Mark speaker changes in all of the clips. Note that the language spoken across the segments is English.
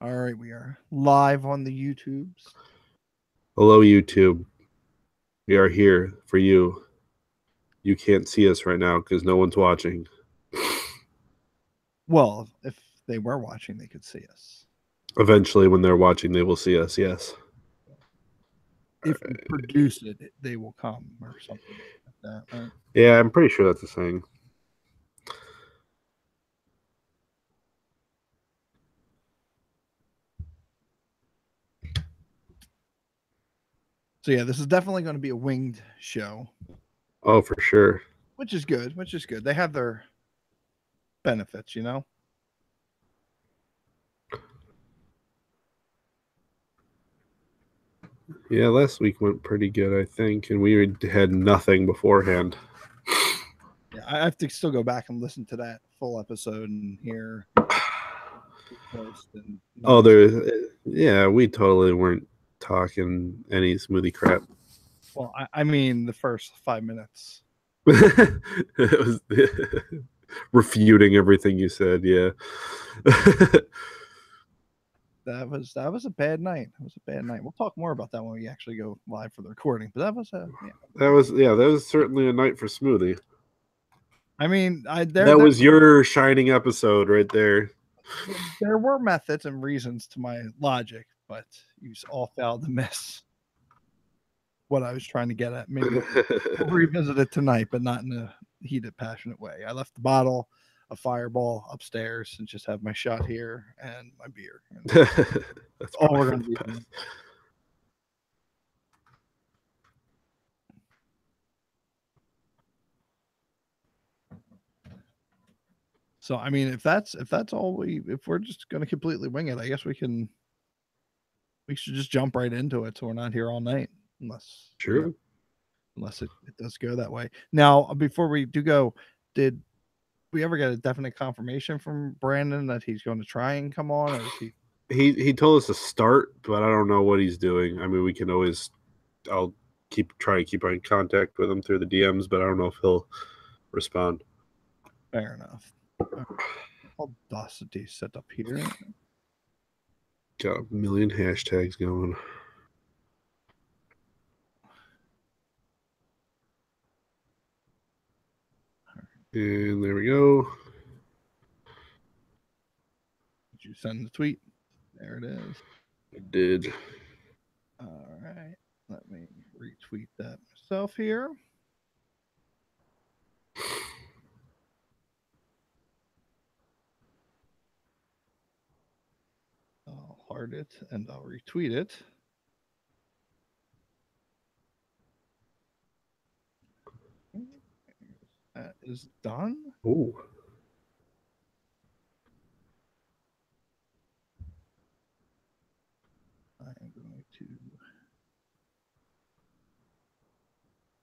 Speaker 1: All right, we are live on the YouTubes.
Speaker 2: Hello, YouTube. We are here for you. You can't see us right now because no one's watching.
Speaker 1: Well, if they were watching, they could see us.
Speaker 2: Eventually, when they're watching, they will see us, yes.
Speaker 1: If we produce it, they will come or something like that, right?
Speaker 2: Yeah, I'm pretty sure that's a saying.
Speaker 1: So yeah, this is definitely going to be a winged show,
Speaker 2: Oh, for sure.
Speaker 1: which is good. Which is good. They have their benefits, you know.
Speaker 2: Yeah, last week went pretty good, I think, and we had nothing beforehand.
Speaker 1: Yeah, I have to still go back and listen to that full episode and hear post and
Speaker 2: Oh,
Speaker 1: nonsense.
Speaker 2: yeah, we totally weren't talking any smoothie crap.
Speaker 1: Well, I mean the first 5 minutes.
Speaker 2: It was refuting everything you said, yeah.
Speaker 1: That was a bad night. It was a bad night. We'll talk more about that when we actually go live for the recording. But that was a yeah.
Speaker 2: That was certainly a night for smoothie.
Speaker 1: I mean,
Speaker 2: That was your shining episode right there.
Speaker 1: there were methods and reasons to my logic, but you all failed to miss what I was trying to get at. Maybe we'll revisit it tonight, but not in a heated, passionate way. I left the bottle, a fireball upstairs, and just have my shot here and my beer. And
Speaker 2: That's
Speaker 1: all we're
Speaker 2: for
Speaker 1: going to
Speaker 2: the
Speaker 1: be
Speaker 2: best.
Speaker 1: doing. So I mean, if that's all if we're just going to completely wing it, I guess we should just jump right into it, so we're not here all night, unless
Speaker 2: True.
Speaker 1: unless it does go that way. Now, before we do go, did we ever get a definite confirmation from Brandon that he's going to try and come on, or is he?
Speaker 2: He told us to start, but I don't know what he's doing. I mean, we can always I'll try and keep in contact with him through the DMs, but I don't know if he'll respond.
Speaker 1: Fair enough. Audacity set up here.
Speaker 2: Got a million hashtags going. And there we go.
Speaker 1: Did you send the tweet? There it is.
Speaker 2: I did.
Speaker 1: All right. Let me retweet that myself here. I'll heart it and I'll retweet it. That is done.
Speaker 2: Ooh.
Speaker 1: I am going to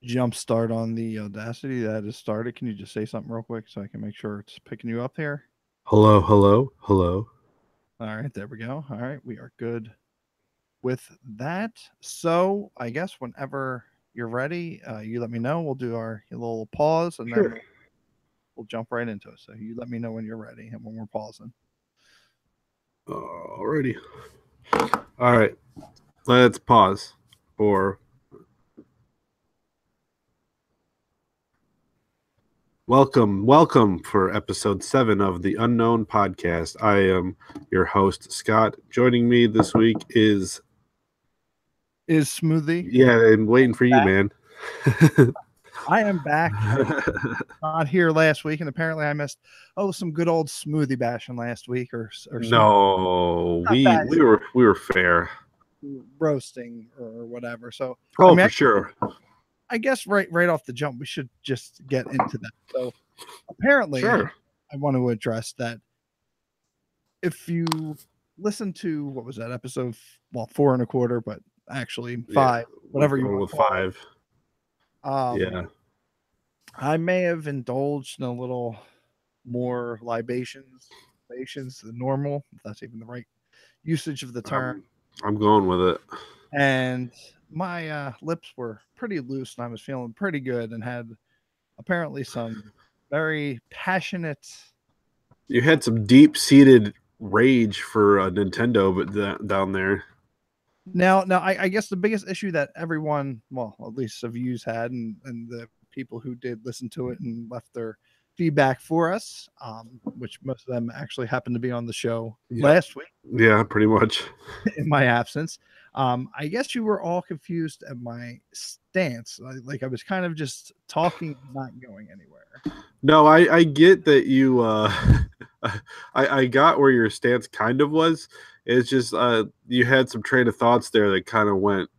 Speaker 1: jumpstart on the Audacity that is started. Can you just say something real quick so I can make sure it's picking you up here?
Speaker 2: Hello, hello, hello.
Speaker 1: All right, there we go. All right, we are good with that. So I guess whenever you're ready, you let me know. We'll do our little pause and then
Speaker 2: Sure.
Speaker 1: we'll jump right into it. So you let me know when you're ready and when we're pausing.
Speaker 2: Alrighty. All right. Let's pause for welcome for episode 7 of the Unknown Podcast. I am your host, Scott. Joining me this week is
Speaker 1: Smoothie.
Speaker 2: yeah, I'm waiting for you, man.
Speaker 1: I am back. Not here last week, and apparently I missed some good old smoothie bashing last week or some
Speaker 2: No,
Speaker 1: not bad
Speaker 2: we were fair.
Speaker 1: roasting or whatever. So I
Speaker 2: Oh,
Speaker 1: mean,
Speaker 2: for sure.
Speaker 1: I guess right off the jump, we should just get into that. So apparently,
Speaker 2: Sure.
Speaker 1: I want to address that. If you listen to what was that episode? Well, 4 1/4, but actually five,
Speaker 2: Yeah,
Speaker 1: whatever you
Speaker 2: going
Speaker 1: want
Speaker 2: with
Speaker 1: to call
Speaker 2: 5.
Speaker 1: it.
Speaker 2: Yeah.
Speaker 1: I may have indulged in a little more libations than normal, if that's even the right usage of the term.
Speaker 2: I'm going with it.
Speaker 1: And my lips were pretty loose, and I was feeling pretty good, and had apparently some very passionate.
Speaker 2: You had some deep-seated rage for a Nintendo, but down there.
Speaker 1: Now, I guess the biggest issue that everyone, well, at least of yous had, and the people who did listen to it and left their feedback for us, which most of them actually happened to be on the show last week
Speaker 2: Yeah, pretty much.
Speaker 1: in my absence. I guess you were all confused at my stance. Like I was kind of just talking, not going anywhere.
Speaker 2: No, I get that you I got where your stance kind of was. It's just you had some train of thoughts there that kind of went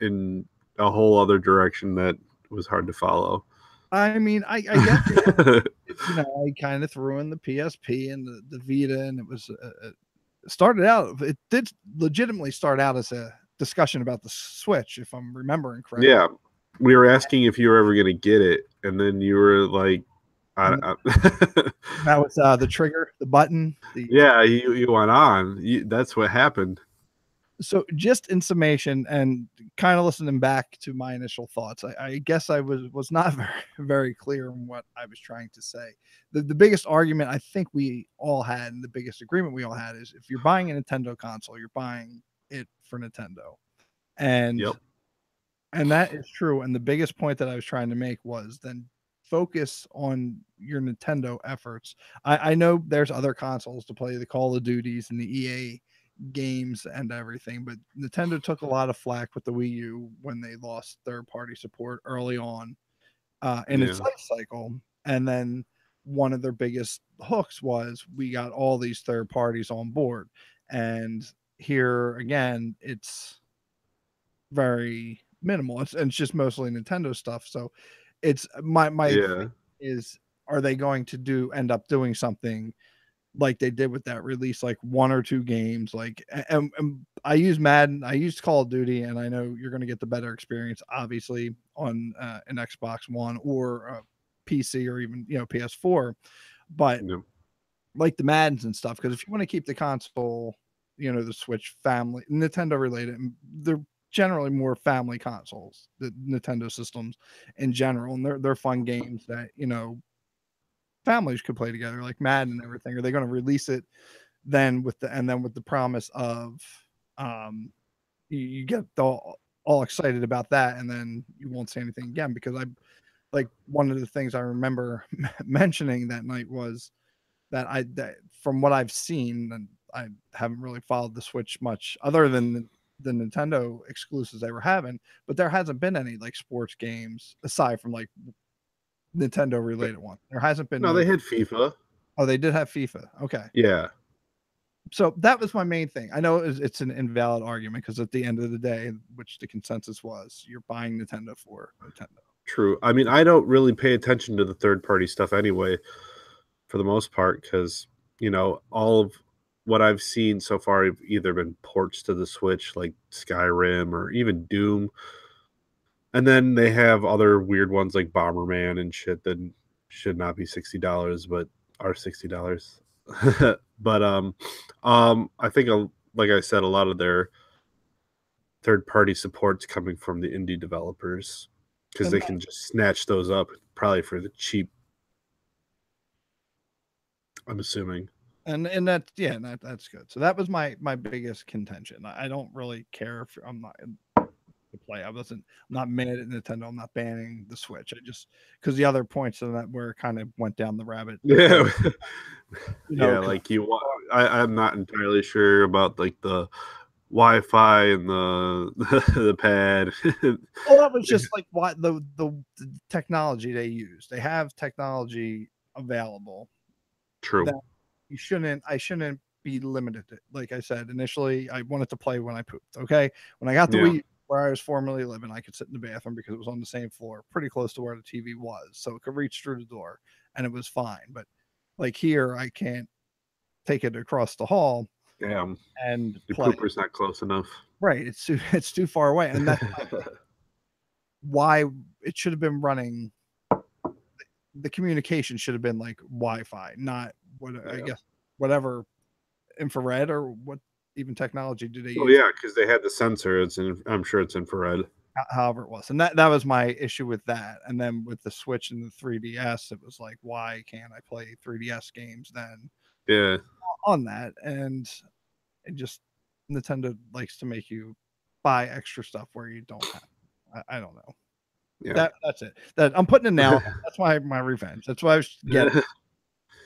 Speaker 2: in a whole other direction that was hard to follow.
Speaker 1: I mean, I guess I kind of threw in the PSP and the Vita, and it was started out. It did legitimately start out as a discussion about the Switch, if I'm remembering correctly.
Speaker 2: Yeah, we were asking if you were ever going to get it, and then you were like,
Speaker 1: that was the trigger, the button.
Speaker 2: Yeah, you went on. That's what happened.
Speaker 1: So just in summation and kind of listening back to my initial thoughts, I guess I was not very, very clear on what I was trying to say. The biggest argument I think we all had, and the biggest agreement we all had, is if you're buying a Nintendo console, you're buying it for Nintendo. And and that is true. And the biggest point that I was trying to make was then focus on your Nintendo efforts. I know there's other consoles to play the Call of Duties and the EA games and everything, but Nintendo took a lot of flack with the Wii U when they lost third-party support early on in its life cycle. And then one of their biggest hooks was we got all these third parties on board. And here again, it's very minimal. It's just mostly Nintendo stuff. So it's my thing is, are they going to end up doing something like they did with that release, like one or two games? Like, and I use Madden, I used Call of Duty, and I know you're going to get the better experience, obviously, on an Xbox One or a PC or even PS4. But like the Maddens and stuff, because if you want to keep the console, the Switch family, Nintendo related, they're generally more family consoles, the Nintendo systems in general, and they're fun games that families could play together, like Madden and everything. Are they going to release it then with the promise of you get all excited about that, and then you won't say anything again? Because like one of the things I remember mentioning that night was that from what I've seen, and I haven't really followed the Switch much other than the Nintendo exclusives they were having, but there hasn't been any like sports games aside from like Nintendo related one. There hasn't been.
Speaker 2: No, they had FIFA.
Speaker 1: Oh, they did have FIFA. Okay.
Speaker 2: Yeah.
Speaker 1: So that was my main thing. I know it's an invalid argument because at the end of the day, which the consensus was, you're buying Nintendo for Nintendo.
Speaker 2: True. I mean, I don't really pay attention to the third party stuff anyway, for the most part, because all of what I've seen so far have either been ports to the Switch, like Skyrim or even Doom. And then they have other weird ones like Bomberman and shit that should not be $60, but are $60. But I think, like I said, a lot of their third-party support's coming from the indie developers because they can just snatch those up probably for the cheap. I'm assuming.
Speaker 1: And that's good. So that was my biggest contention. I don't really care if I'm not to play. I'm not mad at Nintendo. I'm not banning the Switch. I just, because the other points of that where it kind of went down the rabbit.
Speaker 2: Yeah. Like I'm not entirely sure about like the Wi-Fi and the pad.
Speaker 1: Well, that was just like what the technology they use. They have technology available.
Speaker 2: True.
Speaker 1: I shouldn't be limited. Like I said initially, I wanted to play when I pooped. Okay, when I got the Wii, where I was formerly living, I could sit in the bathroom because it was on the same floor, pretty close to where the TV was, so it could reach through the door, and it was fine. But like here, I can't take it across the hall.
Speaker 2: Yeah,
Speaker 1: and
Speaker 2: your pooper's not close enough.
Speaker 1: Right, it's too far away, and that's why it should have been running. The communication should have been like Wi-Fi, not I guess whatever infrared or what even technology do they use?
Speaker 2: Oh yeah, because they had the sensor. I'm sure it's infrared.
Speaker 1: However it was, and that was my issue with that. And then with the Switch and the 3DS, it was like, why can't I play 3DS games then
Speaker 2: Yeah.
Speaker 1: on that, and it just Nintendo likes to make you buy extra stuff where you don't have. I don't know.
Speaker 2: Yeah.
Speaker 1: That's it. That I'm putting it now. That's my revenge. That's why I was getting.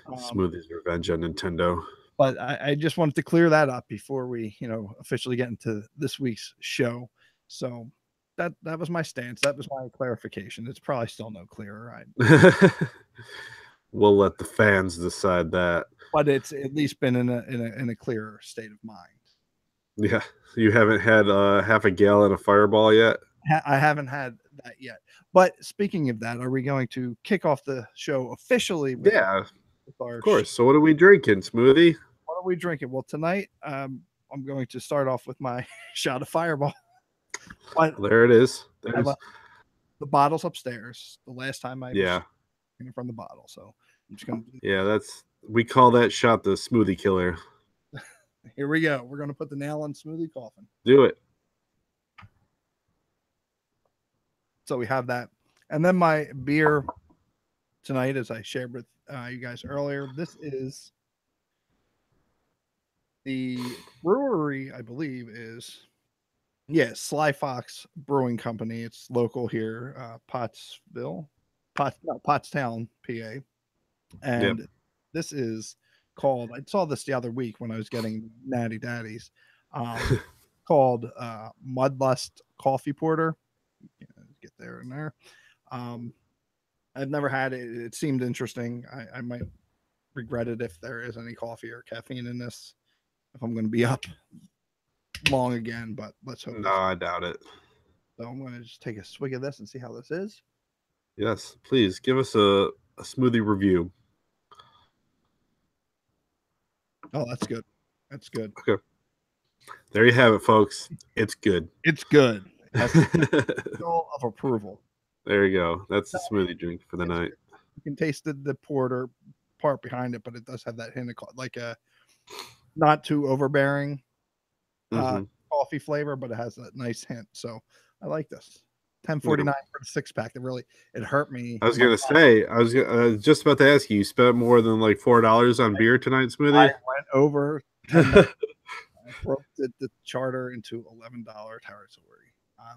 Speaker 2: Smoothie's revenge on Nintendo.
Speaker 1: But I just wanted to clear that up before we, officially get into this week's show. So that was my stance. That was my clarification. It's probably still no clearer.
Speaker 2: We'll let the fans decide that.
Speaker 1: But it's at least been in a clearer state of mind.
Speaker 2: Yeah, you haven't had half a gallon of Fireball yet?
Speaker 1: I haven't had that yet. But speaking of that, are we going to kick off the show officially?
Speaker 2: Yeah, of course. So what are we drinking, Smoothie?
Speaker 1: What are we drinking? Well, tonight I'm going to start off with my shot of Fireball.
Speaker 2: There it is.
Speaker 1: The bottle's upstairs. The last time I
Speaker 2: was
Speaker 1: from the bottle, so I'm just gonna.
Speaker 2: Yeah, we call that shot the Smoothie Killer.
Speaker 1: Here we go. We're gonna put the nail on Smoothie Coffin.
Speaker 2: Do it.
Speaker 1: So we have that, and then my beer tonight, as I shared with you guys earlier, this is the brewery. I believe is Sly Fox Brewing Company. It's local here, Pottstown, PA, and this is called. I saw this the other week when I was getting Natty Daddies. Called Mudlust Coffee Porter. Get there and there. I've never had it. It seemed interesting. I might regret it if there is any coffee or caffeine in this. If I'm going to be up long again, but let's hope.
Speaker 2: No, I doubt it.
Speaker 1: So I'm going to just take a swig of this and see how this is.
Speaker 2: Yes, please give us a smoothie review.
Speaker 1: Oh, that's good. That's good.
Speaker 2: Okay. There you have it, folks. It's good.
Speaker 1: It's good. That's seal of approval.
Speaker 2: There you go. That's the smoothie drink for the night.
Speaker 1: You can taste the porter part behind it, but it does have that hint of like a not too overbearing coffee flavor, but it has that nice hint. So I like this. $10.49 for the 6-pack. It hurt me.
Speaker 2: I was gonna say, I was just about to ask you. You spent more than like $4 on beer tonight, Smoothie?
Speaker 1: I went over. I broke the charter into $11 territory,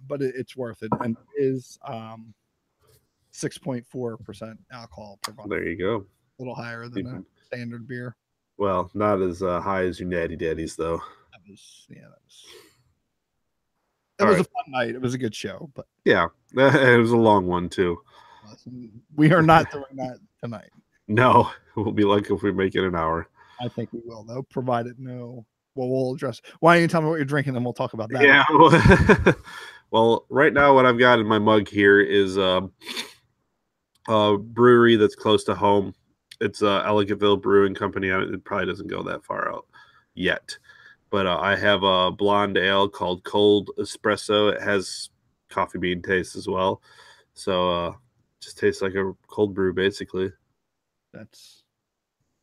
Speaker 1: but it's worth it, and it is 6.4% alcohol per bottle.
Speaker 2: There you go.
Speaker 1: A little higher than a standard beer.
Speaker 2: Well, not as high as your Natty Daddies, though.
Speaker 1: That was a fun night. It was a good show, but
Speaker 2: yeah, it was a long one too.
Speaker 1: We are not doing that tonight.
Speaker 2: No, we'll be lucky if we make it an hour.
Speaker 1: I think we will, though, provided no. Well, we'll address. Why don't you tell me what you're drinking, and we'll talk about that.
Speaker 2: Yeah. Well, right now, what I've got in my mug here is a brewery that's close to home. It's Elegantville Brewing Company. It probably doesn't go that far out yet. But I have a blonde ale called Cold Espresso. It has coffee bean taste as well. So just tastes like a cold brew, basically.
Speaker 1: That's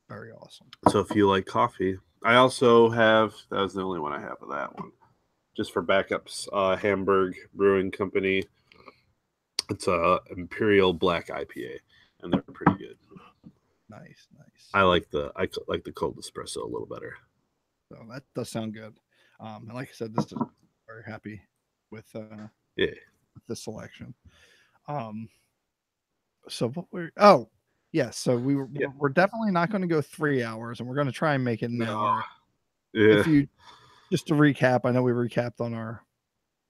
Speaker 1: very awesome.
Speaker 2: So if you like coffee, I also have, that was the only one I have of that one. Just for backups, Hamburg Brewing Company. It's a Imperial Black IPA, and they're pretty good.
Speaker 1: Nice.
Speaker 2: I like the Cold Espresso a little better.
Speaker 1: So that does sound good. And like I said, this is very happy with
Speaker 2: with
Speaker 1: the selection. So what we're so we're definitely not going to go 3 hours, and we're going to try and make it an hour.
Speaker 2: Yeah.
Speaker 1: Just to recap, I know we recapped on our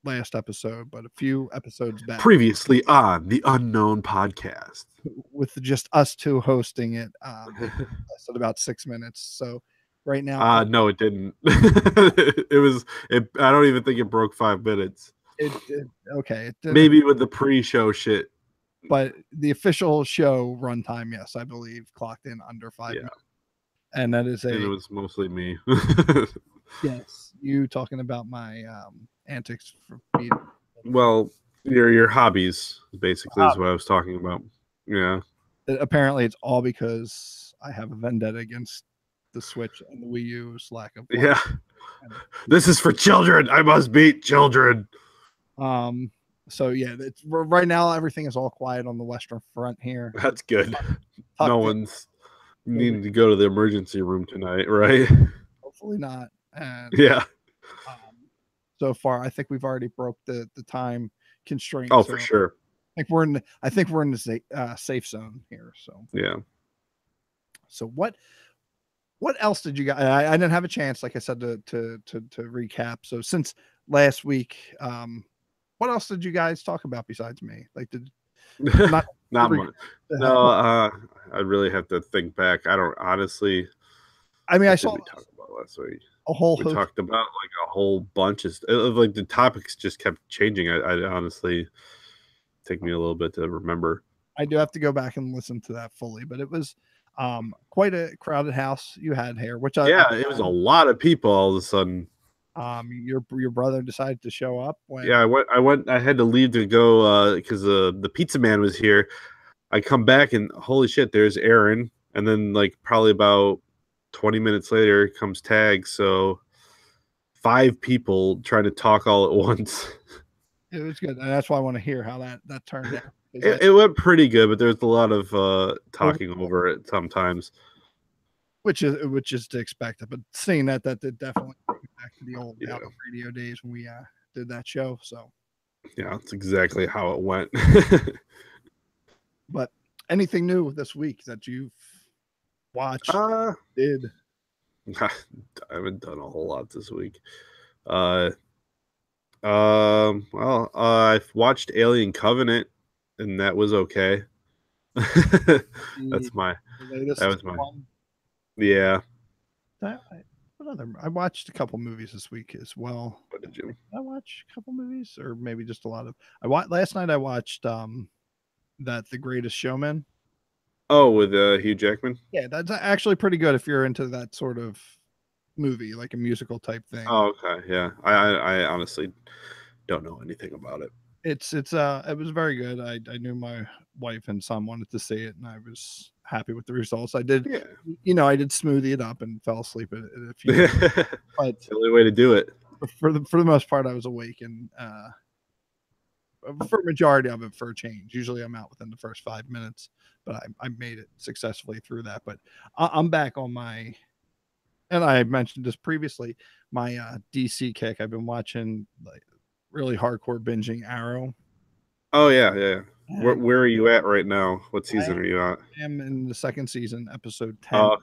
Speaker 1: last episode, but a few episodes back,
Speaker 2: previously on the Unknown Podcast,
Speaker 1: with just us two hosting it, lasted about 6 minutes. So right now,
Speaker 2: no, it didn't. I don't even think it broke 5 minutes.
Speaker 1: Okay.
Speaker 2: Maybe with the pre-show shit.
Speaker 1: But the official show runtime, yes, I believe, clocked in under 5 minutes. And that is
Speaker 2: and it was mostly me.
Speaker 1: Yes, you talking about my antics for feeding.
Speaker 2: Well, your hobbies basically is what I was talking about. Yeah.
Speaker 1: Apparently, it's all because I have a vendetta against the Switch and the Wii U's lack of.
Speaker 2: Yeah. This is for children. I must beat children.
Speaker 1: So yeah, right now everything is all quiet on the Western Front here.
Speaker 2: That's good. No one's Needing to go to the emergency room tonight, right?
Speaker 1: Hopefully not. And
Speaker 2: Yeah.
Speaker 1: so far, I think we've already broke the time constraint.
Speaker 2: Oh,
Speaker 1: So
Speaker 2: for sure.
Speaker 1: I think we're in the safe zone here. So
Speaker 2: Yeah.
Speaker 1: so what else did you guys? I didn't have a chance, like I said, to recap. So since last week, what else did you guys talk about besides me? Like, did not
Speaker 2: Not much. No, I really have to think back. I don't honestly.
Speaker 1: I mean, I
Speaker 2: What did
Speaker 1: saw
Speaker 2: we talk about last week?
Speaker 1: a whole
Speaker 2: We
Speaker 1: host.
Speaker 2: talked about like a whole bunch of like the topics just kept changing. I honestly take me a little bit to remember.
Speaker 1: I do have to go back and listen to that fully, but it was quite a crowded house you had here, which
Speaker 2: Yeah, it was a lot of people all of a sudden.
Speaker 1: your brother decided to show up when
Speaker 2: Yeah, I had to leave to go because the pizza man was here. I come back and holy shit, there's Aaron, and then like probably about 20 minutes later comes Tag. So 5 people trying to talk all at once.
Speaker 1: it was good, and that's why I want to hear how that turned out.
Speaker 2: It went pretty good, but there's a lot of talking over it sometimes.
Speaker 1: Which is to expect. But seeing that did definitely take me back to the old
Speaker 2: Yeah.
Speaker 1: Out of Radio days when we did that show. So
Speaker 2: Yeah, that's exactly how it went.
Speaker 1: but anything new this week that you've watched, did?
Speaker 2: I haven't done a whole lot this week. Well, I've watched Alien Covenant, and that was okay. That's my
Speaker 1: Latest
Speaker 2: that was my
Speaker 1: one.
Speaker 2: yeah.
Speaker 1: What other? I watched a couple movies this week as well.
Speaker 2: What did you?
Speaker 1: Did I watch a couple movies, or maybe just a lot of? I watched last night. I watched that The Greatest Showman.
Speaker 2: Oh, with Hugh Jackman.
Speaker 1: Yeah, that's actually pretty good if you're into that sort of movie, like a musical type thing.
Speaker 2: Oh, okay, yeah. I honestly don't know anything about it.
Speaker 1: It was very good. I knew my wife and son wanted to see it, and I was happy with the results. I did,
Speaker 2: Yeah.
Speaker 1: I did smoothie it up and fell asleep at a few. But
Speaker 2: it's the only way to do it.
Speaker 1: For the most part, I was awake, and for a majority of it, for a change. Usually, I'm out within the first 5 minutes, but I made it successfully through that. But I'm back on my, and I mentioned this previously, my DC kick. I've been watching like really hardcore binging Arrow.
Speaker 2: Oh yeah. Where are you at right now? What season are you at?
Speaker 1: I am in the second season, episode 10.
Speaker 2: Oh,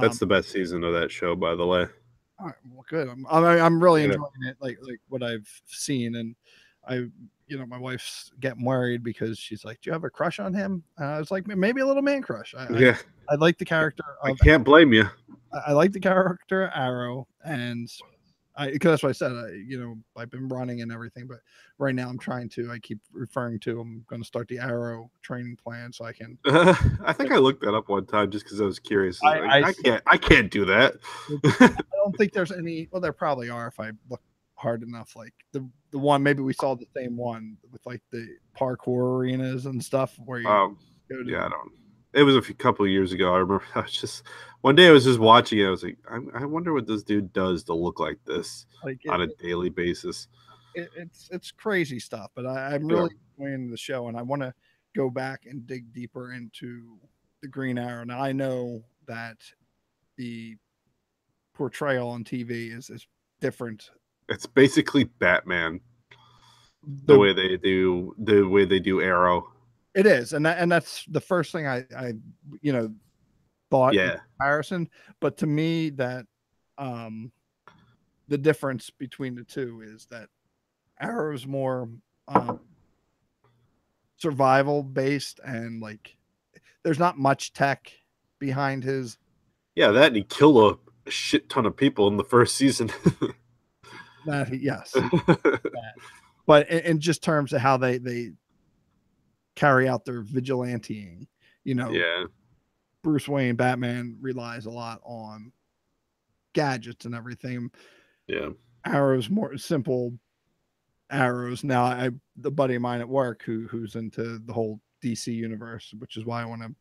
Speaker 2: that's the best season of that show, by the way.
Speaker 1: All right, well, good. I'm really enjoying it, like what I've seen, and my wife's getting worried because she's like, "Do you have a crush on him?" I was like, "Maybe a little man crush." I like the character.
Speaker 2: I can't blame you.
Speaker 1: I like the character Arrow, and because that's what I said. I've been running and everything, but right now I'm trying to. I keep referring to. I'm going to start the Arrow training plan so I can.
Speaker 2: I think I looked that up one time just because I was curious. I can't do that.
Speaker 1: I don't think there's any. Well, there probably are if I look hard enough. Like the one, maybe we saw the same one with like the parkour arenas and stuff where you
Speaker 2: go to. Yeah, I don't. It was a couple of years ago. I remember. I was just one day I was just watching it. I was like, I wonder what this dude does to look like this on a daily basis.
Speaker 1: It's crazy stuff, but I'm really enjoying the show, and I want to go back and dig deeper into the Green Arrow. Now I know that the portrayal on TV is different.
Speaker 2: It's basically Batman. The way they do Arrow.
Speaker 1: It is, and that's the first thing I thought in comparison. But to me, that the difference between the two is that Arrow's more survival based, and like there's not much tech behind his.
Speaker 2: Yeah, that and he killed a shit ton of people in the first season.
Speaker 1: Yes. But in just terms of how they carry out their vigilanteing, Bruce Wayne, Batman relies a lot on gadgets and everything.
Speaker 2: Yeah.
Speaker 1: Arrow's more simple arrows. Now, the buddy of mine at work who's into the whole DC universe, which is why I want to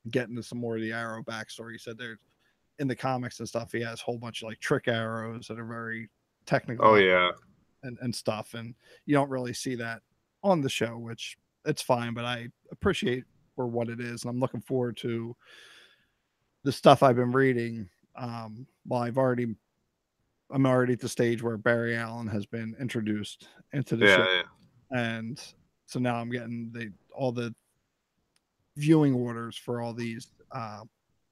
Speaker 1: get into some more of the Arrow backstory. He said there's in the comics and stuff, he has a whole bunch of like trick arrows that are very technical.
Speaker 2: Oh yeah.
Speaker 1: And stuff, and you don't really see that on the show, which it's fine, but I appreciate for what it is, and I'm looking forward to the stuff I've been reading, well, I'm already at the stage where Barry Allen has been introduced into the show,
Speaker 2: Yeah, yeah.
Speaker 1: and so now I'm getting all the viewing orders for all these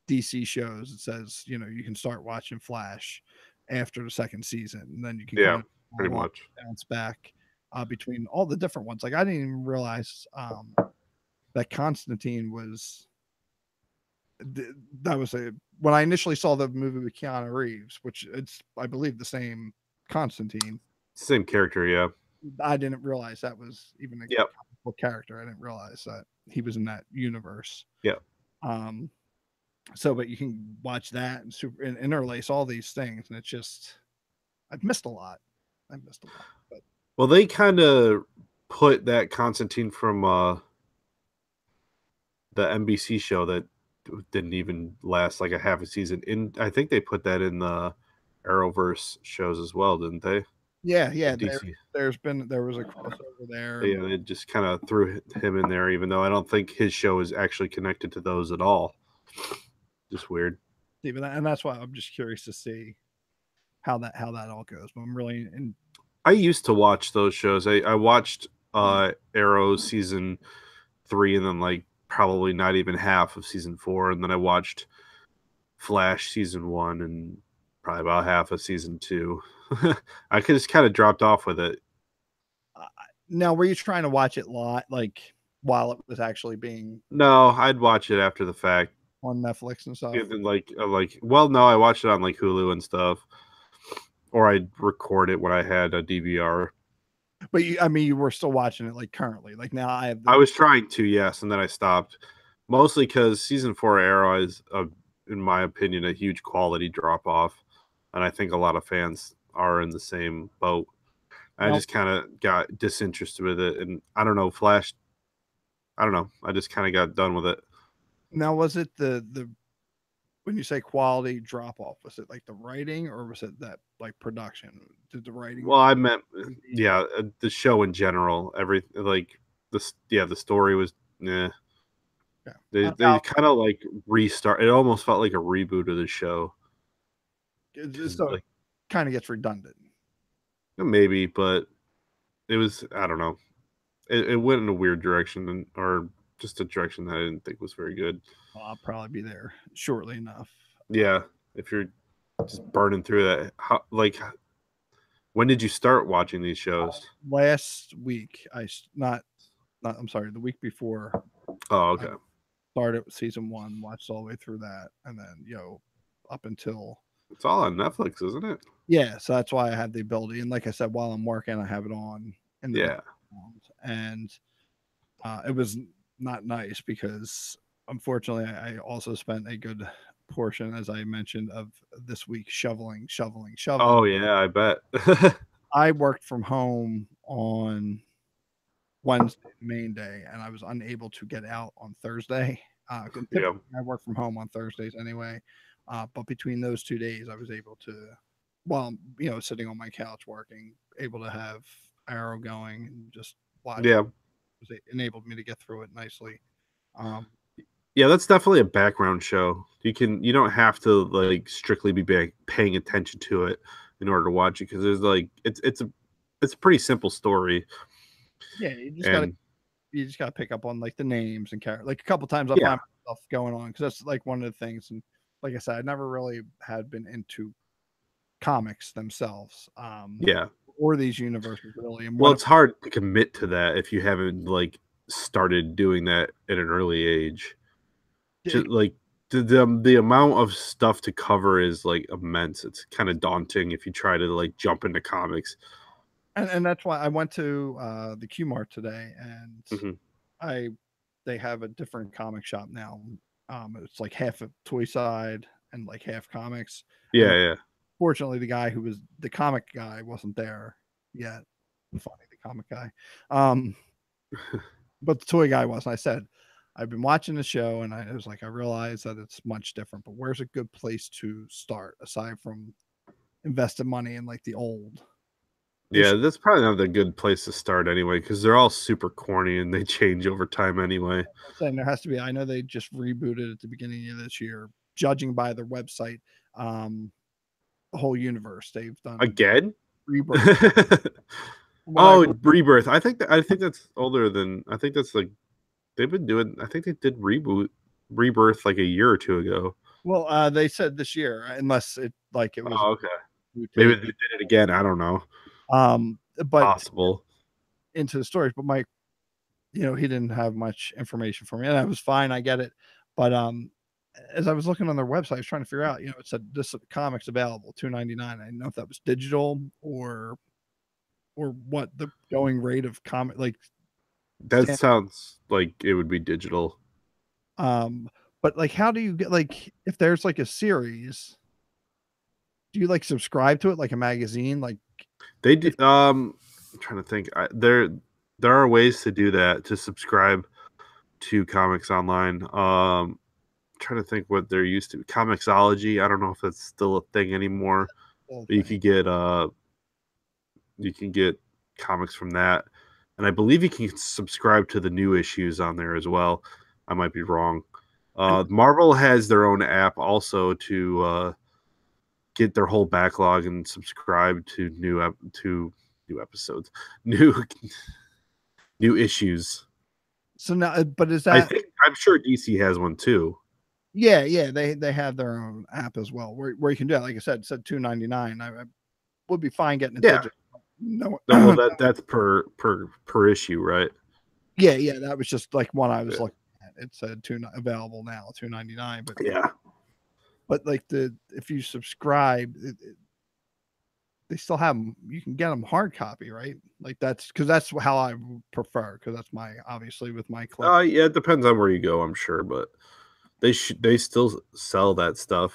Speaker 1: DC shows. It says, you can start watching Flash after the second season, and then you can
Speaker 2: Yeah,
Speaker 1: kind of
Speaker 2: pretty much.
Speaker 1: bounce back between all the different ones. Like I didn't even realize that Constantine was that was a when I initially saw the movie with Keanu Reeves, which it's I believe the same Constantine.
Speaker 2: Same character, yeah.
Speaker 1: I didn't realize that was even a
Speaker 2: Yep.
Speaker 1: comic book character. I didn't realize that he was in that universe.
Speaker 2: Yeah.
Speaker 1: Um, so, but you can watch that and interlace all these things, and it's just I've missed a lot. I've missed a lot. But
Speaker 2: Well, they kind of put that Constantine from the NBC show that didn't even last like a half a season in. I think they put that in the Arrowverse shows as well, didn't they?
Speaker 1: yeah, yeah.
Speaker 2: DC.
Speaker 1: There was a crossover there.
Speaker 2: Yeah, they just kind of threw him in there, even though I don't think his show is actually connected to those at all. Just weird.
Speaker 1: And that's why I'm just curious to see how that all goes. But I'm really in.
Speaker 2: I used to watch those shows. I watched Arrow season 3 and then like probably not even half of season 4, and then I watched Flash season 1 and probably about half of season 2. I could just kind of dropped off with it.
Speaker 1: Now, were you trying to watch it like while it was actually being
Speaker 2: No, I'd watch it after the fact.
Speaker 1: on Netflix and stuff?
Speaker 2: Well, no, I watched it on like Hulu and stuff, or I'd record it when I had a DVR.
Speaker 1: But you were still watching it like currently. Like now,
Speaker 2: I was trying to, yes, and then I stopped, mostly because season 4 Arrow is, in my opinion, a huge quality drop off, and I think a lot of fans are in the same boat. I just kind of got disinterested with it, and I don't know, Flash. I don't know. I just kind of got done with it.
Speaker 1: Now, was it the when you say quality drop off? Was it like the writing, or was it that like production? Did the writing?
Speaker 2: Well, I meant, yeah, the show in general. The story was, yeah. They kind of like restart. It almost felt like a reboot of the show.
Speaker 1: So
Speaker 2: like,
Speaker 1: kind of gets redundant.
Speaker 2: Maybe, but it was, I don't know. It went in a weird direction, or just a direction that I didn't think was very good.
Speaker 1: Well, I'll probably be there shortly enough.
Speaker 2: Yeah, if you're just burning through that, when did you start watching these shows?
Speaker 1: Last week, I'm sorry, the week before.
Speaker 2: Oh, okay.
Speaker 1: Started with season 1, watched all the way through that, and then up until
Speaker 2: it's all on Netflix, isn't it?
Speaker 1: Yeah, so that's why I have the ability. And like I said, while I'm working, I have it on in the background. And it was not nice because unfortunately I also spent a good portion, as I mentioned, of this week shoveling.
Speaker 2: Oh yeah, I bet.
Speaker 1: I worked from home on Wednesday, main day, and I was unable to get out on Thursday. I work from home on Thursdays anyway. But between those 2 days, I was able to, while sitting on my couch working, able to have Arrow going and just watch.
Speaker 2: Yeah,
Speaker 1: it enabled me to get through it nicely.
Speaker 2: Yeah, that's definitely a background show. You don't have to like strictly be paying attention to it in order to watch it, because there's like it's a pretty simple story.
Speaker 1: Yeah, you just gotta pick up on like the names and character. Like a couple times I find myself going on, because that's like one of the things. And like I said, I never really had been into comics themselves. Or these universes really. And
Speaker 2: well, it's hard to commit to that if you haven't like started doing that at an early age. Just, like the amount of stuff to cover is like immense. It's kind of daunting if you try to like jump into comics.
Speaker 1: And that's why I went to the Q Mart today, and they have a different comic shop now. It's like half a toy side and like half comics.
Speaker 2: Yeah.
Speaker 1: Fortunately, the guy who was the comic guy wasn't there yet. Funny, the comic guy. But the toy guy was. And I said, I've been watching the show, and I realized that it's much different. But where's a good place to start aside from invested money in like the old?
Speaker 2: Yeah, that's probably not a good place to start anyway, because they're all super corny and they change over time anyway.
Speaker 1: And there has to be. I know they just rebooted at the beginning of this year, judging by their website, the whole universe. They've done
Speaker 2: Again?
Speaker 1: Rebirth.
Speaker 2: Oh, Rebirth. I think that's older than. I think that's like they've been doing. I think they did Rebirth like a year or two ago.
Speaker 1: Well, they said this year, unless it was.
Speaker 2: Oh, okay. Maybe they did it again. I don't know.
Speaker 1: But
Speaker 2: Possible.
Speaker 1: into the stories, but Mike, he didn't have much information for me, and that was fine. I get it, but as I was looking on their website, I was trying to figure out. It said this comic's available $2.99. I didn't know if that was digital or what the going rate of comic like.
Speaker 2: That sounds like it would be digital.
Speaker 1: But like, how do you get if there's like a series? Do you subscribe to it like a magazine? Like
Speaker 2: they do. I'm trying to think. There are ways to do that, to subscribe to comics online. Trying to think what there used to be. Comixology. I don't know if that's still a thing anymore. But you could get comics from that, and I believe you can subscribe to the new issues on there as well. I might be wrong. Marvel has their own app also to get their whole backlog and subscribe to new episodes, new issues.
Speaker 1: So now, but is that?
Speaker 2: I'm sure DC has one too.
Speaker 1: Yeah, they have their own app as well, where you can do it. Like I said, it said $2.99. I would be fine getting it digital.
Speaker 2: No, well, that's per issue, right?
Speaker 1: Yeah, that was just like one I was looking at. It said available now, $2.99. But but if you subscribe, they still have them. You can get them hard copy, right? Like that's how I prefer, because that's obviously with my collection.
Speaker 2: Yeah, it depends on where you go, I'm sure, but they still sell that stuff.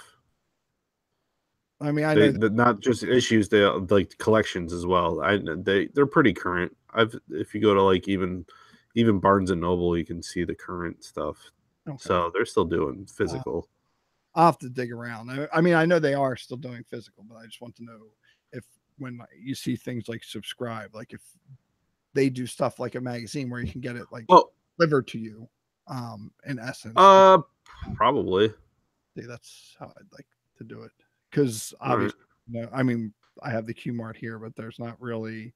Speaker 1: I mean, I know
Speaker 2: not just issues, they like collections as well. They're pretty current. If you go to even Barnes and Noble, you can see the current stuff. Okay. So they're still doing physical.
Speaker 1: I'll have to dig around. I mean, I know they are still doing physical, but I just want to know if when you see things like subscribe, like if they do stuff like a magazine where you can get it delivered to you, in essence.
Speaker 2: Probably.
Speaker 1: See, that's how I'd like to do it. Because obviously, I mean, I have the Q Mart here, but there's not really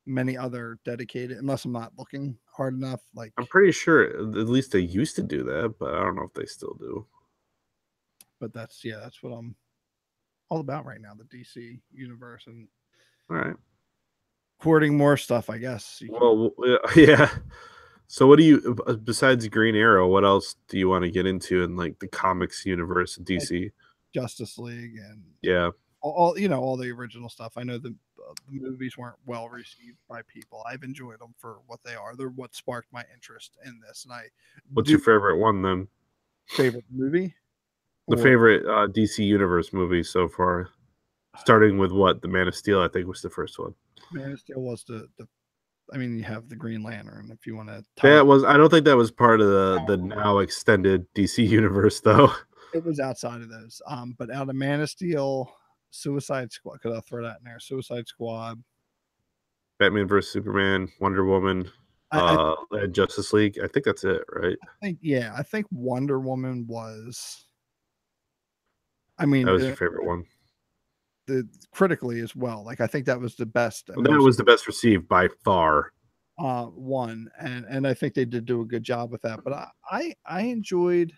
Speaker 1: many other dedicated, unless I'm not looking hard enough. Like,
Speaker 2: I'm pretty sure at least they used to do that, but I don't know if they still do.
Speaker 1: But that's what I'm all about right now, the DC universe, and
Speaker 2: all right,
Speaker 1: courting more stuff, I guess.
Speaker 2: Well, yeah. So what do you, besides Green Arrow, what else do you want to get into in the comics universe of DC?
Speaker 1: Justice League and
Speaker 2: all
Speaker 1: the original stuff. I know the movies weren't well received by people. I've enjoyed them for what they are. They're what sparked my interest in this. And
Speaker 2: what's your favorite one then?
Speaker 1: Favorite movie?
Speaker 2: The favorite DC Universe movie so far, starting with The Man of Steel, I think was the first one.
Speaker 1: Man of Steel was the I mean, you have the Green Lantern if you want to.
Speaker 2: I don't think that was part of the now extended DC Universe though.
Speaker 1: It was outside of those. But out of Man of Steel, Suicide Squad, could I throw that in there? Suicide Squad,
Speaker 2: Batman vs Superman, Wonder Woman, and Justice League. I think that's it, right?
Speaker 1: I think Wonder Woman was. I mean,
Speaker 2: that was your favorite one.
Speaker 1: Critically as well. Like I think that was the best.
Speaker 2: That was the best received by far.
Speaker 1: One, and I think they did do a good job with that. But I enjoyed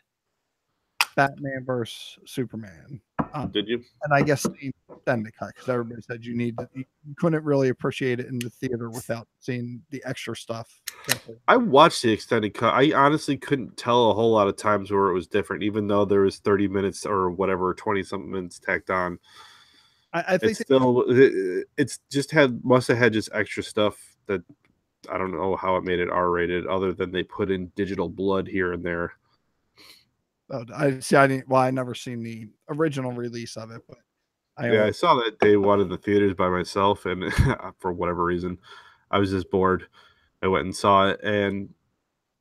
Speaker 1: Batman versus Superman.
Speaker 2: Did you?
Speaker 1: And I guess the extended cut, because everybody said you couldn't really appreciate it in the theater without seeing the extra stuff.
Speaker 2: I watched the extended cut. I honestly couldn't tell a whole lot of times where it was different, even though there was 30 minutes or whatever, 20 something minutes tacked on.
Speaker 1: I think
Speaker 2: it's just must have had just extra stuff that I don't know how it made it R-rated, other than they put in digital blood here and there.
Speaker 1: Oh, I didn't. Well, I never seen the original release of it, but
Speaker 2: I saw that day one in the theaters by myself, and for whatever reason, I was just bored. I went and saw it, and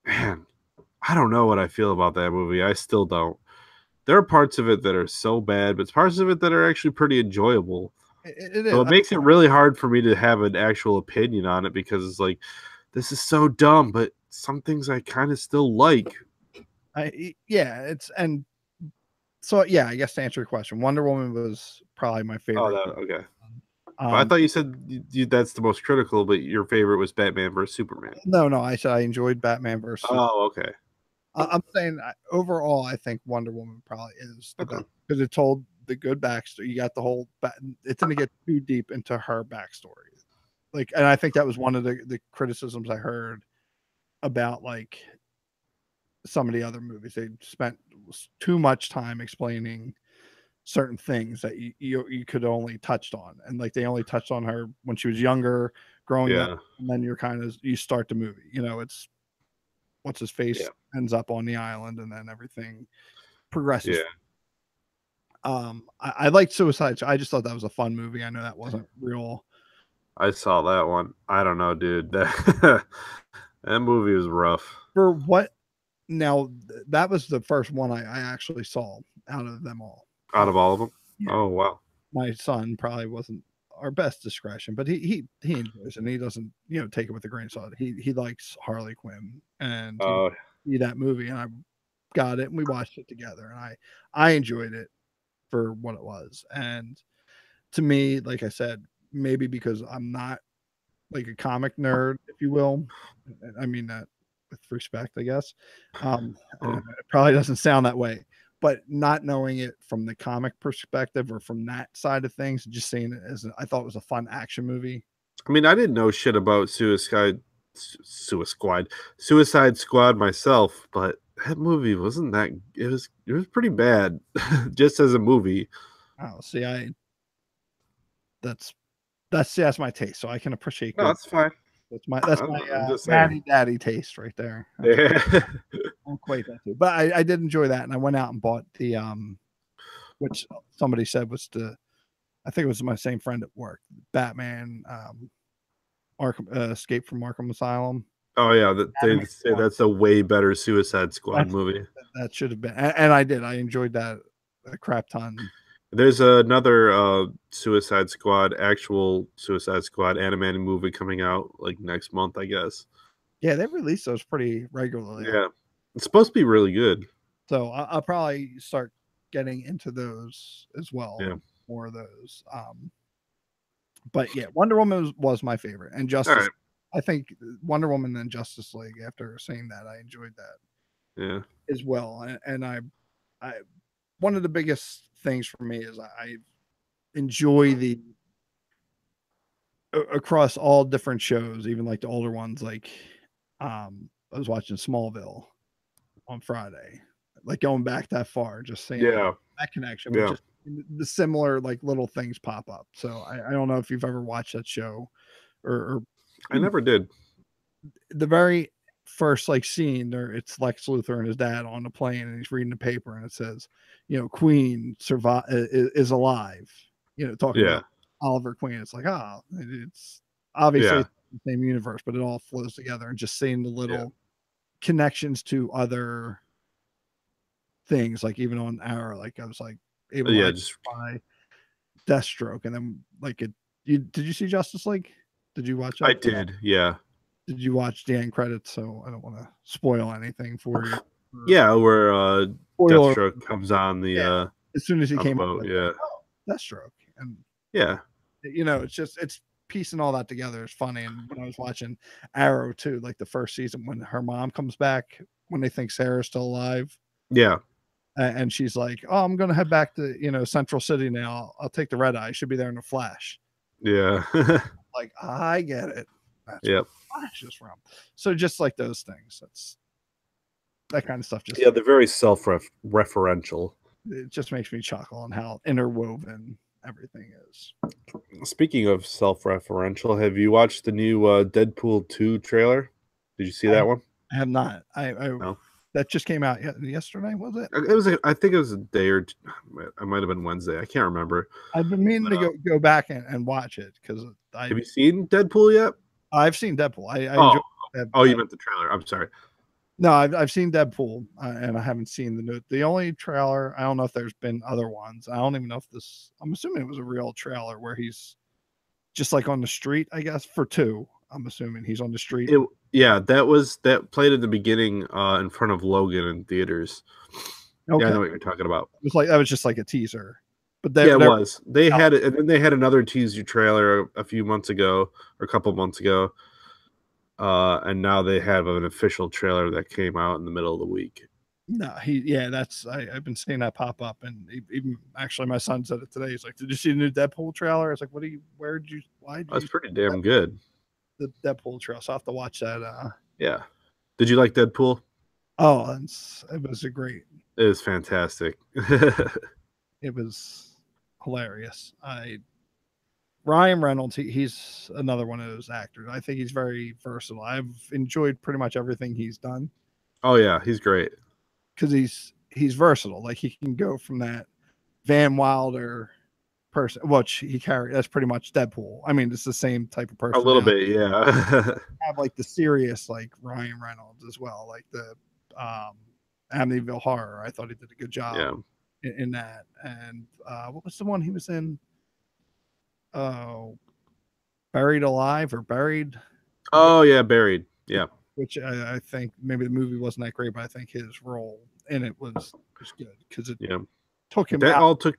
Speaker 2: man, I don't know what I feel about that movie. I still don't. There are parts of it that are so bad, but parts of it that are actually pretty enjoyable.
Speaker 1: It is.
Speaker 2: So it makes it really hard for me to have an actual opinion on it, because it's like, this is so dumb, but some things I kind of still like.
Speaker 1: And So yeah, I guess to answer your question, Wonder Woman was probably my
Speaker 2: Oh,
Speaker 1: favorite.
Speaker 2: okay. But I
Speaker 1: Um,
Speaker 2: thought you said that's the most critical, but your favorite was Batman versus Superman.
Speaker 1: no, I said I enjoyed Batman versus.
Speaker 2: Oh, okay.
Speaker 1: I'm saying overall, I think Wonder Woman probably is the best
Speaker 2: Okay.
Speaker 1: because it told the good backstory. You got the whole. It didn't get too deep into her backstory, like, and I think that was one of the criticisms I heard about like some of the other movies. They spent too much time explaining certain things that you could only touched on, and like they only touched on her when she was younger, growing up,
Speaker 2: Yeah.
Speaker 1: and then you start the movie. It's what's his face
Speaker 2: Yeah.
Speaker 1: ends up on the island, and then everything progresses.
Speaker 2: Yeah.
Speaker 1: I liked Suicide. I just thought that was a fun movie. I know that wasn't real.
Speaker 2: I saw that one. I don't know, dude. That that movie was rough.
Speaker 1: For what now? That was the first one I actually saw out of them all.
Speaker 2: Out of all of them?
Speaker 1: Yeah,
Speaker 2: Oh, wow.
Speaker 1: my son probably wasn't our best discretion, but he enjoys it and he doesn't take it with a grain of salt. He likes Harley Quinn and he
Speaker 2: Oh,
Speaker 1: see that movie and I got it and we watched it together and I enjoyed it for what it was. And to me, like I said, maybe because I'm not like a comic nerd, if you will. I mean that with respect, I guess. And it probably doesn't sound that way, but not knowing it from the comic perspective or from that side of things, just seeing it as I thought it was a fun action movie.
Speaker 2: I mean, I didn't know shit about Suicide Squad myself, but that movie wasn't that. It was pretty bad, just as a movie.
Speaker 1: Oh, see, that's that's my taste, so I can appreciate
Speaker 2: No,
Speaker 1: good.
Speaker 2: that's fine.
Speaker 1: That's my
Speaker 2: I'm just saying.
Speaker 1: daddy taste right there.
Speaker 2: Yeah.
Speaker 1: I'm quite that too. But I did enjoy that, and I went out and bought the which somebody said was I think it was my same friend at work, Batman, Arkham Escape from Arkham Asylum.
Speaker 2: Oh yeah, they
Speaker 1: Animated
Speaker 2: say
Speaker 1: one.
Speaker 2: that's a way better Suicide Squad
Speaker 1: That's
Speaker 2: movie.
Speaker 1: that should have been, and I did. I enjoyed that a crap ton.
Speaker 2: There's another actual Suicide Squad animated movie coming out like next month, I guess.
Speaker 1: Yeah, they release those pretty regularly.
Speaker 2: Yeah, it's supposed to be really good.
Speaker 1: So I'll probably start getting into those as well.
Speaker 2: Yeah.
Speaker 1: More of those. But yeah, Wonder Woman was my favorite, and
Speaker 2: All
Speaker 1: Justice.
Speaker 2: right.
Speaker 1: I think Wonder Woman and Justice League. After seeing that, I enjoyed that
Speaker 2: Yeah.
Speaker 1: as well. And I one of the biggest things for me is I enjoy the across all different shows, even like the older ones. Like I was watching Smallville on Friday, like going back that far, just seeing
Speaker 2: Yeah.
Speaker 1: that connection, but
Speaker 2: Yeah.
Speaker 1: just the similar like little things pop up. So I don't know if you've ever watched that show or
Speaker 2: I never did.
Speaker 1: the very first like scene there, it's Lex Luthor and his dad on the plane and he's reading the paper and it says, Queen is alive, talking
Speaker 2: Yeah.
Speaker 1: about Oliver Queen. It's like, it's obviously
Speaker 2: Yeah.
Speaker 1: it's the same universe, but it all flows together and just seeing the little
Speaker 2: Yeah.
Speaker 1: connections to other things, like even on Arrow, like I was like able to
Speaker 2: Yeah. Just
Speaker 1: identify Deathstroke, and then like did you see Justice League? Did you watch
Speaker 2: I
Speaker 1: that?
Speaker 2: did. Yeah.
Speaker 1: Did you watch the end credits? So I don't want to spoil anything for you.
Speaker 2: Yeah. Where
Speaker 1: Spoiler.
Speaker 2: Deathstroke comes on the
Speaker 1: Yeah. As soon as he
Speaker 2: on the
Speaker 1: came up,
Speaker 2: boat.
Speaker 1: like,
Speaker 2: Yeah.
Speaker 1: oh, Deathstroke, and
Speaker 2: Yeah.
Speaker 1: it's piecing all that together. It's funny. And when I was watching Arrow too, like the first season, when her mom comes back, when they think Sarah's still alive,
Speaker 2: Yeah.
Speaker 1: and she's like, "Oh, I'm gonna head back to Central City now. I'll take the red eye. Should be there in a flash."
Speaker 2: Yeah.
Speaker 1: Like, I get it. That's
Speaker 2: Yep.
Speaker 1: where Flash is from. So just like those things, that kind of stuff. Just
Speaker 2: Yeah. They're very self-referential.
Speaker 1: it just makes me chuckle on how interwoven everything is.
Speaker 2: Speaking of self-referential, have you watched the new Deadpool 2 trailer? Did you see that one?
Speaker 1: I have not. I
Speaker 2: No.
Speaker 1: That just came out yesterday, was it?
Speaker 2: It was. I think it was a day or two. It might have been Wednesday. I can't remember.
Speaker 1: I've been meaning to go back and watch it because
Speaker 2: Have you seen Deadpool yet?
Speaker 1: I've seen Deadpool. I
Speaker 2: Oh,
Speaker 1: enjoy
Speaker 2: you meant the trailer. I'm sorry.
Speaker 1: No, I've seen Deadpool, and I haven't seen the only trailer. I don't know if there's been other ones. I don't even know if this. I'm assuming it was a real trailer where he's just like on the street. I guess for 2. I'm assuming he's on the street.
Speaker 2: Yeah, that played at the beginning in front of Logan in theaters. Yeah, I
Speaker 1: Okay,
Speaker 2: know what you're talking about.
Speaker 1: it was like that was just like a teaser, but
Speaker 2: Yeah, it
Speaker 1: they're
Speaker 2: was. They had it, and then they had another teaser trailer a few months ago, or a couple months ago. And now they have an official trailer that came out in the middle of the week.
Speaker 1: no, that's I've been seeing that pop up, and even actually my son said it today. He's like, "Did you see the new Deadpool trailer?" I was like, why did
Speaker 2: That's
Speaker 1: you
Speaker 2: pretty damn good.
Speaker 1: the Deadpool trailer?" So I will have to watch that.
Speaker 2: Yeah. Did you like Deadpool?
Speaker 1: Oh, it was a great.
Speaker 2: It is fantastic.
Speaker 1: It was hilarious. Ryan Reynolds, he's another one of those actors. I think he's very versatile. I've enjoyed pretty much everything he's done
Speaker 2: Oh yeah, he's great.
Speaker 1: because he's versatile. Like he can go from that Van Wilder person, which he carry. That's pretty much Deadpool. I mean, it's the same type of
Speaker 2: A little
Speaker 1: personality.
Speaker 2: bit, yeah.
Speaker 1: Have like the serious like Ryan Reynolds as well, like the Amityville Horror. I thought he did a good job
Speaker 2: Yeah.
Speaker 1: in that. And what was the one he was in? Oh, Buried Alive or Buried,
Speaker 2: Oh yeah, Buried. Yeah.
Speaker 1: which I think maybe the movie wasn't that great, but I think his role in it was good because it
Speaker 2: Yeah.
Speaker 1: took him
Speaker 2: That
Speaker 1: out.
Speaker 2: all took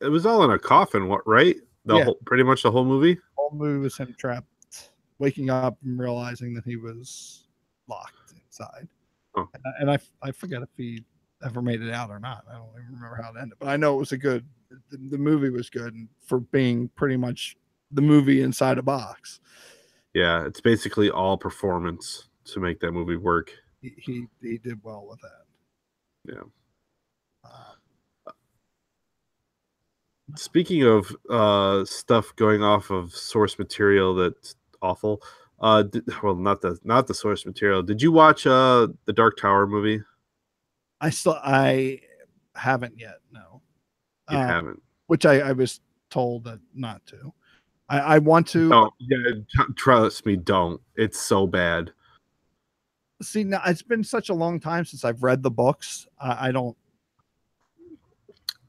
Speaker 2: it was all in a coffin, what, right? The
Speaker 1: Yeah,
Speaker 2: whole pretty much the whole movie?
Speaker 1: the whole movie was him trapped, waking up and realizing that he was locked inside.
Speaker 2: Oh.
Speaker 1: And I forget if he ever made it out or not. I don't even remember how it ended, but I know it was a good. The movie was good for being pretty much the movie inside a box.
Speaker 2: Yeah, it's basically all performance to make that movie work.
Speaker 1: He did well with that.
Speaker 2: Yeah.
Speaker 1: Um,
Speaker 2: Speaking of stuff going off of source material that's awful, well, not the source material. Did you watch the Dark Tower movie?
Speaker 1: I haven't yet. No,
Speaker 2: You haven't.
Speaker 1: which I was told that not to. I want to
Speaker 2: Don't. Yeah, trust me, don't. It's so bad.
Speaker 1: see now. It's been such a long time since I've read the books. I don't.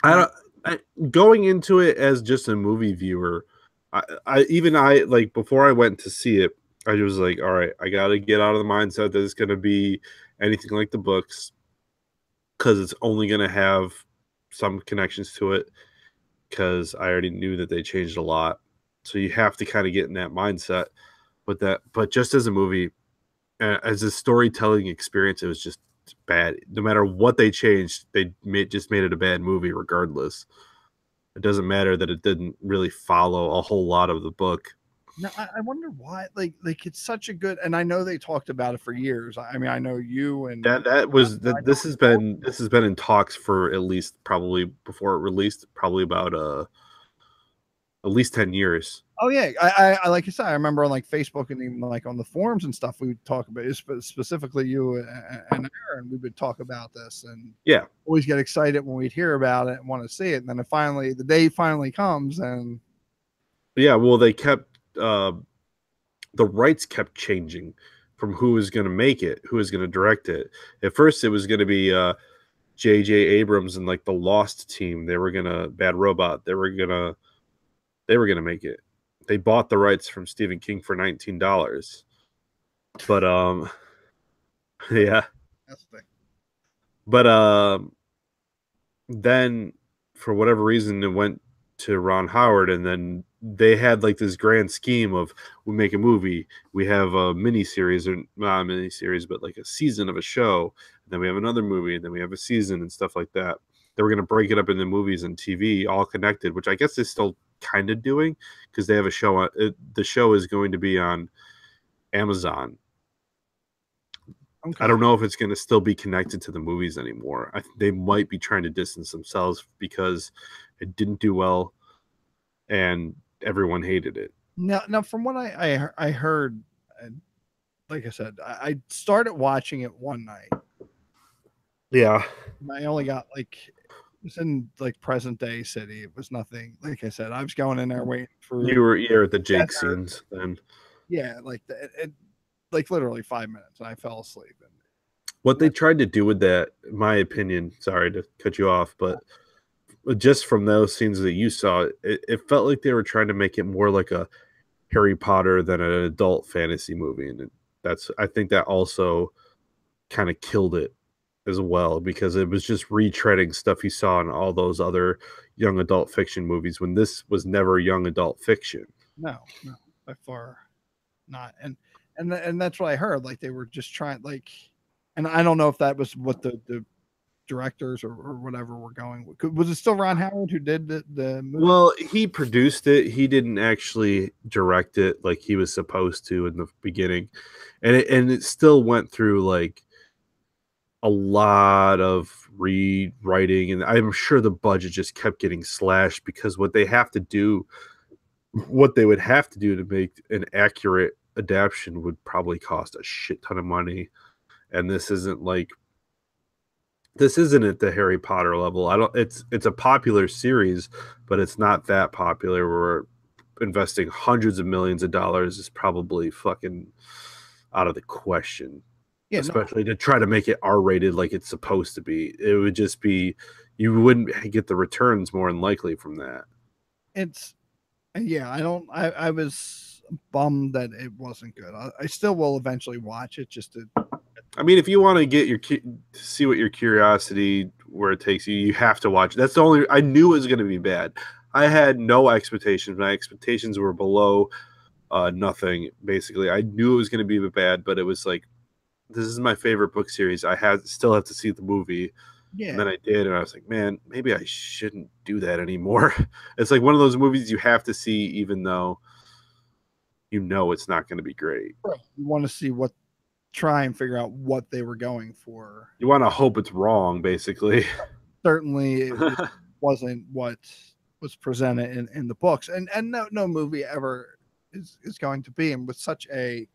Speaker 2: I don't. Going into it as just a movie viewer, I like before I went to see it, I was like, all right, I got to get out of the mindset that it's going to be anything like the books because it's only going to have some connections to it because I already knew that they changed a lot. So you have to kind of get in that mindset. But just as a movie, as a storytelling experience, it was just bad. No matter what they changed, just made it a bad movie regardless. It doesn't matter that it didn't really follow a whole lot of the book.
Speaker 1: No, I wonder why. Like it's such a good. And I know they talked about it for years. I mean, I know you and
Speaker 2: This has been in talks for at least probably before it released, probably about at least 10 years.
Speaker 1: oh yeah, I like you said, I remember on like Facebook and even like on the forums and stuff, we would talk about it, specifically you and Aaron. We would talk about this and
Speaker 2: Yeah.
Speaker 1: always get excited when we'd hear about it and want to see it. And then the day finally comes, and
Speaker 2: Yeah, well, they kept the rights kept changing from who was going to make it, who was going to direct it. At first, it was going to be J.J. Abrams and like the Lost team. They were gonna Bad Robot. They were gonna make it. They bought the rights from Stephen King for $19. But yeah.
Speaker 1: that's the thing.
Speaker 2: But then for whatever reason it went to Ron Howard, and then they had like this grand scheme of we make a movie, we have a mini series, or not a mini series, but like a season of a show, and then we have another movie, and then we have a season and stuff like that. They were going to break it up into movies and TV, all connected, which I guess they're still kind of doing because they have a show on it. The show is going to be on Amazon.
Speaker 1: Okay.
Speaker 2: I don't know if it's going to still be connected to the movies anymore. They might be trying to distance themselves because it didn't do well and everyone hated it.
Speaker 1: Now, from what I heard, like I said, I started watching it one night.
Speaker 2: Yeah.
Speaker 1: I only got like it was in like present day city. It was nothing. Like I said, I was going in there waiting for
Speaker 2: You're at the Jake scenes then.
Speaker 1: Yeah, like like literally 5 minutes, and I fell asleep. And
Speaker 2: what they tried to do with that, in my opinion, sorry to cut you off, but just from those scenes that you saw, it felt like they were trying to make it more like a Harry Potter than an adult fantasy movie, and I think that also kind of killed it as well, because it was just retreading stuff you saw in all those other young adult fiction movies when this was never young adult fiction.
Speaker 1: No, no, by far not. And that's what I heard. Like they were just trying like, and I don't know if that was what the directors or whatever were going with. Was it still Ron Howard who did the movie?
Speaker 2: Well, he produced it. He didn't actually direct it like he was supposed to in the beginning. And it still went through like a lot of rewriting, and I'm sure the budget just kept getting slashed because what they have to do, what they would have to do to make an accurate adaptation would probably cost a shit ton of money. And this isn't at the Harry Potter level. I don't it's a popular series, but it's not that popular where investing hundreds of millions of dollars is probably fucking out of the question,
Speaker 1: Yeah, no,
Speaker 2: especially to try to make it R-rated like it's supposed to be. It would just be you wouldn't get the returns more than likely from that.
Speaker 1: it's yeah. I don't. I was bummed that it wasn't good. I still will eventually watch it just to.
Speaker 2: I mean, if you want to get see what your curiosity where it takes you, you have to watch. That's the only. I knew it was going to be bad. I had no expectations. My expectations were below nothing. Basically, I knew it was going to be bad, but it was like, this is my favorite book series. I still have to see the movie, and
Speaker 1: Yeah,
Speaker 2: then I did, and I was like, man, maybe I shouldn't do that anymore. It's like one of those movies you have to see, even though you know it's not going to be great.
Speaker 1: you want to see what, try and figure out what they were going for.
Speaker 2: You want to hope it's wrong, basically.
Speaker 1: Certainly, it wasn't what was presented in the books, and no movie ever is going to be. And with such a,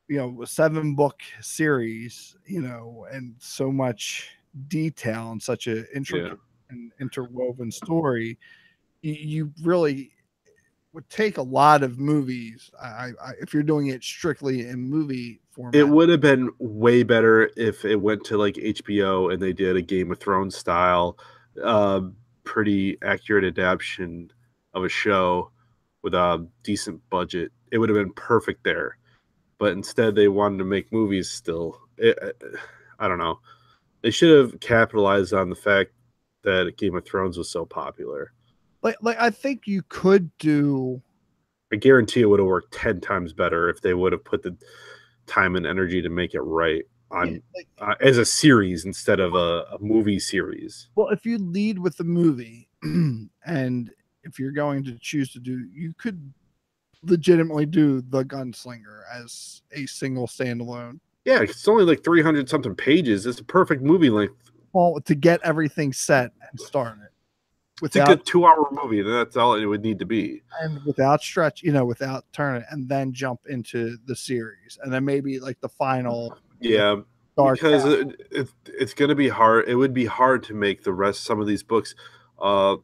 Speaker 1: you know, a 7 book series, you know, and so much detail and such a
Speaker 2: Yeah.
Speaker 1: intricate and interwoven story, you really would take a lot of movies. If you're doing it strictly in movie
Speaker 2: It
Speaker 1: format,
Speaker 2: would have been way better if it went to like HBO and they did a Game of Thrones style, uh, pretty accurate adaptation of a show with a decent budget. It would have been perfect there. But instead, they wanted to make movies still. I don't know. They should have capitalized on the fact that Game of Thrones was so popular.
Speaker 1: like I think you could do.
Speaker 2: I guarantee it would have worked 10 times better if they would have put the time and energy to make it right
Speaker 1: Yeah,
Speaker 2: on
Speaker 1: like,
Speaker 2: as a series instead of a movie series.
Speaker 1: well, if you lead with the movie, and if you're going to choose to do, you could legitimately do the Gunslinger as a single standalone.
Speaker 2: Yeah, it's only like 300 something pages. It's a perfect movie length.
Speaker 1: Well, to get everything set and started
Speaker 2: It's a
Speaker 1: without
Speaker 2: good 2 hour movie. That's all it would need to be.
Speaker 1: and without stretch, you know, without turning, and then jump into the series, and then maybe like the final.
Speaker 2: Yeah,
Speaker 1: Dark
Speaker 2: because it's going to be hard. It would be hard to make the rest, some of these books. Uh,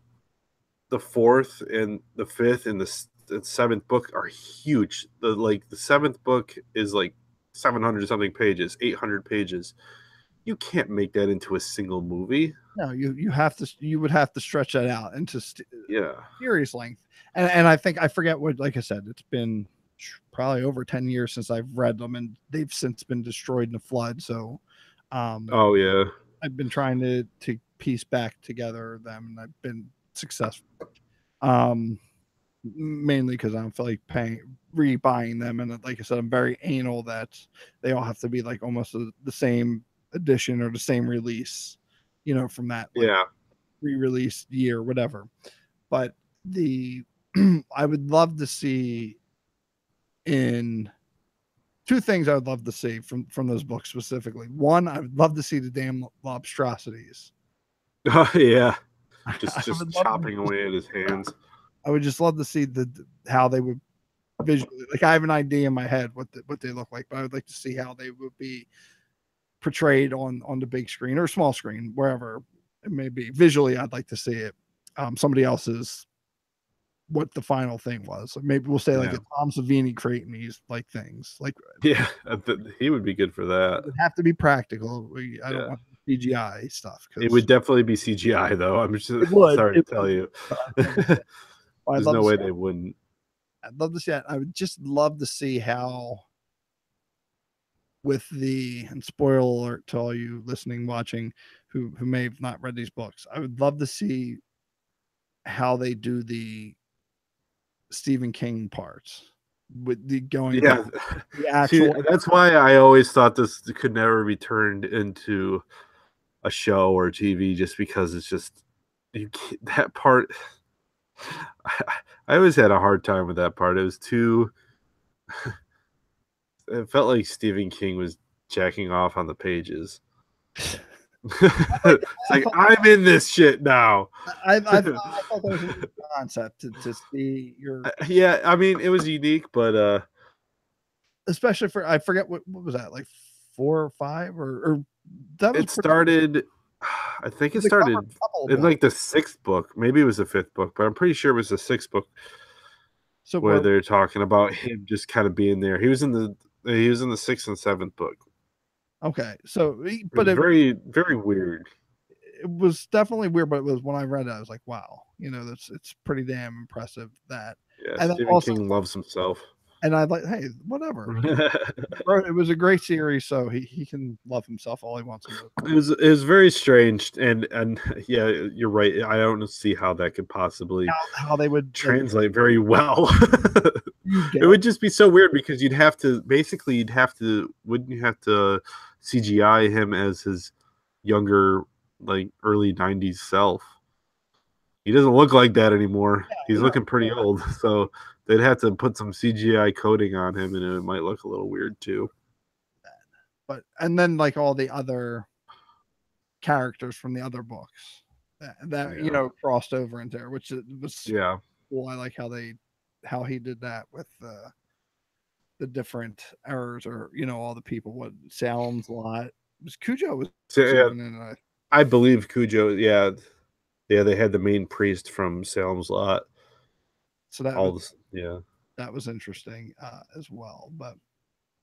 Speaker 2: the fourth and the fifth and the seventh book are huge. The seventh book is like 700 something pages, 800 pages. You can't make that into a single movie.
Speaker 1: No, you would have to stretch that out into
Speaker 2: Yeah.
Speaker 1: series length, and I think I forget what, like I said, it's been probably over 10 years since I've read them, and they've since been destroyed in a flood. So,
Speaker 2: Oh yeah.
Speaker 1: I've been trying to piece back together them, and I've been successful. Um, Mainly because I don't feel like rebuying them, and like I said, I'm very anal that they all have to be like almost the same edition or the same release, you know, from that like
Speaker 2: Yeah.
Speaker 1: re-release year, whatever. But the I would love to see in two things I would love to see from those books specifically. One, I would love to see the damn lobstrosities.
Speaker 2: Oh yeah.
Speaker 1: I
Speaker 2: Just
Speaker 1: would love
Speaker 2: chopping away at his hands.
Speaker 1: I would just love to see how they would visually, like I have an idea in my head what they look like, but I would like to see how they would be portrayed on the big screen or small screen, wherever it may be. Visually, I'd like to see it. Somebody else's what the final thing was. Maybe we'll say like
Speaker 2: Yeah.
Speaker 1: a Tom Savini creating these like things. Like
Speaker 2: Yeah, he would be good for that.
Speaker 1: it would have to be practical. I don't
Speaker 2: Yeah.
Speaker 1: want CGI stuff.
Speaker 2: It would definitely be CGI though. I'm just
Speaker 1: would.
Speaker 2: sorry to tell you.
Speaker 1: I'd
Speaker 2: There's
Speaker 1: love
Speaker 2: no
Speaker 1: to
Speaker 2: way
Speaker 1: see,
Speaker 2: they wouldn't.
Speaker 1: I'd love to see that. I would just love to see how with the, and spoiler alert to all you listening, watching, who may have not read these books, I would love to see how they do the Stephen King parts with the going
Speaker 2: Yeah.
Speaker 1: back, the
Speaker 2: See,
Speaker 1: actual.
Speaker 2: that's why I always thought this could never be turned into a show or TV, just because it's just that part. I always had a hard time with that part. It was too. It felt like Stephen King was jacking off on the pages. It's like, I'm in this shit now.
Speaker 1: I thought that was a new concept to see your,
Speaker 2: Yeah, I mean, it was unique, but
Speaker 1: especially for, I forget what was that, like 4 or 5, or that was
Speaker 2: it started. I think it started in like the 6th book. Maybe it was the 5th book, but I'm pretty sure it was the 6th book
Speaker 1: so
Speaker 2: where they're talking about him just kind of being there. He was in the 6th and 7th book.
Speaker 1: okay, so
Speaker 2: But very, very weird.
Speaker 1: it was definitely weird, but it was, when I read it, I was like, wow, it's pretty damn impressive that.
Speaker 2: Yeah,
Speaker 1: And then
Speaker 2: Stephen
Speaker 1: also,
Speaker 2: King loves himself.
Speaker 1: and I like, hey, whatever. It was a great series, so he can love himself all he wants to do.
Speaker 2: It was very strange, and yeah, you're right. I don't see how that could possibly
Speaker 1: How they would
Speaker 2: translate very well.
Speaker 1: get
Speaker 2: It would just be so weird because you'd have to wouldn't you have to CGI him as his younger, like early 90s self? He doesn't look like that anymore. He's looking pretty old, so they'd have to put some CGI coating on him, and it might look a little weird too.
Speaker 1: But and then like all the other characters from the other books that
Speaker 2: Yeah.
Speaker 1: crossed over into there, which was
Speaker 2: Yeah.
Speaker 1: cool. I like how he did that with the different errors, or all the people. What Salem's Lot was, Cujo was
Speaker 2: So yeah,
Speaker 1: even in a,
Speaker 2: I believe Cujo. Yeah, yeah, they had the main priest from Salem's Lot.
Speaker 1: so that
Speaker 2: All
Speaker 1: was
Speaker 2: this, yeah,
Speaker 1: that was interesting as well. But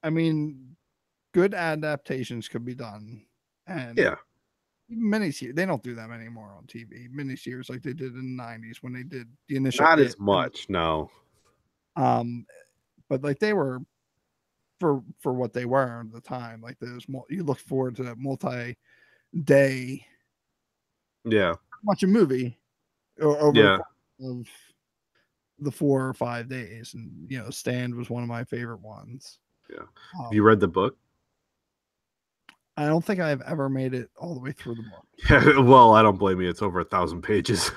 Speaker 1: I mean, good adaptations could be done, and
Speaker 2: yeah.
Speaker 1: miniseries, they don't do them anymore on TV. Miniseries like they did in the '90s when they did the initial
Speaker 2: Not
Speaker 1: It,
Speaker 2: as much, no.
Speaker 1: um, but like they were, for what they were at the time. Like you look forward to that multi-day
Speaker 2: Yeah,
Speaker 1: watch a movie over the
Speaker 2: yeah.
Speaker 1: course of the 4 or 5 days, and Stand was one of my favorite ones.
Speaker 2: Yeah. Have you
Speaker 1: Um,
Speaker 2: read the book?
Speaker 1: I don't think I've ever made it all the way through the book.
Speaker 2: Yeah, well, I don't blame you. It's over 1,000 pages.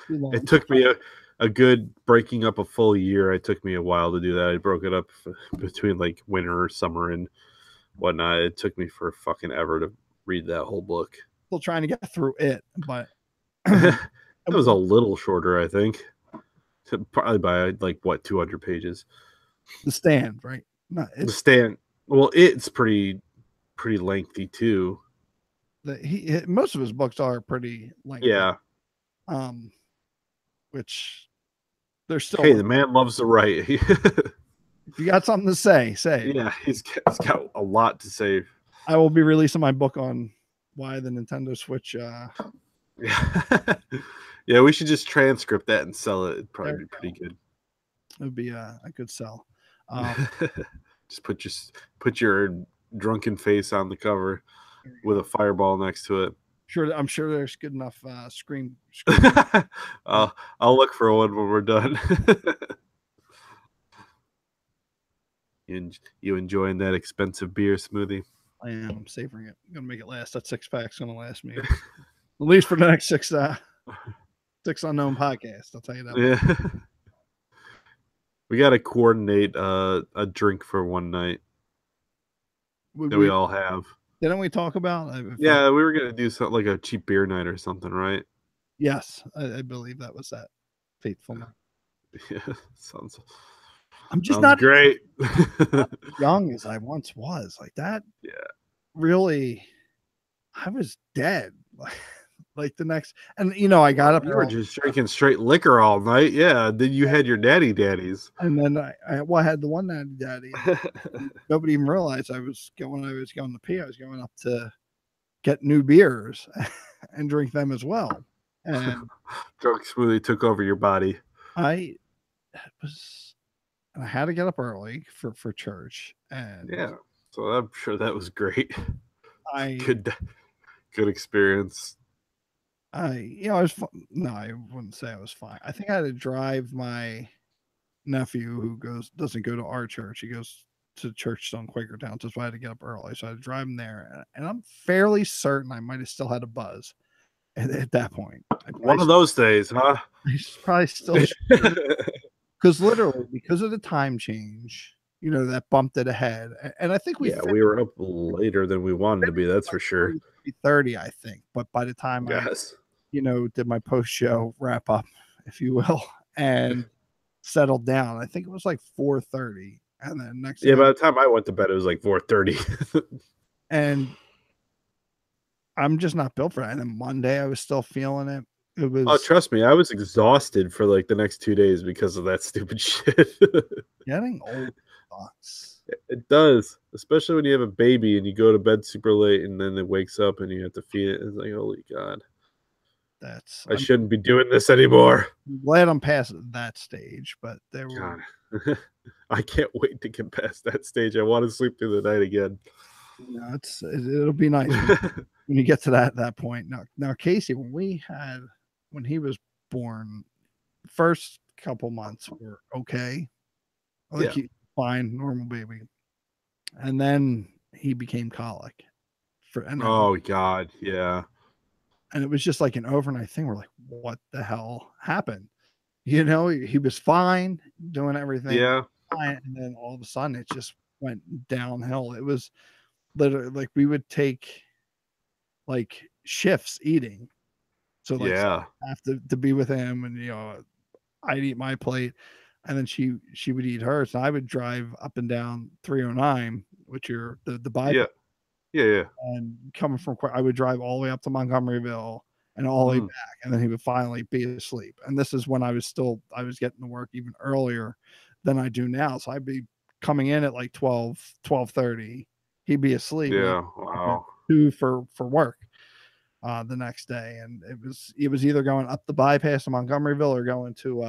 Speaker 2: It took me a good breaking up a full year. It took me a while to do that. I broke it up between like winter, summer, and whatnot. It took me for fucking ever to read that whole book.
Speaker 1: Still trying to get through it, but
Speaker 2: It was a little shorter, I think. Probably by like what, 200 pages.
Speaker 1: The Stand, right? No,
Speaker 2: The Stand, well, it's pretty lengthy too.
Speaker 1: Most of his books are pretty lengthy.
Speaker 2: Yeah.
Speaker 1: Which they're still.
Speaker 2: Hey, the man loves to write.
Speaker 1: If you got something to say, say it.
Speaker 2: Yeah, he's got a lot to say.
Speaker 1: I will be releasing my book on why the Nintendo Switch.
Speaker 2: Yeah. Yeah, we should just transcript that and sell it. It'd probably be pretty good.
Speaker 1: It would be a good sell.
Speaker 2: Just put your drunken face on the cover with a fireball next to it.
Speaker 1: Sure, I'm sure there's good enough screen.
Speaker 2: I'll look for one when we're done. You enjoying that expensive beer smoothie?
Speaker 1: I am. I'm savoring it. I'm gonna make it last. That 6-pack's gonna last me at least for the next six unknown podcasts. I'll tell you that.
Speaker 2: Yeah. We got to coordinate a drink for one night that we all have.
Speaker 1: Didn't we talk about?
Speaker 2: Yeah, we were gonna do something like a cheap beer night or something, right?
Speaker 1: Yes, I believe that was that fateful night.
Speaker 2: Yeah, sounds.
Speaker 1: I'm just not
Speaker 2: great.
Speaker 1: young as I once was. Like that.
Speaker 2: Yeah.
Speaker 1: Really, I was dead. Like the next, and I got up.
Speaker 2: You were just drinking straight liquor all night. Yeah. Then you had your daddies.
Speaker 1: And then I had the one daddy. Nobody even realized I was going to pee. I was going up to get new beers and drink them as well. And
Speaker 2: drunk smoothie took over your body.
Speaker 1: I had to get up early for church, and
Speaker 2: yeah, So I'm sure that was great.
Speaker 1: I
Speaker 2: Good good experience.
Speaker 1: I was no, I wouldn't say I was fine. I think I had to drive my nephew who doesn't go to our church. He goes to church on Quakertown, so that's why I had to get up early. So I had to drive him there, and I'm fairly certain I might have still had a buzz at that point.
Speaker 2: One of those days, huh?
Speaker 1: I probably still because literally because of the time change, that bumped it ahead, and I think we
Speaker 2: Yeah, we were up later than we wanted to be, that's for
Speaker 1: like
Speaker 2: sure.
Speaker 1: 3:30, I think, but by the time I,
Speaker 2: Yes.
Speaker 1: did my post-show wrap up, if you will, and settled down, I think it was like 4:30, and then next thing
Speaker 2: Yeah, by the time I went to bed, it was like 4:30.
Speaker 1: and I'm just not built for that, and then Monday, I was still feeling it. It
Speaker 2: Oh,
Speaker 1: was
Speaker 2: trust me, I was exhausted for, like, the next 2 days because of that stupid shit.
Speaker 1: getting old sucks.
Speaker 2: It does, especially when you have a baby and you go to bed super late and then it wakes up and you have to feed it. It's like, "Holy god. I
Speaker 1: I'm
Speaker 2: shouldn't be doing this anymore."
Speaker 1: glad I'm past that stage, but there were
Speaker 2: God. I can't wait to get past that stage. I wanna sleep through the night again.
Speaker 1: it'll be nice when you get to that point. Now Casey, when he was born, first couple months were okay, like
Speaker 2: Yeah.
Speaker 1: he fine, normal baby, and then he became colic
Speaker 2: Oh god, yeah.
Speaker 1: and it was just like an overnight thing. We're like, what the hell happened? He was fine, doing everything
Speaker 2: Yeah.
Speaker 1: fine, and then all of a sudden it just went downhill. It was literally like we would take like shifts eating. So like
Speaker 2: Yeah.
Speaker 1: I have to be with him and I'd eat my plate and then she would eat hers. And I would drive up and down 309, which are the bypass
Speaker 2: Yeah. Yeah, yeah.
Speaker 1: and coming from I would drive all the way up to Montgomeryville and all the way
Speaker 2: Mm,
Speaker 1: back, and then he would finally be asleep. And this is when I was getting to work even earlier than I do now. So I'd be coming in at like 12:30. He'd be asleep, and then
Speaker 2: yeah, wow.
Speaker 1: 2 for work the next day. And it was either going up the bypass in Montgomeryville or going to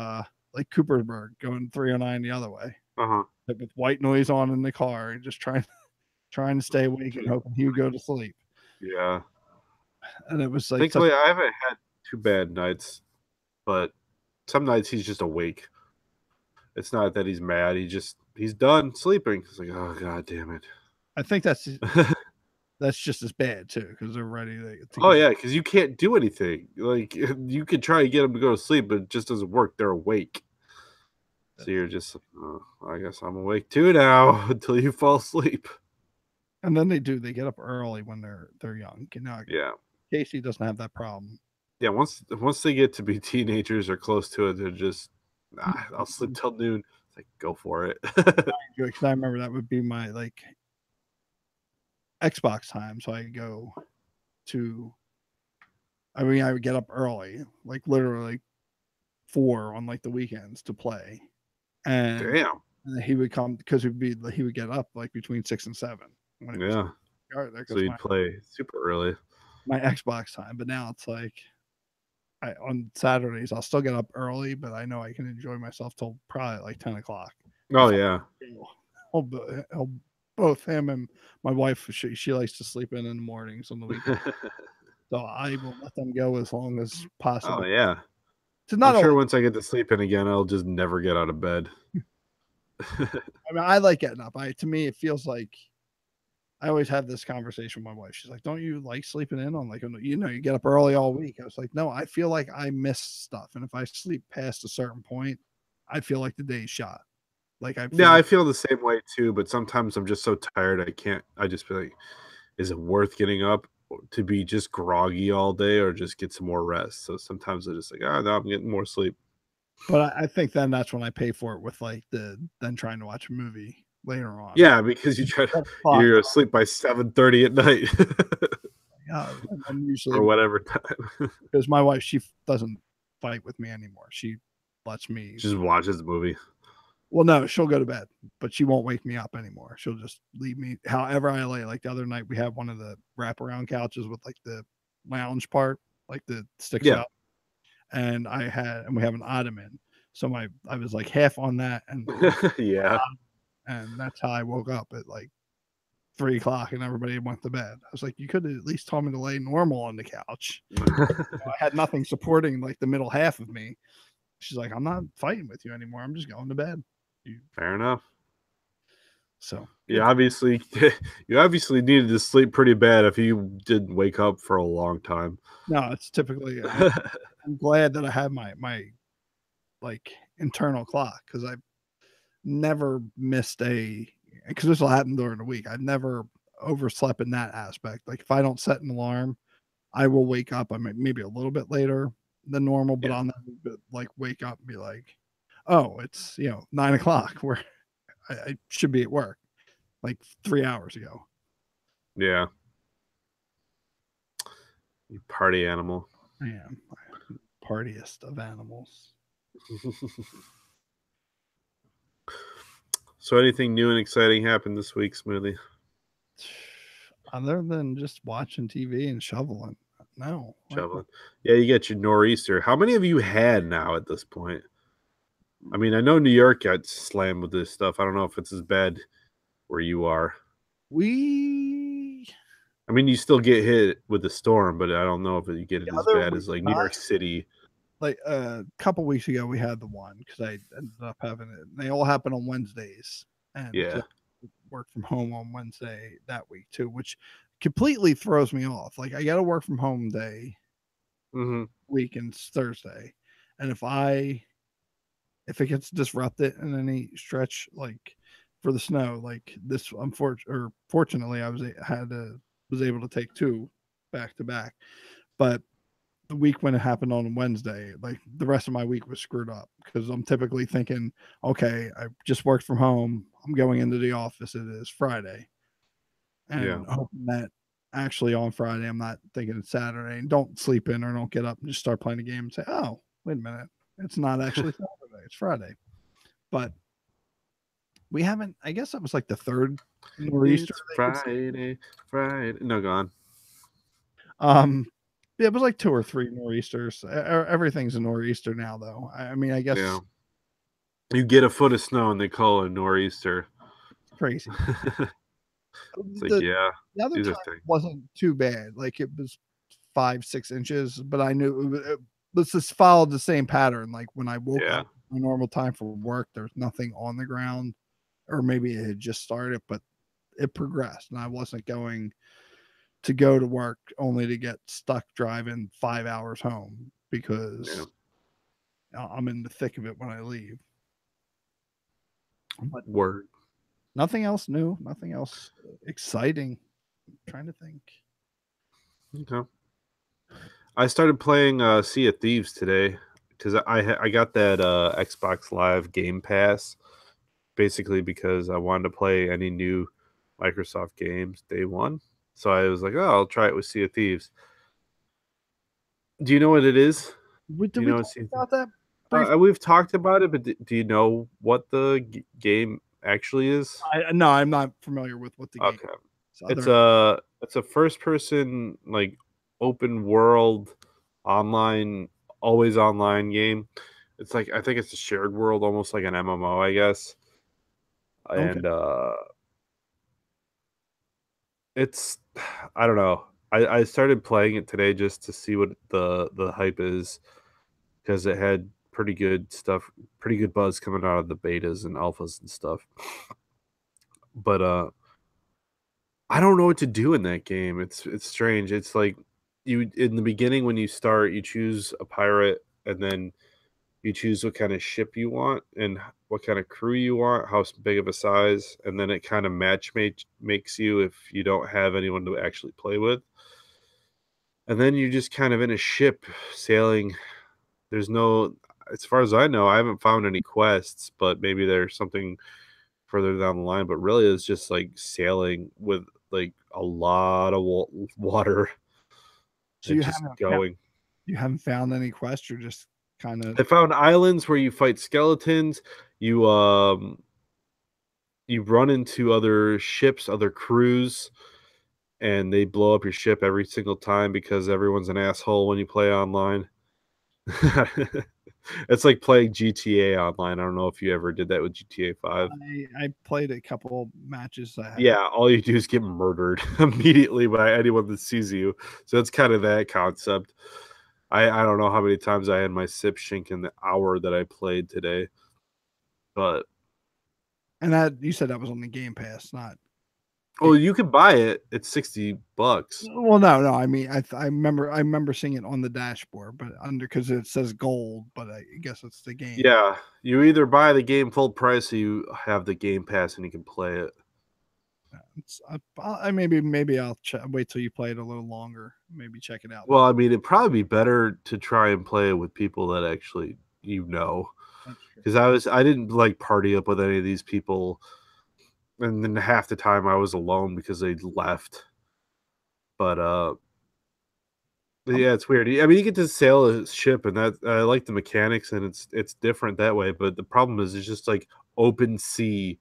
Speaker 1: like Coopersburg, going 309 the other way.
Speaker 2: Uh-huh.
Speaker 1: Like, with white noise on in the car and just trying to stay awake and hoping he would go to sleep.
Speaker 2: Yeah.
Speaker 1: And it was like such
Speaker 2: Thankfully, I haven't had too bad nights, but some nights he's just awake. It's not that he's mad, he's done sleeping. It's like, "Oh, god damn it."
Speaker 1: I think that's just as bad too because they're ready to
Speaker 2: Oh,
Speaker 1: go.
Speaker 2: yeah, because you can't do anything. Like, you could try to get them to go to sleep, but it just doesn't work. They're awake. So you're just, "Oh, I guess I'm awake too now," until you fall asleep.
Speaker 1: And then they get up early when they're young.
Speaker 2: Yeah.
Speaker 1: Casey doesn't have that problem.
Speaker 2: Yeah, once they get to be teenagers or close to it, they're just, "Nah, I'll sleep till noon." It's like, "Go for it."
Speaker 1: Because I remember that would be my like Xbox time. So I go to I would get up early, like literally 4 on like the weekends to play. And
Speaker 2: Damn.
Speaker 1: he would come because he would get up like between 6 and 7 when it was
Speaker 2: Yeah.
Speaker 1: there
Speaker 2: So
Speaker 1: goes
Speaker 2: you'd play super early.
Speaker 1: my Xbox time. But now it's like on Saturdays I'll still get up early, but I know I can enjoy myself till probably like 10 o'clock.
Speaker 2: Oh, yeah.
Speaker 1: Both him and my wife, she likes to sleep in the mornings on the weekend, so I will let them go as long as
Speaker 2: Oh,
Speaker 1: possible.
Speaker 2: yeah.
Speaker 1: It's
Speaker 2: I'm
Speaker 1: not
Speaker 2: sure
Speaker 1: always.
Speaker 2: once I get to sleeping again, I'll just never get out of bed.
Speaker 1: I mean, I like getting up. To me, it feels like I always have this conversation with my wife. She's like, "Don't you like sleeping in on like you get up early all week?" I was like, "No, I feel like I miss stuff, and if I sleep past a certain point, I feel like the day's shot. Like I feel
Speaker 2: Yeah, I
Speaker 1: like
Speaker 2: feel the same way too, but sometimes I'm just so tired I just feel like, is it worth getting up to be just groggy all day or just get some more rest? So sometimes I just like, "Ah, no, I'm getting more sleep."
Speaker 1: but I think then that's when I pay for it with like then trying to watch a movie later on.
Speaker 2: Yeah, because
Speaker 1: That's fine.
Speaker 2: you're asleep by 7:30 at night
Speaker 1: Yeah, and usually
Speaker 2: or whatever time.
Speaker 1: because my wife, she doesn't fight with me anymore. She lets me.
Speaker 2: Just watches the movie.
Speaker 1: Well, no, she'll go to bed, but she won't wake me up anymore. She'll just leave me however I lay. Like the other night, we have one of the wraparound couches with like the lounge part, like the sticks
Speaker 2: Yeah.
Speaker 1: out, and we have an ottoman. So I was like half on that,
Speaker 2: Yeah.
Speaker 1: and that's how I woke up at like 3 o'clock and everybody went to bed. I was like, you could have at least told me to lay normal on the couch. I had nothing supporting like the middle half of me. She's like, I'm not fighting with you anymore. I'm just going to bed.
Speaker 2: Fair enough.
Speaker 1: So
Speaker 2: you obviously needed to sleep pretty bad if you didn't wake up for a long time.
Speaker 1: No, it's typically I'm glad that I have my like internal clock because I've never missed because this will happen during the week. I've never overslept in that aspect. Like if I don't set an alarm, I will wake up. I might maybe a little bit later than normal, but I'll never like wake up and be like, oh, it's 9 o'clock where I should be at work like 3 hours ago.
Speaker 2: Yeah. You party animal.
Speaker 1: I am partiest of animals.
Speaker 2: So anything new and exciting happened this week, Smoothie?
Speaker 1: Other than just watching TV and shoveling. No.
Speaker 2: Shoveling. Yeah, you get your nor'easter. How many have you had now at this point? I mean, I know New York got slammed with this stuff. I don't know if it's as bad where you are. I mean, you still get hit with the storm, but I don't know if you get it as bad as like New York City.
Speaker 1: Like a couple weeks ago, we had the one because I ended up having it. They all happen on Wednesdays, and work from home on Wednesday that week too, which completely throws me off. Like I got a work from home day, week and Thursday, and if it gets disrupted in any stretch, like for the snow, like this, fortunately, I was able to take 2 back to back, but the week when it happened on Wednesday, like the rest of my week was screwed up because I'm typically thinking, okay, I just worked from home. I'm going into the office. It is Friday. And hoping that actually on Friday, I'm not thinking it's Saturday and don't sleep in or don't get up and just start playing a game and say, oh, wait a minute. It's not actually Saturday. It's Friday. But we haven't, I guess that was like the third nor'easter.
Speaker 2: Friday. No, go
Speaker 1: on. Yeah, it was like 2 or 3 nor'easters. Everything's a nor'easter now, though. I mean, I guess
Speaker 2: you get a foot of snow and they call it a nor'easter.
Speaker 1: Crazy.
Speaker 2: It's like, the
Speaker 1: other time wasn't too bad. Like it was 5-6 inches, but I knew let's just follow the same pattern. Like when I woke up my normal time for work, there's nothing on the ground, or maybe it had just started, but it progressed, and I wasn't going to go to work only to get stuck driving 5 hours home because I'm in the thick of it when I leave. But
Speaker 2: word.
Speaker 1: Nothing else new, nothing else exciting. I'm trying to think.
Speaker 2: Okay. I started playing Sea of Thieves today because I got that Xbox Live Game Pass basically because I wanted to play any new Microsoft games day one. So I was like, oh, I'll try it with Sea of Thieves. Do you know what it is?
Speaker 1: Did we talk about that?
Speaker 2: We've talked about it, but do you know what the game actually is?
Speaker 1: No, I'm not familiar with what the game is.
Speaker 2: It's a first person like open world online, always online game. It's like I think it's a shared world, almost like an MMO, I guess. And it's I don't know. I started playing it today just to see what the hype is because it had pretty good stuff, pretty good buzz coming out of the betas and alphas and stuff. But I don't know what to do in that game. It's strange. It's like you in the beginning when you start, you choose a pirate and then you choose what kind of ship you want and what kind of crew you want, how big of a size, and then it kind of makes you if you don't have anyone to actually play with. And then you're just kind of in a ship sailing. There's no, as far as I know, I haven't found any quests, but maybe there's something further down the line. But really, it's just like sailing with like a lot of water.
Speaker 1: So you haven't found any quests. You're just kind of.
Speaker 2: I found islands where you fight skeletons. You run into other ships, other crews, and they blow up your ship every single time because everyone's an asshole when you play online. It's like playing GTA online. I don't know if you ever did that with GTA 5.
Speaker 1: I played a couple matches.
Speaker 2: Yeah, all you do is get murdered immediately by anyone that sees you. So it's kind of that concept. I don't know how many times I had my sip shink in the hour that I played today, but
Speaker 1: And that you said that was on the Game Pass, not.
Speaker 2: oh, you could buy it. It's $60.
Speaker 1: Well, no. I mean, I remember seeing it on the dashboard, but under because it says gold, but I guess it's the game.
Speaker 2: Yeah, you either buy the game full price or you have the Game Pass and you can play it.
Speaker 1: I maybe I'll wait till you play it a little longer. Maybe check it out.
Speaker 2: Well, I mean, it'd probably be better to try and play it with people that actually you know.
Speaker 1: That's true.
Speaker 2: Because I didn't like party up with any of these people, and then half the time I was alone because they left. But yeah, it's weird. I mean, you get to sail a ship, and that I like the mechanics, and it's different that way. But the problem is, it's just like open sea,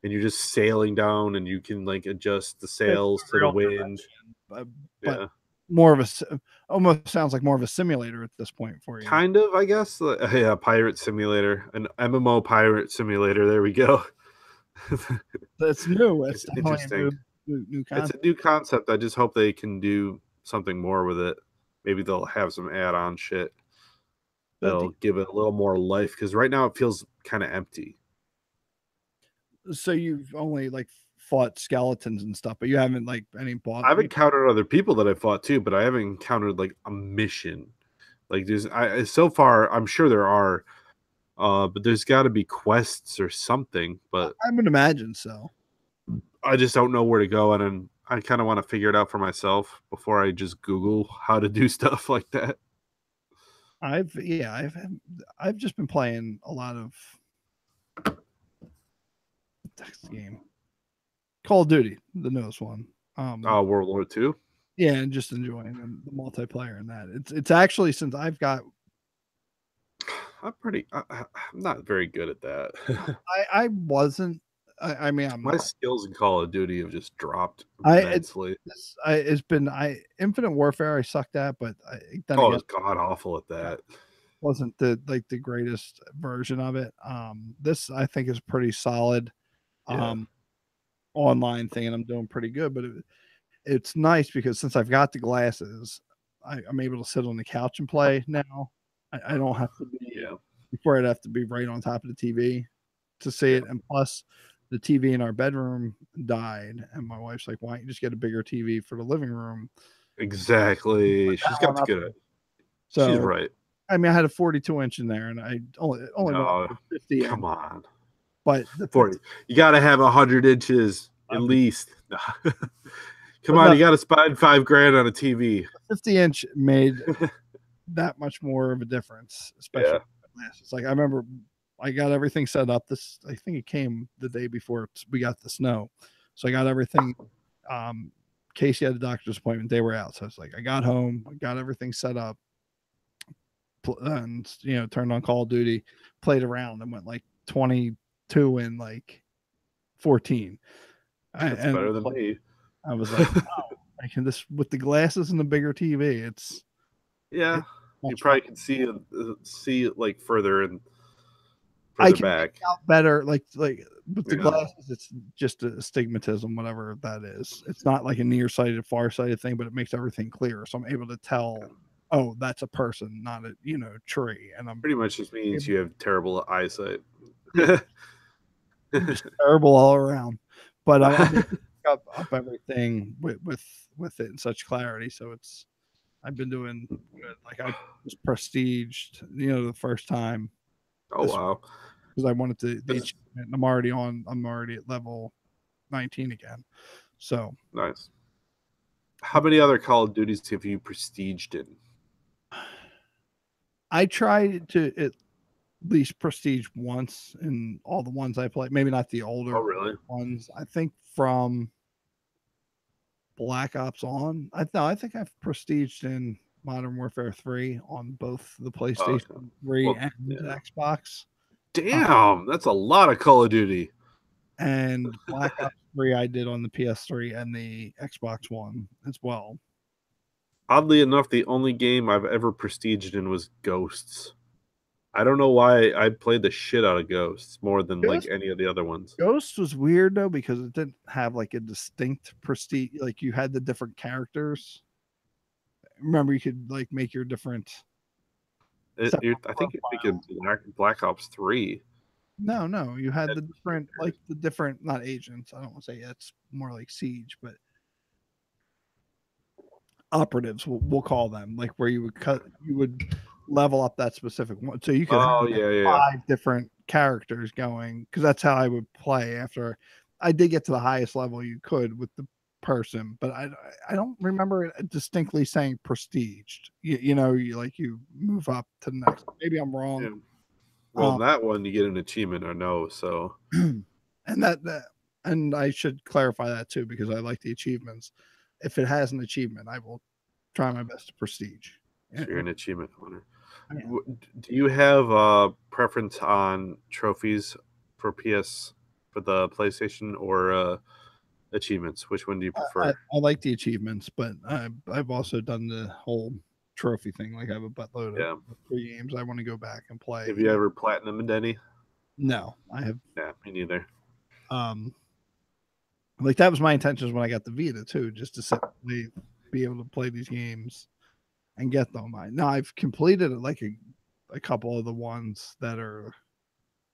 Speaker 2: and you're just sailing down, and you can like adjust the
Speaker 1: It's
Speaker 2: sails to the
Speaker 1: real
Speaker 2: wind.
Speaker 1: but
Speaker 2: Yeah,
Speaker 1: more of almost sounds like more of a simulator at this point for you.
Speaker 2: kind of, I guess. Yeah, pirate simulator, an MMO pirate simulator. There we go.
Speaker 1: It's new. It's
Speaker 2: It's
Speaker 1: definitely a
Speaker 2: interesting.
Speaker 1: new
Speaker 2: It's
Speaker 1: concept.
Speaker 2: a new concept. I just hope they can do something more with it. Maybe they'll have some add-on shit that'll give it a little more life because right now it feels kind of empty.
Speaker 1: So you've only like fought skeletons and stuff, but you haven't like any boss.
Speaker 2: I've encountered other people that I fought too, but I haven't encountered like a mission. Like so far, I'm sure there are, but there's got to be quests or something. But
Speaker 1: I would imagine so.
Speaker 2: I just don't know where to go, and I kind of want to figure it out for myself before I just Google how to do stuff like that.
Speaker 1: I've just been playing a lot of text game. Call of Duty, the newest one.
Speaker 2: World War II.
Speaker 1: Yeah, and just enjoying the multiplayer in that. It's actually since I've got
Speaker 2: I'm not very good at that.
Speaker 1: I wasn't I mean I'm
Speaker 2: My
Speaker 1: not
Speaker 2: skills in Call of Duty have just dropped
Speaker 1: I
Speaker 2: immensely.
Speaker 1: it's been I Infinite Warfare I sucked at, but then
Speaker 2: Oh, I
Speaker 1: again
Speaker 2: was god awful at that.
Speaker 1: wasn't the greatest version of it. This I think is pretty solid.
Speaker 2: Yeah.
Speaker 1: Um, online thing, and I'm doing pretty good. But it's nice because since I've got the glasses, I'm able to sit on the couch and play now. I don't have to be
Speaker 2: Yeah.
Speaker 1: before I'd have to be right on top of the TV to see it. And plus, the TV in our bedroom died, and my wife's like, "Why don't you just get a bigger TV for the living room?"
Speaker 2: Exactly. She's got to get it. She's
Speaker 1: So
Speaker 2: right.
Speaker 1: I mean, I had a 42-inch in there, and I only went
Speaker 2: No,
Speaker 1: up to 50.
Speaker 2: come on.
Speaker 1: But the
Speaker 2: 40. You got to have 100 inches at least. Come on,
Speaker 1: no,
Speaker 2: you got to spend $5,000 on a TV.
Speaker 1: 50-inch made that much more of a difference, especially
Speaker 2: Yeah.
Speaker 1: glasses. Like I remember I got everything set up. I think it came the day before we got the snow. So I got everything. Casey had a doctor's appointment. They were out. So it's like I got home, I got everything set up, and turned on Call of Duty, played around, and went like 22 and like 14.
Speaker 2: That's better than me.
Speaker 1: I was like, wow, I can this with the glasses and the bigger TV.
Speaker 2: Yeah, you probably can see like further and
Speaker 1: I
Speaker 2: further
Speaker 1: can
Speaker 2: back.
Speaker 1: make out better, like with the glasses. It's just a astigmatism, whatever that is. It's not like a nearsighted, farsighted thing, but it makes everything clear. So I'm able to tell, oh, that's a person, not a tree. And I'm
Speaker 2: Pretty much just means you have terrible eyesight.
Speaker 1: just terrible all around. But I'm up everything with it in such clarity. So I've been doing good. Like I was prestiged, the first time.
Speaker 2: Oh wow!
Speaker 1: Because I wanted the achievement. I'm already at level 19 again. So
Speaker 2: nice. How many other Call of Duties have you prestiged in?
Speaker 1: I tried to at least prestige once in all the ones I played. Maybe not the older ones. I think from Black Ops on. I think I've prestiged in Modern Warfare 3 on both the PlayStation 3 and Xbox.
Speaker 2: Damn, that's a lot of Call of Duty.
Speaker 1: And Black Ops 3 I did on the PS3 and the Xbox One as well.
Speaker 2: Oddly enough, the only game I've ever prestiged in was Ghosts. I don't know why I played the shit out of Ghosts more than like
Speaker 1: Ghost
Speaker 2: any of the other ones.
Speaker 1: Ghost was weird though because it didn't have like a distinct prestige. Like you had the different characters. Remember, you could like make your different separate
Speaker 2: I think you're thinking
Speaker 1: profiles.
Speaker 2: Black Ops 3.
Speaker 1: No, no, you had
Speaker 2: Had
Speaker 1: the different, like the different, not agents. I don't want to say it's more like Siege, but operatives. We'll call them like where you would level up that specific one, so you could have
Speaker 2: Oh
Speaker 1: like
Speaker 2: yeah, yeah.
Speaker 1: 5 different characters going. Because that's how I would play after I did get to the highest level you could with the person, but I don't remember it distinctly saying prestiged. You know, you move up to the next. Maybe I'm wrong.
Speaker 2: Yeah. Well, that one you get an achievement or no, so
Speaker 1: And that and I should clarify that too because I like the achievements. If it has an achievement, I will try my best to prestige.
Speaker 2: you're an achievement hunter.
Speaker 1: Yeah.
Speaker 2: Do you have a preference on trophies for for the PlayStation or achievements? Which one do you prefer?
Speaker 1: I like the achievements, but I've also done the whole trophy thing. Like I have a buttload of
Speaker 2: Yeah.
Speaker 1: free games I want to go back and play.
Speaker 2: Have you ever platinumed any?
Speaker 1: No, I have.
Speaker 2: Yeah, me neither.
Speaker 1: Like that was my intentions when I got the Vita too, just to simply be able to play these games and get them. Now I've completed like a couple of the ones that are,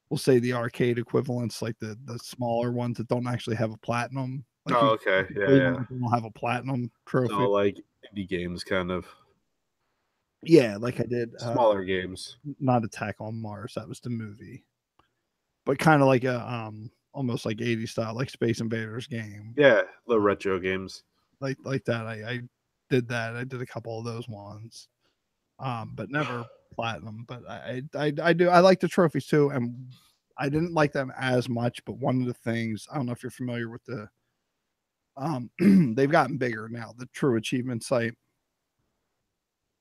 Speaker 1: we'll say the arcade equivalents, like the smaller ones that don't actually have a platinum. Like
Speaker 2: Oh,
Speaker 1: you
Speaker 2: okay. Yeah,
Speaker 1: play them,
Speaker 2: yeah.
Speaker 1: but they don't have a platinum trophy.
Speaker 2: So like indie games, kind of
Speaker 1: Yeah, like I did.
Speaker 2: smaller games.
Speaker 1: Not Attack on Mars. That was the movie, but kind of like a almost like 80s style, like Space Invaders game,
Speaker 2: Yeah, the retro games.
Speaker 1: like that. I did that. I did a couple of those ones, but never platinum. But I do I like the trophies too, and I didn't like them as much. But one of the things I don't know if you're familiar with the they've gotten bigger now. The True Achievement site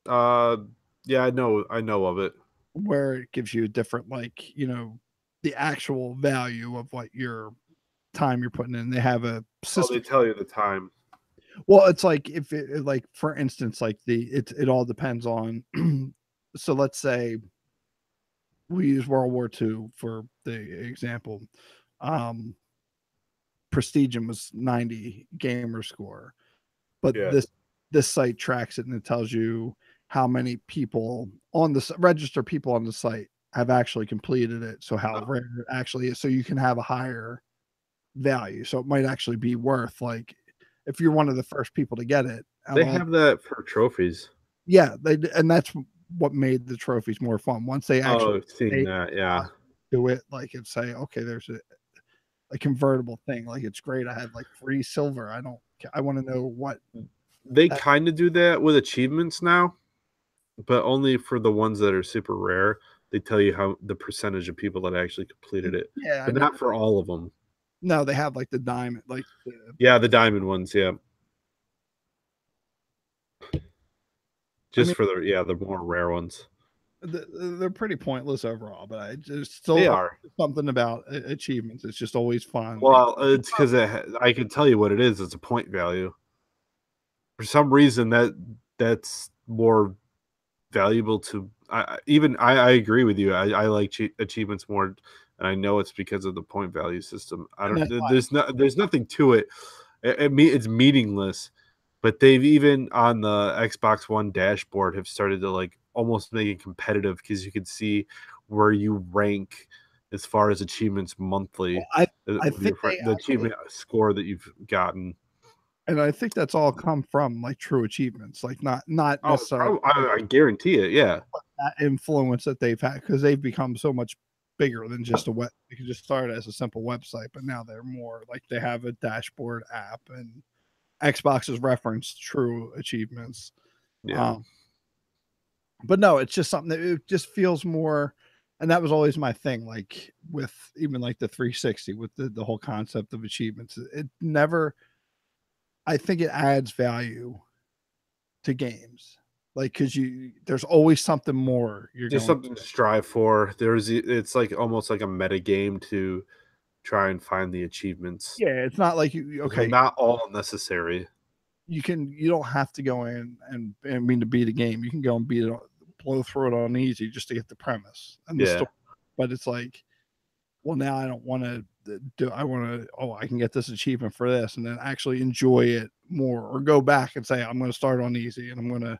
Speaker 2: Uh, yeah, I know of it.
Speaker 1: where it gives you a different like the actual value of what your time you're putting in. They have a
Speaker 2: Oh, they
Speaker 1: system.
Speaker 2: tell you the time.
Speaker 1: Well, it's like if like for instance, like it all depends on. So let's say we use World War II for the example. Um, Prestigium was 90 gamer score, but
Speaker 2: Yeah.
Speaker 1: this site tracks it and it tells you how many people on the register people on the site have actually completed it. So how
Speaker 2: Oh,
Speaker 1: rare it actually is. So you can have a higher value. So it might actually be worth like if you're one of the first people to get it out
Speaker 2: they
Speaker 1: of all,
Speaker 2: have that for trophies.
Speaker 1: yeah, and that's what made the trophies more fun. Once they actually
Speaker 2: Oh, seeing
Speaker 1: made
Speaker 2: that, yeah.
Speaker 1: do it, like and say, okay, there's a convertible thing. Like it's great. I had like free silver. I want to know what
Speaker 2: They
Speaker 1: that,
Speaker 2: kind of do that with achievements now, but only for the ones that are super rare. They tell you how the percentage of people that actually completed it,
Speaker 1: yeah, I
Speaker 2: but
Speaker 1: know.
Speaker 2: not for all of them.
Speaker 1: No, they have like the diamond,
Speaker 2: Yeah, the diamond ones, yeah.
Speaker 1: I
Speaker 2: Just
Speaker 1: mean,
Speaker 2: for the more rare ones.
Speaker 1: they're pretty pointless overall, but I just
Speaker 2: They
Speaker 1: still
Speaker 2: are.
Speaker 1: something about achievements. It's just always fun.
Speaker 2: Well, it's because I can tell you what it is. It's a point value. For some reason, that's more valuable to. I agree with you. I like achievements more, and I know it's because of the point value system. I
Speaker 1: And
Speaker 2: don't.
Speaker 1: that's why,
Speaker 2: There's nothing to it. It's meaningless. But they've even on the Xbox One dashboard have started to like almost make it competitive because you can see where you rank as far as achievements monthly
Speaker 1: I
Speaker 2: with your
Speaker 1: think
Speaker 2: friend,
Speaker 1: they
Speaker 2: the
Speaker 1: actually,
Speaker 2: achievement score that you've gotten.
Speaker 1: and I think that's all come from like true achievements, like not
Speaker 2: Oh,
Speaker 1: necessarily
Speaker 2: I guarantee it. Yeah,
Speaker 1: that influence that they've had because they've become so much bigger than just a web. They could just start as a simple website, but now they're more like they have a dashboard app and Xbox has referenced true achievements.
Speaker 2: yeah.
Speaker 1: Um, but no, it's just something that it just feels more. And that was always my thing, like with even like the 360 with the whole concept of achievements. It never, I think it adds value to games. Like, cause there's always something more you're
Speaker 2: Just
Speaker 1: going.
Speaker 2: something to strive for. It's like almost like a meta game to try and find the achievements.
Speaker 1: Yeah, it's not like
Speaker 2: They're
Speaker 1: okay,
Speaker 2: not all necessary.
Speaker 1: you don't have to go in and mean to beat a game. You can go and beat it, blow through it on easy just to get the premise and the
Speaker 2: Yeah.
Speaker 1: story. But it's like, well, now I don't want to do. I want to. Oh, I can get this achievement for this, and then actually enjoy it more, or go back and say I'm going to start on easy and I'm going to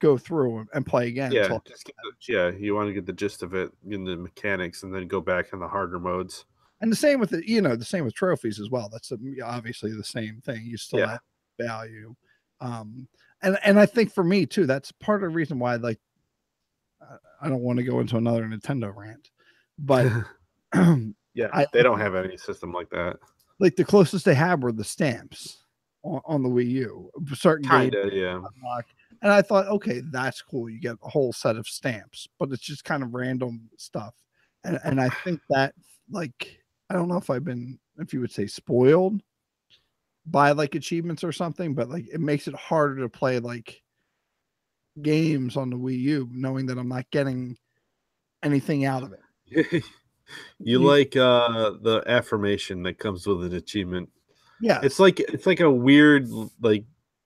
Speaker 1: go through and play again.
Speaker 2: Yeah,
Speaker 1: Until
Speaker 2: just get yeah, you wanna get the gist of it in the mechanics and then go back in the harder modes.
Speaker 1: and the same with the same with trophies as well. That's obviously the same thing. You still
Speaker 2: Yeah.
Speaker 1: have value, um, and I think for me too, that's part of the reason why like I don't want to go into another Nintendo rant, but
Speaker 2: Yeah,
Speaker 1: I
Speaker 2: they don't have any system like that.
Speaker 1: like the closest they had were the stamps on the Wii U. Certain games
Speaker 2: Kinda, yeah.
Speaker 1: unlock, and I thought, okay, that's cool. You get a whole set of stamps, but it's just kind of random stuff. And I think that like I don't know if you would say spoiled by like achievements or something, but like it makes it harder to play like games on the Wii U, knowing that I'm not getting anything out of it.
Speaker 2: You
Speaker 1: You,
Speaker 2: like, the affirmation that comes with an achievement.
Speaker 1: yes,
Speaker 2: It's like a weird, like,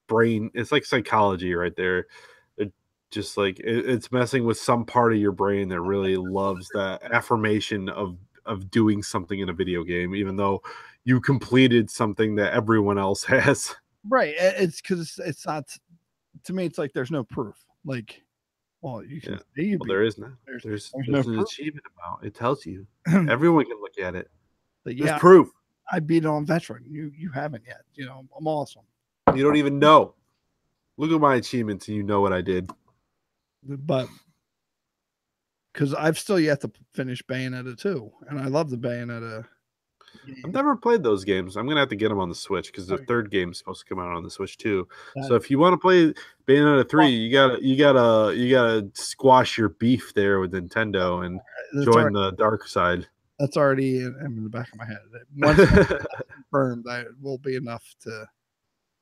Speaker 2: brain it's like psychology right there. It just, like, it's messing with some part of your brain that really loves that affirmation of doing something in a video game, even though you completed something that everyone else has.
Speaker 1: right. It's because it's not to me. It's like there's no proof. Like, well, you can
Speaker 2: Yeah.
Speaker 1: say you
Speaker 2: Well,
Speaker 1: beat.
Speaker 2: there is no
Speaker 1: There's
Speaker 2: there's
Speaker 1: there's no
Speaker 2: there's an
Speaker 1: proof.
Speaker 2: achievement amount. It tells you. Everyone can look at it.
Speaker 1: But
Speaker 2: There's
Speaker 1: yeah,
Speaker 2: proof.
Speaker 1: I beat it on veteran. You haven't yet. I'm awesome.
Speaker 2: You don't even know. Look at my achievements and you know what I did.
Speaker 1: But because I've still yet to finish Bayonetta 2, and I love the Bayonetta
Speaker 2: I've
Speaker 1: game.
Speaker 2: never played those games. I'm gonna have to get them on the Switch because the
Speaker 1: Okay.
Speaker 2: third game's supposed to come out on the Switch too.
Speaker 1: That
Speaker 2: So if you want to play Bayonetta 3, you gotta squash your beef there with Nintendo and
Speaker 1: that's
Speaker 2: join
Speaker 1: already
Speaker 2: the dark side.
Speaker 1: that's already in the back of my head. Once that's confirmed, that will be enough to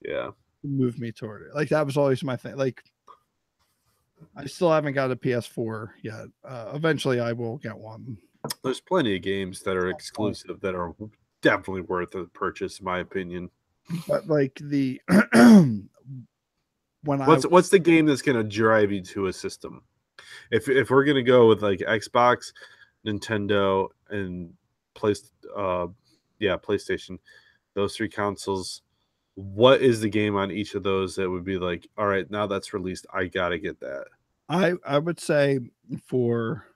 Speaker 2: Yeah.
Speaker 1: move me toward it. Like that was always my thing. Like I still haven't got a PS4 yet. Eventually, I will get one.
Speaker 2: There's plenty of games that are exclusive that are definitely worth a purchase, in my opinion.
Speaker 1: But like the when I
Speaker 2: What's the game that's gonna drive you to a system? If we're gonna go with like Xbox, Nintendo, and Play, uh, yeah, PlayStation, those three consoles, what is the game on each of those that would be like, all right, now that's released, I gotta get that.
Speaker 1: I would say for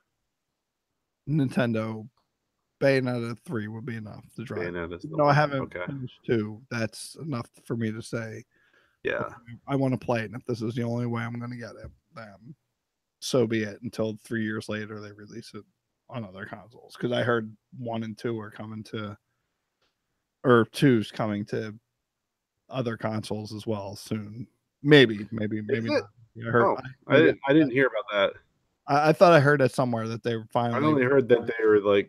Speaker 1: Nintendo, Bayonetta 3 would be enough to drive.
Speaker 2: Bayonetta's
Speaker 1: Even
Speaker 2: the
Speaker 1: though I
Speaker 2: one.
Speaker 1: haven't
Speaker 2: Okay,
Speaker 1: finished 2, that's enough for me to say,
Speaker 2: yeah,
Speaker 1: okay, I want to play it. And if this is the only way I'm going to get it, then so be it. Until 3 years later, they release it on other consoles. Because I heard 1 and 2 are coming to, or 2's coming to other consoles as well soon. Maybe
Speaker 2: is it?
Speaker 1: not. I heard.
Speaker 2: Oh, I didn't hear about that.
Speaker 1: I thought I heard that somewhere that they were
Speaker 2: I
Speaker 1: finally.
Speaker 2: only heard that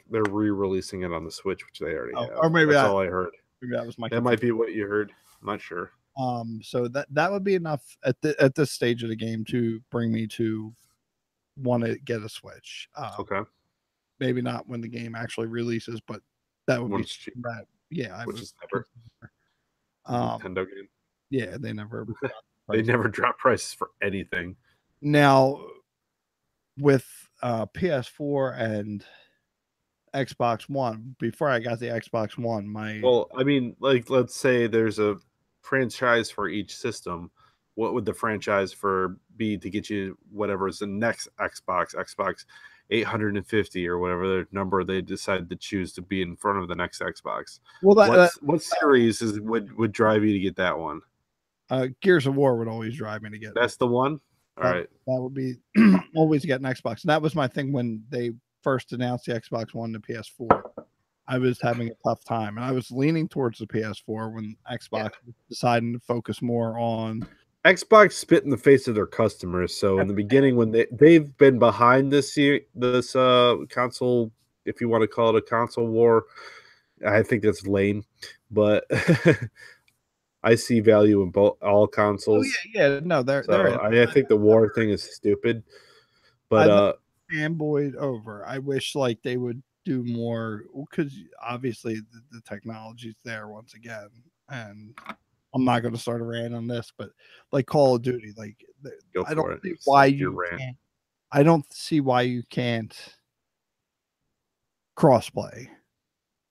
Speaker 2: they're re-releasing it on the Switch, which they already
Speaker 1: Oh,
Speaker 2: have.
Speaker 1: or maybe
Speaker 2: That's all I heard.
Speaker 1: maybe that was my.
Speaker 2: That might be what you heard. I'm not sure.
Speaker 1: So that would be enough at this stage of the game to bring me to want to get a Switch.
Speaker 2: Okay,
Speaker 1: Maybe not when the game actually releases, but that would be
Speaker 2: Once cheap,
Speaker 1: that. Yeah, I
Speaker 2: which
Speaker 1: would.
Speaker 2: is never a
Speaker 1: Um,
Speaker 2: Nintendo game.
Speaker 1: yeah, they never.
Speaker 2: They never drop prices for anything.
Speaker 1: Now with PS4 and Xbox One. Before I got the Xbox One, my
Speaker 2: Well, I mean, like, let's say there's a franchise for each system. What would the franchise for be to get you whatever is the next Xbox 850 or whatever the number they decide to choose to be in front of the next Xbox?
Speaker 1: well that
Speaker 2: What series would drive you to get that one?
Speaker 1: Gears of War would always drive me to get
Speaker 2: That's the one. All
Speaker 1: that.
Speaker 2: right.
Speaker 1: That would be always get an Xbox. And that was my thing when they first announced the Xbox One to PS4. I was having a tough time, and I was leaning towards the PS4 when Xbox was deciding to focus more on.
Speaker 2: Xbox spit in the face of their customers. So in the beginning, when they've been behind this console, if you want to call it a console war, I think that's lame. But I see value in all
Speaker 1: Oh
Speaker 2: consoles.
Speaker 1: yeah. No, they're
Speaker 2: So I think the war thing is stupid. But
Speaker 1: I fanboyed over. I wish like they would do more because obviously the technology's there once again, and I'm not going to start a rant on this, but like Call of Duty, like
Speaker 2: go
Speaker 1: I don't
Speaker 2: for it.
Speaker 1: see why
Speaker 2: Your
Speaker 1: you
Speaker 2: rant.
Speaker 1: can't I don't see why you can't crossplay.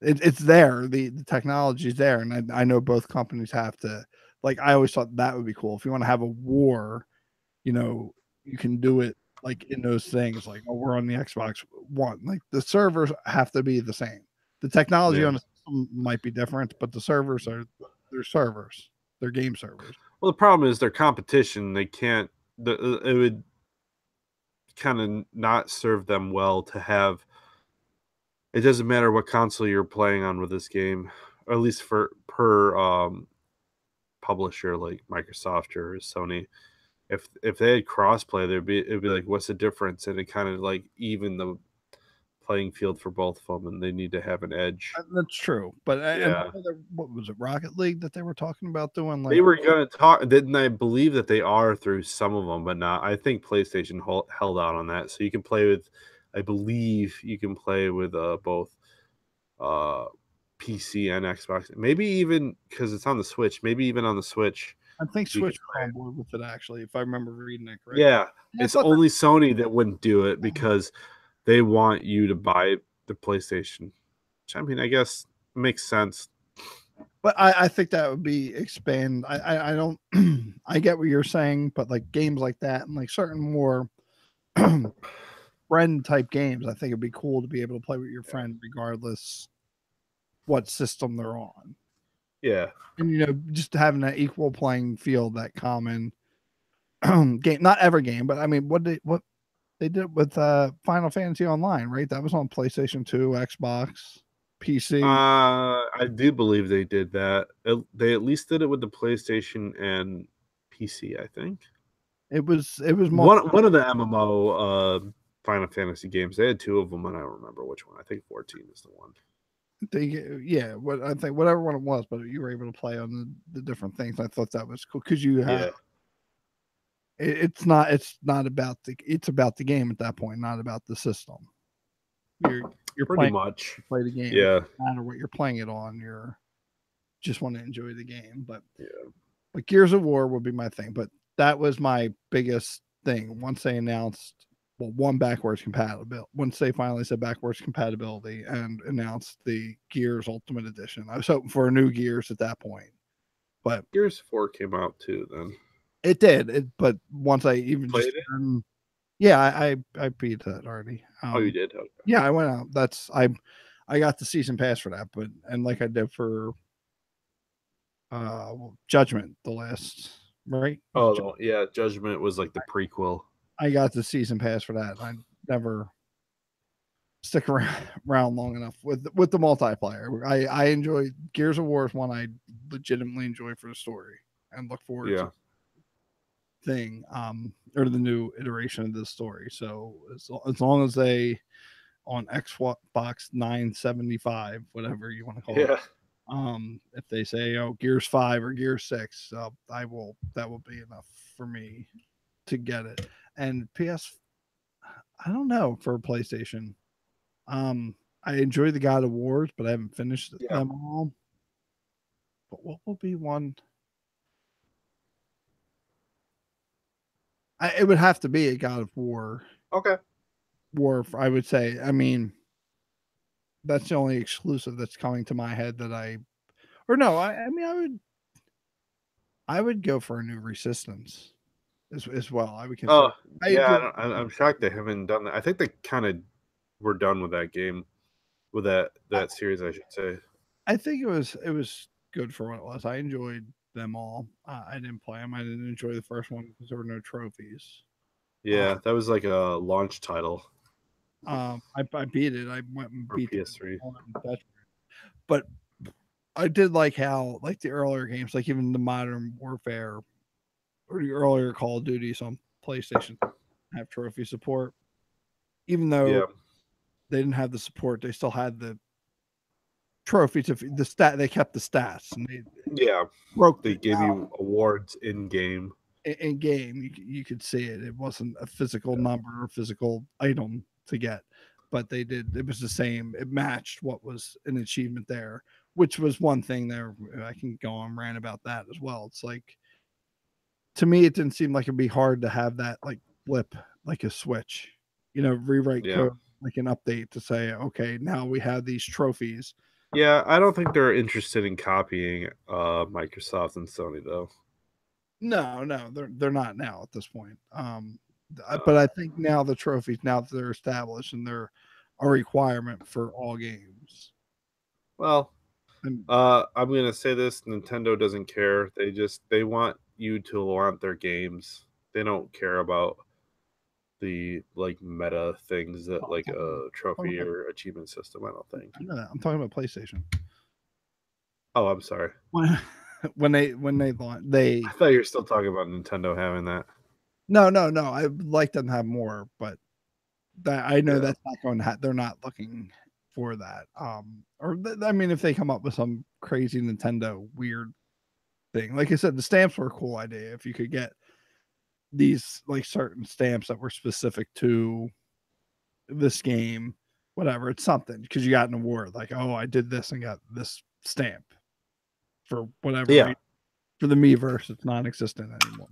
Speaker 1: It's there. The technology's there, and I know both companies have to. Like, I always thought that would be cool. If you want to have a war, you can do it like in those things. Like, oh, we're on the Xbox One. Like, the servers have to be the same. The technology on the system might be different, but the servers they're servers. They're game servers.
Speaker 2: Well, the problem is their competition. They can't. It would kind of not serve them well to have. It doesn't matter what console you're playing on with this game, or at least per publisher like Microsoft or Sony. If they had crossplay, it'd be like, what's the difference? And it kind of like even the playing field for both of them, and they need to have an edge.
Speaker 1: That's true, but
Speaker 2: Yeah.
Speaker 1: what was it, Rocket League that they were talking about doing? Like,
Speaker 2: They were going to talk, didn't I believe that they are through some of them, but not. I think PlayStation held out on that, so you can play with. I believe you can play with both PC and Xbox. Maybe even because it's on the Switch. Maybe even on the Switch.
Speaker 1: I think Switch was on board with it, actually, if I remember reading it correctly.
Speaker 2: Yeah, it's only Sony that wouldn't do it because they want you to buy the PlayStation. Which, I mean, I guess makes sense.
Speaker 1: But I think that would be expand. I don't. I get what you're saying, but like games like that and like certain more friend type games, I think it'd be cool to be able to play with your friend regardless what system they're on.
Speaker 2: Yeah,
Speaker 1: and just having that equal playing field, that common game, not every game, but I mean, what they did with Final Fantasy Online, right? That was on PlayStation 2, Xbox, PC.
Speaker 2: I do believe they did that. They at least did it with the PlayStation and PC. I think
Speaker 1: it was
Speaker 2: one of the MMO Final Fantasy games. They had two of them, and I don't remember which one. I think 14 is the one.
Speaker 1: What I think, whatever one it was, but you were able to play on the different things. I thought that was cool because you have. It's not about it's about the game at that point, not about the system. You're
Speaker 2: pretty much
Speaker 1: play the game.
Speaker 2: Yeah,
Speaker 1: no matter what you're playing it on, you're just want to enjoy the game. But
Speaker 2: yeah,
Speaker 1: but Gears of War would be my thing. But that was my biggest thing once they announced. Well, one, backwards compatibility. Once they finally said backwards compatibility and announced the Gears Ultimate Edition, I was hoping for a new Gears at that point. But
Speaker 2: Gears 4 came out too. Then
Speaker 1: it did. But once I even
Speaker 2: played
Speaker 1: just
Speaker 2: it,
Speaker 1: yeah, I beat that already.
Speaker 2: oh, you did? Okay.
Speaker 1: Yeah, I went out. I got the season pass for that, and like I did for Judgment, the last, right?
Speaker 2: Oh, yeah, Judgment was like the prequel.
Speaker 1: I got the season pass for that. I never stick around long enough with the multiplayer. I enjoy Gears of War is one I legitimately enjoy for the story and look forward to thing or the new iteration of this story. So as long as they on Xbox 975, whatever you want to call it. If they say, oh, Gears 5 or Gears 6, that will be enough for me to get it. And PS, I don't know, for PlayStation. I enjoy the God of Wars, but I haven't finished them all. But what will be one? It would have to be a God of War.
Speaker 2: Okay.
Speaker 1: War, I would say. I mean, that's the only exclusive that's coming to my head that I mean, I would go for a new Resistance as well. I would consider.
Speaker 2: I'm shocked they haven't done that. I think they kind of were done with that game, with that series, I should say.
Speaker 1: I think it was good for what it was. I enjoyed them all. I didn't play them. I didn't enjoy the first one because there were no trophies.
Speaker 2: Yeah, that was like a launch title.
Speaker 1: I beat it. I went and beat
Speaker 2: PS3.
Speaker 1: But I did like how, like the earlier games, like even the Modern Warfare or the earlier Call of Duties on PlayStation have trophy support. Even though they didn't have the support, they still had the trophies. The stat, they kept the stats. And
Speaker 2: they gave you awards in game.
Speaker 1: In game, you could see it. It wasn't a physical number or physical item to get, but they did. It was the same. It matched what was an achievement there, which was one thing there. I can go on rant about that as well. It's like, to me, it didn't seem like it'd be hard to have that like flip like a Switch, rewrite
Speaker 2: Yeah.
Speaker 1: code, like an update to say, okay, now we have these trophies.
Speaker 2: Yeah, I don't think they're interested in copying Microsoft and Sony though.
Speaker 1: No, no, they're not now at this point. But
Speaker 2: Uh,
Speaker 1: I think now the trophies, now that they're established and they're a requirement for all games.
Speaker 2: well,
Speaker 1: And
Speaker 2: I'm gonna say this: Nintendo doesn't care. They want you to want their games. They don't care about the like meta things that like a
Speaker 1: talking
Speaker 2: trophy
Speaker 1: about,
Speaker 2: or achievement system. I don't think.
Speaker 1: I know that. I'm talking about PlayStation.
Speaker 2: Oh, I'm sorry.
Speaker 1: When when they launch, they
Speaker 2: I thought you were still talking about Nintendo having that.
Speaker 1: no. I'd like them to have more, but that I know
Speaker 2: Yeah.
Speaker 1: that's not going to they're not looking for that. I mean, if they come up with some crazy Nintendo weird thing, like I said, the stamps were a cool idea. If you could get these like certain stamps that were specific to this game, whatever, it's something because you got an award. Like, oh, I did this and got this stamp for whatever
Speaker 2: Yeah.
Speaker 1: reason. For the Miiverse, it's non-existent anymore.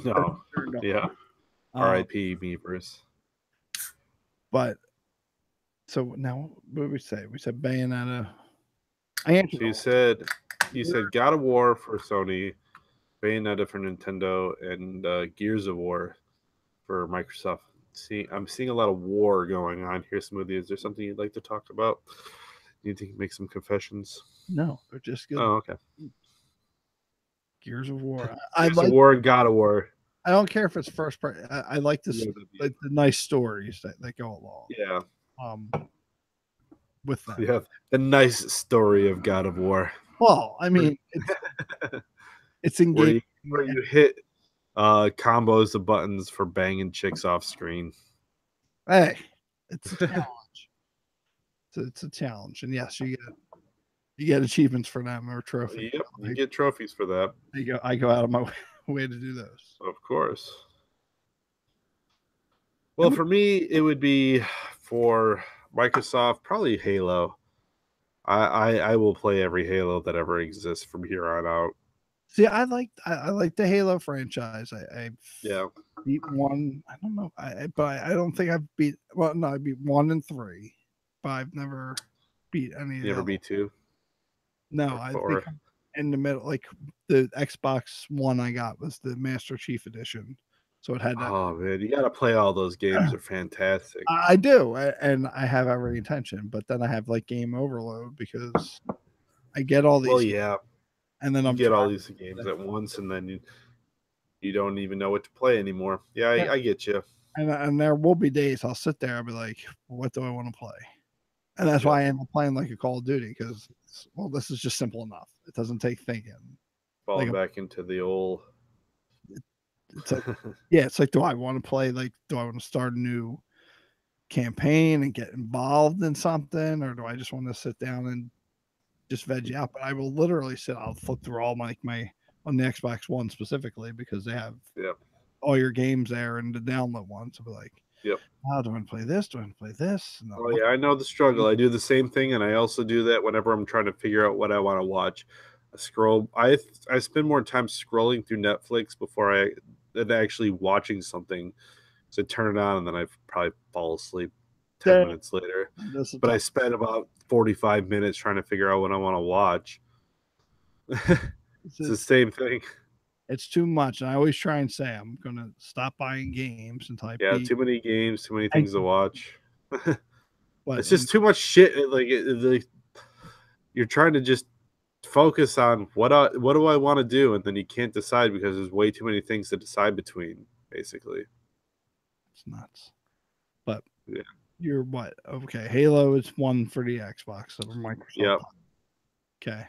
Speaker 2: No. Yeah. R.I.P. Miiverse.
Speaker 1: But so now what did we say? We said Bayonetta. I answered.
Speaker 2: So you said God of War for Sony, Bayonetta for Nintendo, and Gears of War for Microsoft. I'm seeing a lot of war going on here, Smoothie. Is there something you'd like to talk about? You think make some confessions?
Speaker 1: No, they're just good.
Speaker 2: Oh, okay.
Speaker 1: Gears of War.
Speaker 2: Gears of War and God of War.
Speaker 1: I don't care if it's first person. I like this, like the nice stories that go along.
Speaker 2: Yeah.
Speaker 1: With that.
Speaker 2: Yeah, the nice story of God of War.
Speaker 1: Well, I mean, it's engaging.
Speaker 2: Where you hit combos the buttons for banging chicks off screen.
Speaker 1: Hey, it's a challenge. It's a challenge, and yes, you get achievements for them or trophies.
Speaker 2: Yep, you get trophies for that.
Speaker 1: I go out of my way to do those.
Speaker 2: Of course. Well, for me, it would be for Microsoft, probably Halo. I will play every Halo that ever exists from here on out.
Speaker 1: See, I like the Halo franchise. I
Speaker 2: Yeah.
Speaker 1: beat one. I don't know, but I don't think I've beat. Well, no, I beat 1 and 3, but I've never beat any.
Speaker 2: You never beat 2?
Speaker 1: No, I think I'm in the middle. Like the Xbox One I got was the Master Chief Edition, so it had.
Speaker 2: Oh man, you got to play all those games. They're fantastic.
Speaker 1: I do, and I have every intention, but then I have like game overload because I get all these.
Speaker 2: Well, yeah,
Speaker 1: and then
Speaker 2: you get all these games at once, and then you don't even know what to play anymore. Yeah, I get you.
Speaker 1: And there will be days I'll sit there, I'll be like, what do I want to play? And that's why I end up playing like a Call of Duty because, well, this is just simple enough. It doesn't take thinking.
Speaker 2: Falling back into the old.
Speaker 1: It's like, yeah, it's like, do I want to play? Like, do I want to start a new campaign and get involved in something, or do I just want to sit down and just veg out? But I will literally I'll flip through all my on the Xbox One specifically because they have all your games there and the download ones. So be like,
Speaker 2: yep.
Speaker 1: How do I play this? Do I play this?
Speaker 2: And oh yeah, I know the struggle. I do the same thing, and I also do that whenever I'm trying to figure out what I want to watch. I spend more time scrolling through Netflix before than actually watching something. So I turn it on, and then I probably fall asleep 10 minutes later. But I spent about 45 minutes trying to figure out what I want to watch. It's the same thing.
Speaker 1: It's too much. And I always try and say I'm gonna stop buying games until I
Speaker 2: too many games, too many things to watch. It's just too much shit. Like you're trying to just focus on what do I want to do, and then you can't decide because there's way too many things to decide between. Basically,
Speaker 1: it's nuts. But
Speaker 2: yeah,
Speaker 1: you're what? Okay, Halo is one for the Xbox over Microsoft.
Speaker 2: Yep.
Speaker 1: Okay.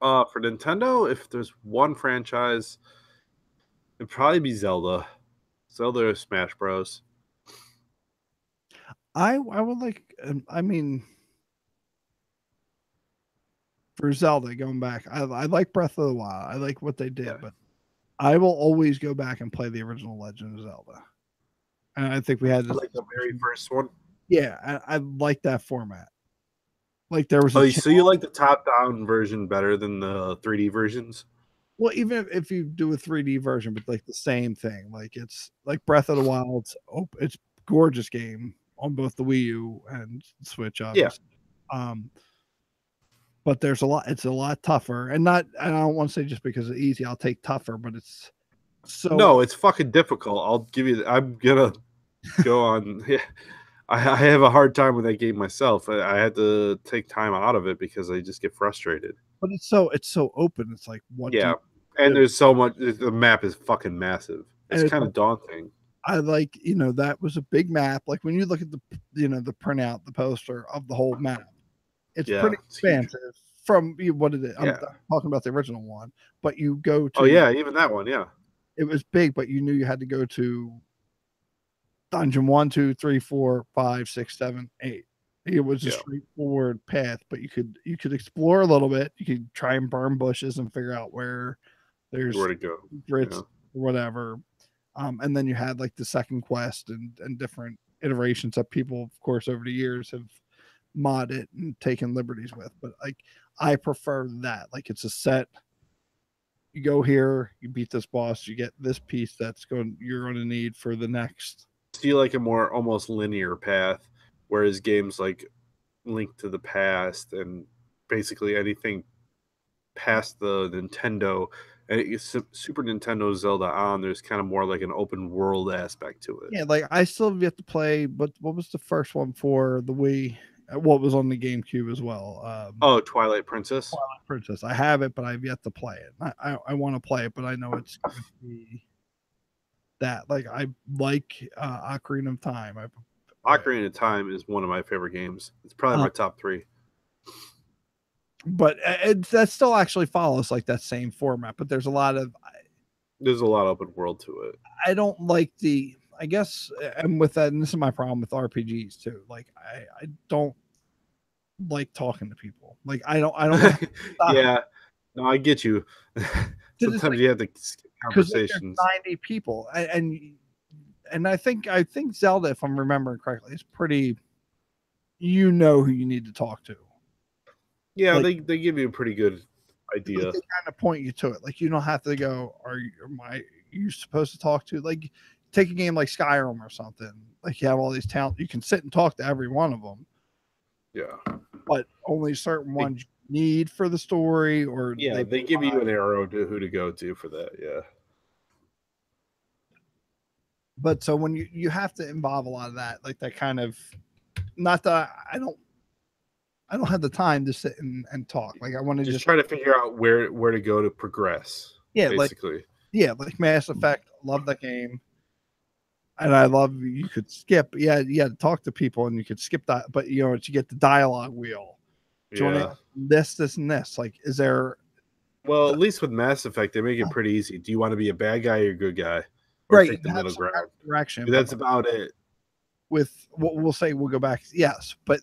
Speaker 2: For Nintendo, if there's one franchise, it'd probably be Zelda or Smash Bros.
Speaker 1: I would like. I mean, for Zelda, going back, I like Breath of the Wild. I like what they did, but I will always go back and play the original Legend of Zelda. And I think we had
Speaker 2: like the very first one.
Speaker 1: Yeah, I like that format. Like there was.
Speaker 2: So you like the top-down version better than the 3D versions?
Speaker 1: Well, even if you do a 3D version, but like the same thing, like it's like Breath of the Wild. It's gorgeous game on both the Wii U and Switch,
Speaker 2: Yeah.
Speaker 1: obviously. Um, but there's a lot. It's a lot tougher, and not. I don't want to say just because it's easy. I'll take tougher, but it's so.
Speaker 2: No, it's fucking difficult. I'll give you. I'm gonna go on. Yeah, I have a hard time with that game myself. I had to take time out of it because I just get frustrated.
Speaker 1: But it's so open. It's like what do
Speaker 2: Yeah,
Speaker 1: you
Speaker 2: and
Speaker 1: do?
Speaker 2: there's so much. The map is fucking massive. It's
Speaker 1: And it's
Speaker 2: kind
Speaker 1: like
Speaker 2: of daunting.
Speaker 1: I like that was a big map. Like when you look at the the printout, the poster of the whole map, it's
Speaker 2: Yeah,
Speaker 1: pretty
Speaker 2: it's huge.
Speaker 1: expansive from what is it? I'm
Speaker 2: Yeah.
Speaker 1: talking about the original one, but you go
Speaker 2: Oh
Speaker 1: to
Speaker 2: yeah, even that one. Yeah.
Speaker 1: it was big, but you knew you had to go to dungeon 1, 2, 3, 4, 5, 6, 7, 8. It was a
Speaker 2: Yeah.
Speaker 1: straightforward path, but you could explore a little bit. You could try and burn bushes and figure out where
Speaker 2: Where
Speaker 1: there's
Speaker 2: to go?
Speaker 1: secrets
Speaker 2: Yeah.
Speaker 1: or whatever. And then you had like the second quest and different iterations that people, of course, over the years have modded and taken liberties with. But like I prefer that. Like it's a set. You go here, you beat this boss, you get this piece you're going to need for the next.
Speaker 2: See, like a more almost linear path, whereas games like Link to the Past and basically anything past the Nintendo, Super Nintendo Zelda on, there's kind of more like an open world aspect to it.
Speaker 1: Yeah, like I still have yet to play. But what was the first one for the Wii? What was on the GameCube as well?
Speaker 2: Oh, Twilight Princess.
Speaker 1: Twilight Princess. I have it, but I've yet to play it. I want to play it, but I know it's going to be that. Like I like Ocarina of Time.
Speaker 2: Ocarina of Time is one of my favorite games. It's probably my top 3.
Speaker 1: But that still actually follows like that same format. But there's a lot of
Speaker 2: There's a lot of open world to it.
Speaker 1: I don't like the. I guess, and with that, and this is my problem with RPGs too. Like I don't like talking to people. Like I don't.
Speaker 2: Yeah, no, I get you. Sometimes
Speaker 1: like,
Speaker 2: you have to skip
Speaker 1: because like, there's
Speaker 2: conversations.
Speaker 1: 90 people, and I think Zelda, if I'm remembering correctly, is pretty. You know who you need to talk to.
Speaker 2: Yeah,
Speaker 1: Like,
Speaker 2: they give you a pretty good idea.
Speaker 1: Like they kind of point you to it. Like you don't have to go. Are you supposed to talk to? Like take a game like Skyrim or something. Like you have all these talent. You can sit and talk to every one of them.
Speaker 2: Yeah,
Speaker 1: But only certain ones you need for the story, or
Speaker 2: yeah, they give you an arrow to who to go to for that. Yeah.
Speaker 1: But so when you have to involve a lot of that, like that kind of, not that I don't have the time to sit and talk. Like I want to
Speaker 2: Just try to figure out where to go to progress.
Speaker 1: Yeah,
Speaker 2: basically.
Speaker 1: like Mass Effect. Love that game, and I love you could skip. Yeah, you had to talk to people, and you could skip that. But you get the dialogue wheel. Do you want this, and this? Like, is there?
Speaker 2: Well, at least with Mass Effect, they make it pretty easy. Do you want to be a bad guy or a good guy? Or
Speaker 1: Right,
Speaker 2: take the middle ground.
Speaker 1: Direction.
Speaker 2: That's about it.
Speaker 1: With what we'll say, we'll go back. Yes, but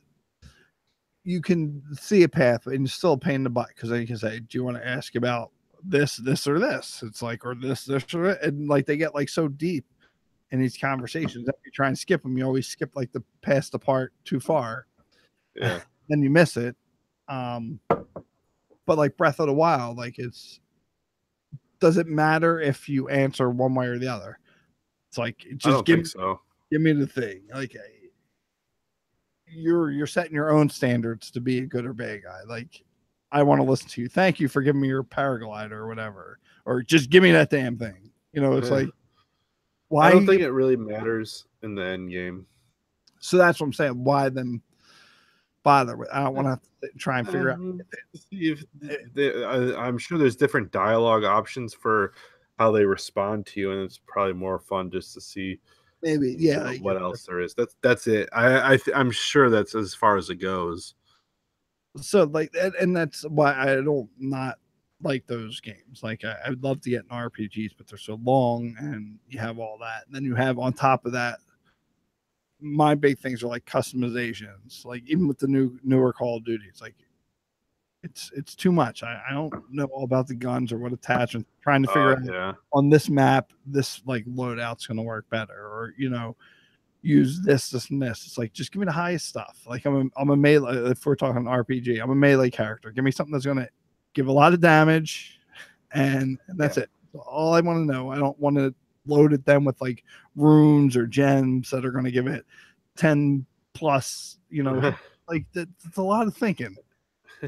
Speaker 1: you can see a path, and it's still a pain in the butt because then you can say, "Do you want to ask about this, or this?" It's like, or this, or and like they get like so deep in these conversations that you try and skip them. You always skip like the past the part too far.
Speaker 2: Yeah.
Speaker 1: Then you miss it. But like Breath of the Wild, like does it matter if you answer one way or the other? It's like just give me the thing. Like you're setting your own standards to be a good or bad guy. Like I want to listen to you. Thank you for giving me your paraglider or whatever, or just give me that damn thing. It's like why?
Speaker 2: I don't think it really matters in the end game.
Speaker 1: So that's what I'm saying. Why then bother with? I don't want to have to try and figure out.
Speaker 2: I'm sure there's different dialogue options for how they respond to you, and it's probably more fun just to see
Speaker 1: maybe
Speaker 2: what else there is. That's it. I'm sure that's as far as it goes.
Speaker 1: So like, and that's why I don't not like those games. Like I would love to get in RPGs, but they're so long, and you have all that, and then you have on top of that. My big things are like customizations. Like even with the newer Call of Duty, it's like it's too much. I don't know all about the guns or what attachments. Trying to figure out on this map, this like loadout's going to work better, or use this, and this. It's like just give me the highest stuff. Like I'm a melee. If we're talking RPG, I'm a melee character. Give me something that's going to give a lot of damage, and that's it. So all I want to know. I don't want to load it then with like runes or gems that are going to give it 10 plus. Like that's a lot of thinking,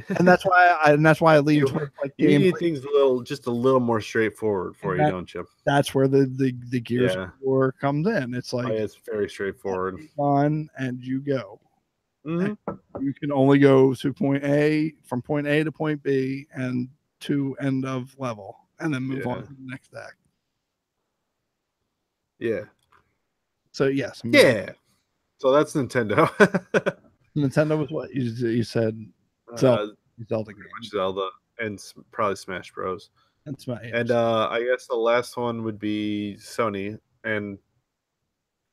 Speaker 1: and that's why I lean towards like
Speaker 2: you
Speaker 1: games.
Speaker 2: need things just a little more straightforward for you, don't you?
Speaker 1: That's where the Gears of War comes in. It's like
Speaker 2: it's very straightforward.
Speaker 1: On and you go.
Speaker 2: Mm-hmm.
Speaker 1: You can only go to point A from point A to point B and to end of level, and then move on to the next act.
Speaker 2: Yeah.
Speaker 1: So yes.
Speaker 2: So that's Nintendo.
Speaker 1: Nintendo was what you said. Zelda
Speaker 2: game. Zelda and probably Smash Bros.
Speaker 1: And Smash.
Speaker 2: And I guess the last one would be Sony, and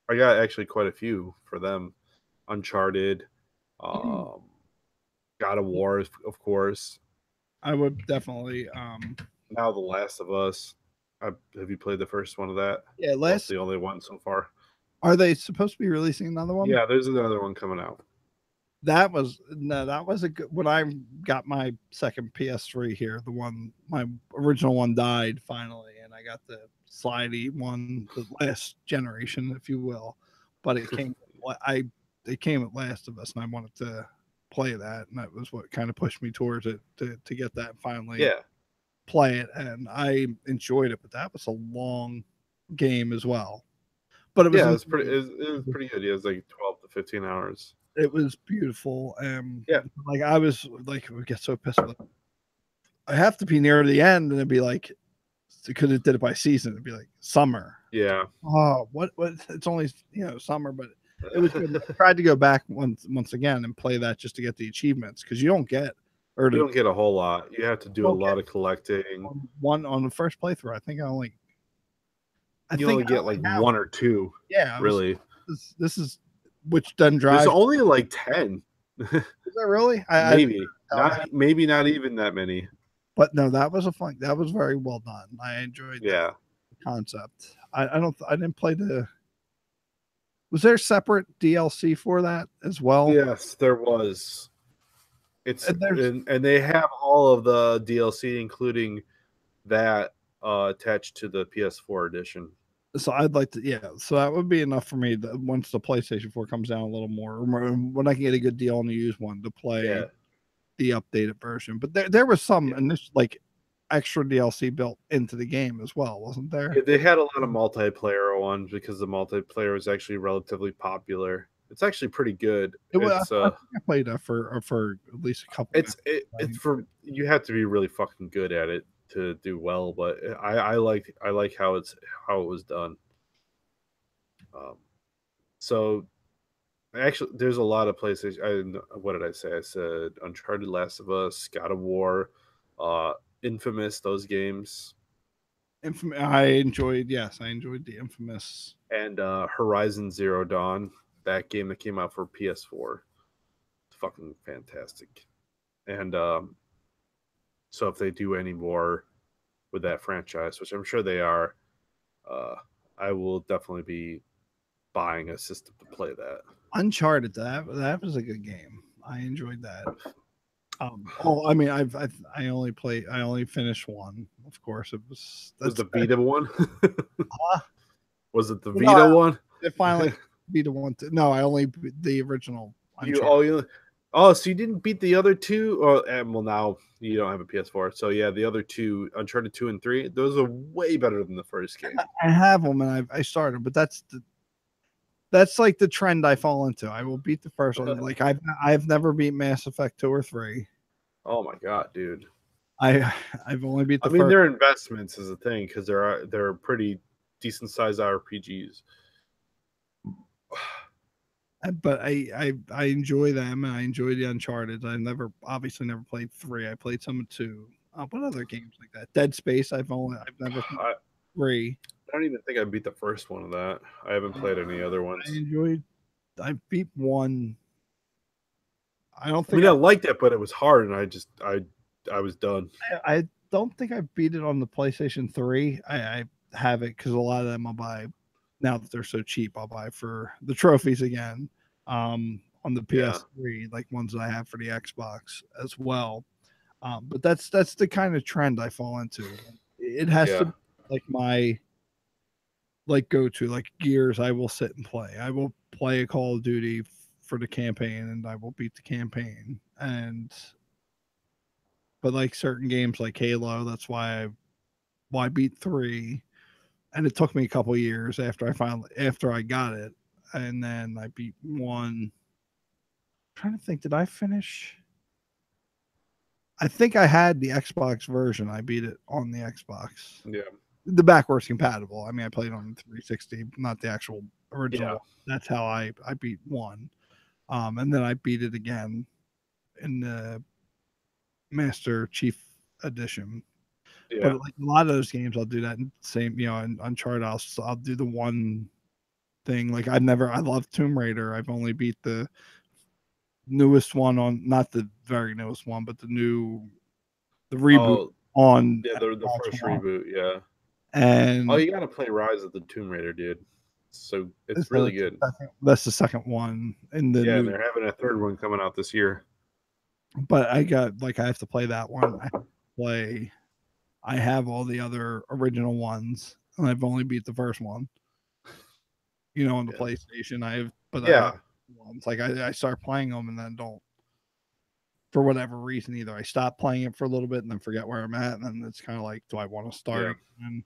Speaker 2: I got actually quite a few for them. Uncharted, God of War, of course.
Speaker 1: I would definitely.
Speaker 2: Now The Last of Us. Have you played the first one of that?
Speaker 1: Yeah,
Speaker 2: that's the only one so far.
Speaker 1: Are they supposed to be releasing another one?
Speaker 2: Yeah, there's another one coming out.
Speaker 1: That was a good. When I got my second PS3 here, my original one died finally, and I got the slidey one, the last generation, if you will. But it came, it came at Last of Us, and I wanted to play that, and that was what kind of pushed me towards it to get that finally.
Speaker 2: Yeah.
Speaker 1: Play it, and I enjoyed it, but that was a long game as well. But it was
Speaker 2: it was pretty good. It was like 12 to 15 hours.
Speaker 1: It was beautiful. Like I was like, we get so pissed with it. I have to be near the end, and it'd be like, because it did it by season, it'd be like summer.
Speaker 2: Yeah.
Speaker 1: Oh, what? It's only summer, but it was good. I tried to go back once again and play that just to get the achievements, because you don't get.
Speaker 2: You don't get a whole lot. You have to do a lot of collecting.
Speaker 1: On the first playthrough, I think I only
Speaker 2: get like one or two.
Speaker 1: Yeah,
Speaker 2: really.
Speaker 1: This is which doesn't drive.
Speaker 2: There's only like 10.
Speaker 1: Is that really?
Speaker 2: Maybe not even that many.
Speaker 1: But no, that was that was very well done. I enjoyed the concept. I didn't play the. Was there separate DLC for that as well?
Speaker 2: Yes, there was. And they have all of the DLC, including that attached to the PS4 edition.
Speaker 1: So I'd like to, so that would be enough for me once the PlayStation 4 comes down a little more, when I can get a good deal on the used one to play the updated version. But there was some initial, like, extra DLC built into the game as well, wasn't there?
Speaker 2: Yeah, they had a lot of multiplayer ones because the multiplayer was actually relatively popular. It's actually pretty good.
Speaker 1: I played that for at least a couple.
Speaker 2: It's for you have to be really fucking good at it to do well, but I like how it was done. So actually, there's a lot of places. What did I say? I said Uncharted, Last of Us, God of War, Infamous. Those games.
Speaker 1: I enjoyed the Infamous
Speaker 2: and Horizon Zero Dawn. That game that came out for PS4. It's fucking fantastic. And so if they do any more with that franchise, which I'm sure they are, I will definitely be buying a system to play that.
Speaker 1: Uncharted, that was a good game. I enjoyed that. I mean, I only finished one. Of course, it was
Speaker 2: the Vita one. Was it the Vita one?
Speaker 1: It finally Vita one. No, I only the original.
Speaker 2: So you didn't beat the other two? Well, now you don't have a PS4, so yeah, the other two, Uncharted 2 and 3, those are way better than the first game.
Speaker 1: I have them, and I started, but that's like the trend I fall into. I will beat the first one. Like I've never beat Mass Effect 2 or 3.
Speaker 2: Oh my god, dude!
Speaker 1: I've only beat the.
Speaker 2: I mean, their investments is a thing because they're pretty decent sized RPGs.
Speaker 1: But I enjoy them, and I enjoy the Uncharted. I obviously never played 3. I played some of 2. What other games like that? Dead Space. I've never played 3.
Speaker 2: I don't even think I beat the first one of that. I haven't played any other ones.
Speaker 1: I beat 1. I
Speaker 2: liked it, but it was hard, and I was done.
Speaker 1: I don't think I beat it on the PlayStation 3. I have it because a lot of them I'll buy now that they're so cheap. I'll buy for the trophies again on the PS3, like ones that I have for the Xbox as well. But that's the kind of trend I fall into. It has to like my go to like Gears. I will sit and play. I will play a Call of Duty for the campaign, and I will beat the campaign. But like certain games like Halo, that's why I beat 3, and it took me a couple years after I got it, and then I beat 1. I'm trying to think, did I finish? I think I had the Xbox version. I beat it on the Xbox.
Speaker 2: Yeah.
Speaker 1: The backwards compatible. I mean, I played on the 360, not the actual original. Yeah. That's how I beat 1. And then I beat it again in the Master Chief Edition. Yeah. But like a lot of those games, I'll do that same, in Uncharted. I'll do the one thing. Like I love Tomb Raider. I've only beat the newest one on, not the very newest one, but the reboot on.
Speaker 2: Yeah, the first reboot. Yeah.
Speaker 1: And
Speaker 2: you got to play Rise of the Tomb Raider, dude. So it's really good.
Speaker 1: That's the second one in the
Speaker 2: and they're having a third one coming out this year.
Speaker 1: But I have to play that one. I have all the other original ones, and I've only beat the first one. On the PlayStation, I have ones. Like I start playing them and then don't, for whatever reason, either I stop playing it for a little bit and then forget where I'm at, and then it's kind of like, do I want to start again?